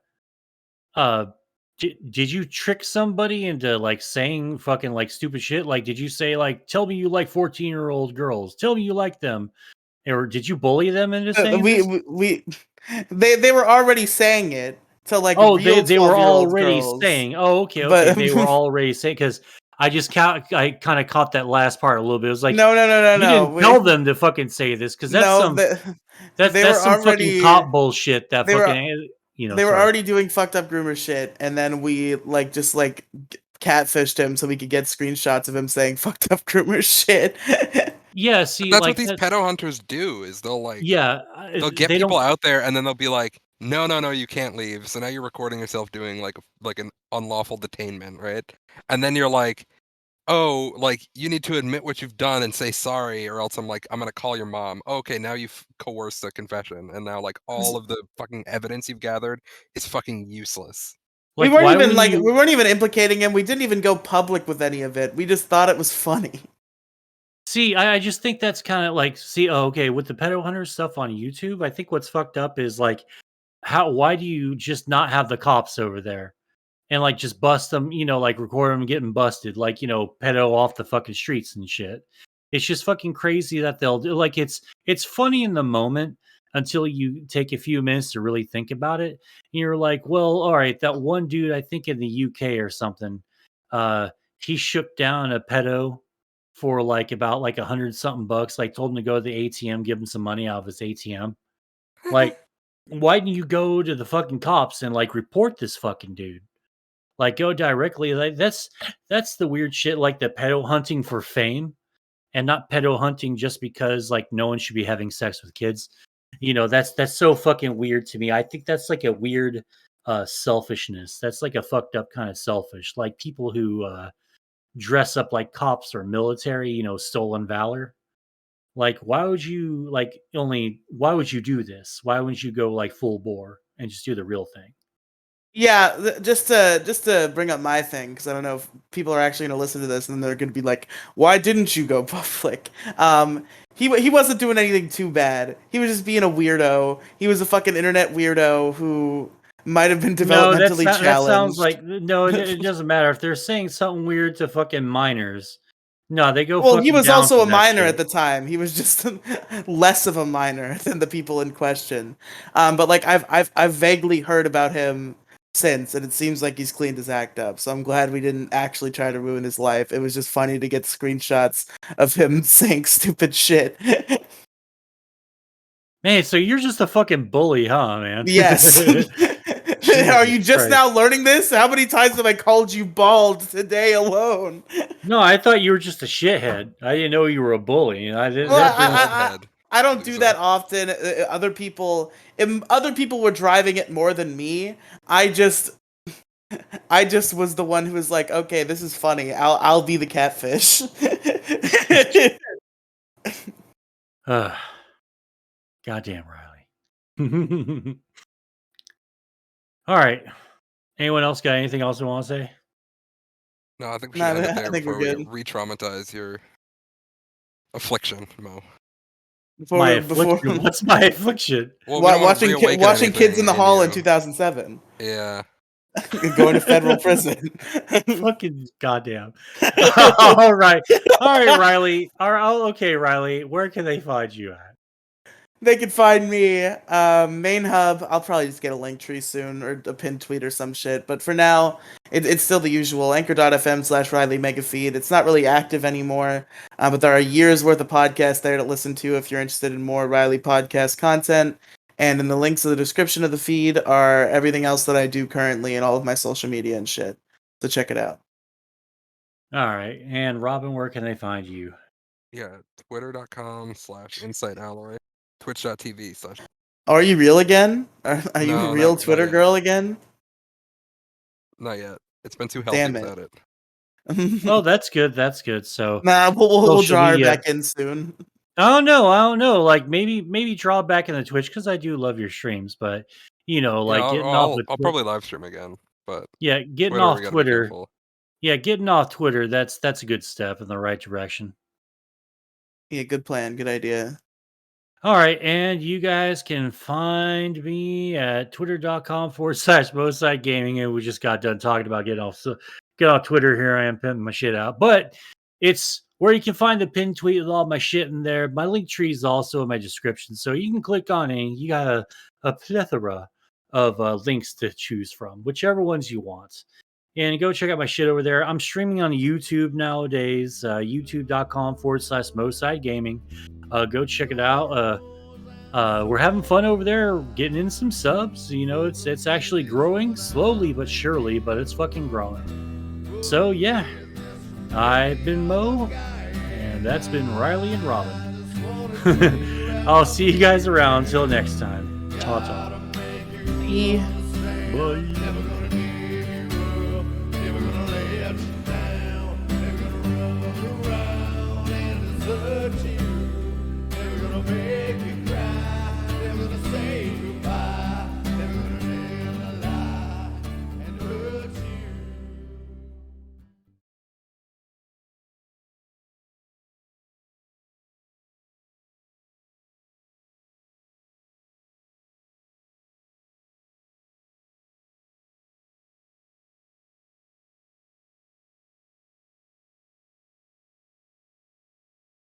did you trick somebody into like saying fucking like stupid shit? Like, did you say like, tell me you like 14-year-old girls, tell me you like them, or did you bully them into saying this? They were already saying it to like Oh, real they were 12-year-old already girls. saying. Oh, okay, But- they were already saying, because I kind of caught that last part a little bit. It was like, no, you didn't tell them to fucking say this, because that's they were some already fucking cop bullshit. That they were- fucking they were sorry. already doing fucked up groomer shit, and then we like just like catfished him so we could get screenshots of him saying fucked up groomer shit. Yeah, see, That's like what these pedo hunters do. Is they'll like they'll get they people don't. out there and then they'll be like, no, you can't leave. So now you're recording yourself doing like an unlawful detainment, right? And then you're like, oh, like you need to admit what you've done and say sorry, or else I'm gonna call your mom. Okay, now you've coerced a confession, and now like all of the fucking evidence you've gathered is fucking useless. Like, we weren't why even would like you- we weren't even implicating him. We didn't even go public with any of it. We just thought it was funny. See, I just think that's kind of like, okay, with the pedo hunter stuff on YouTube, I think what's fucked up is like, why do you just not have the cops over there and like just bust them, like record them getting busted, like, pedo off the fucking streets and shit. It's just fucking crazy that they'll do, like, it's funny in the moment until you take a few minutes to really think about it. And you're like, well, all right, that one dude, I think in the UK or something, he shook down a pedo for like about like 100 something bucks, like told him to go to the ATM, give him some money out of his ATM. Like, why didn't you go to the fucking cops and like report this fucking dude? Like, go directly. Like, that's the weird shit, like the pedo hunting for fame and not pedo hunting just because like no one should be having sex with kids. That's so fucking weird to me. I think that's like a weird selfishness. That's like a fucked up kind of selfish. Like people who dress up like cops or military, stolen valor. Like, why would you do this? Why wouldn't you go like full bore and just do the real thing? Yeah, just to bring up my thing, because I don't know if people are actually going to listen to this and they're going to be like, "Why didn't you go public?" He wasn't doing anything too bad. He was just being a weirdo. He was a fucking internet weirdo who might have been developmentally challenged. That sounds like no. It doesn't matter if they're saying something weird to fucking minors. No, they go. Well, he was down also for a that minor shit. at the time. He was just less of a minor than the people in question. But like I've vaguely heard about him since, and it seems like he's cleaned his act up. So I'm glad we didn't actually try to ruin his life. It was just funny to get screenshots of him saying stupid shit. Man, so you're just a fucking bully, huh, man? Yes. Are you just Christ. now learning this? How many times have I called you bald today alone? No, I thought you were just a shithead. I didn't know you were a bully. I didn't. Well, I don't do that often. Other people were driving it more than me. I just was the one who was like, okay, this is funny. I'll be the catfish. Goddamn, Riley. All right. Anyone else got anything else they want to say? No, I think we should Nah, end it I there think we're before we good. re-traumatize your affliction, Mo. My affliction. What's my affliction? Well, we don't wanna watching reawaken kids in the anything hall in you. 2007. Yeah. Going to federal prison. Fucking goddamn. All right, Riley. Okay, Riley. Where can they find you at? They can find me, main hub. I'll probably just get a link tree soon or a pinned tweet or some shit. But for now, it's still the usual anchor.fm/Riely mega feed. It's not really active anymore, but there are years worth of podcasts there to listen to if you're interested in more Riely podcast content. And in the links in the description of the feed are everything else that I do currently and all of my social media and shit. So check it out. All right, and Robin, where can they find you? Yeah, twitter.com/insightalloy, twitch.tv/ Oh, are you real again? Are you No, real not Twitter yet. girl again? Not yet. It's been too healthy Damn it. without it. Oh, that's good. That's good. So, Nah, we'll social draw her media. back in soon. I don't know. Like maybe draw back in the Twitch because I do love your streams, but Yeah, like getting off of I'll probably live stream again, but yeah, getting Twitter, we off gotta be Twitter. careful. Yeah, getting off Twitter. That's a good step in the right direction. Yeah, good plan, good idea. All right, and you guys can find me at twitter.com/Moeshank Gaming, and we just got done talking about get off Twitter. Here I am pimping my shit out, but it's where you can find the pinned tweet with all my shit in there. My link tree is also in my description, so you can click on it. And you got a plethora of links to choose from, whichever ones you want. And go check out my shit over there. I'm streaming on YouTube nowadays, youtube.com/Moeshank Gaming. Go check it out. We're having fun over there, getting in some subs. It's actually growing slowly but surely, but it's fucking growing. So yeah, I've been Mo, and that's been Riely and Robin. I'll see you guys around. Until next time. Ta-ta. Bye. Bye.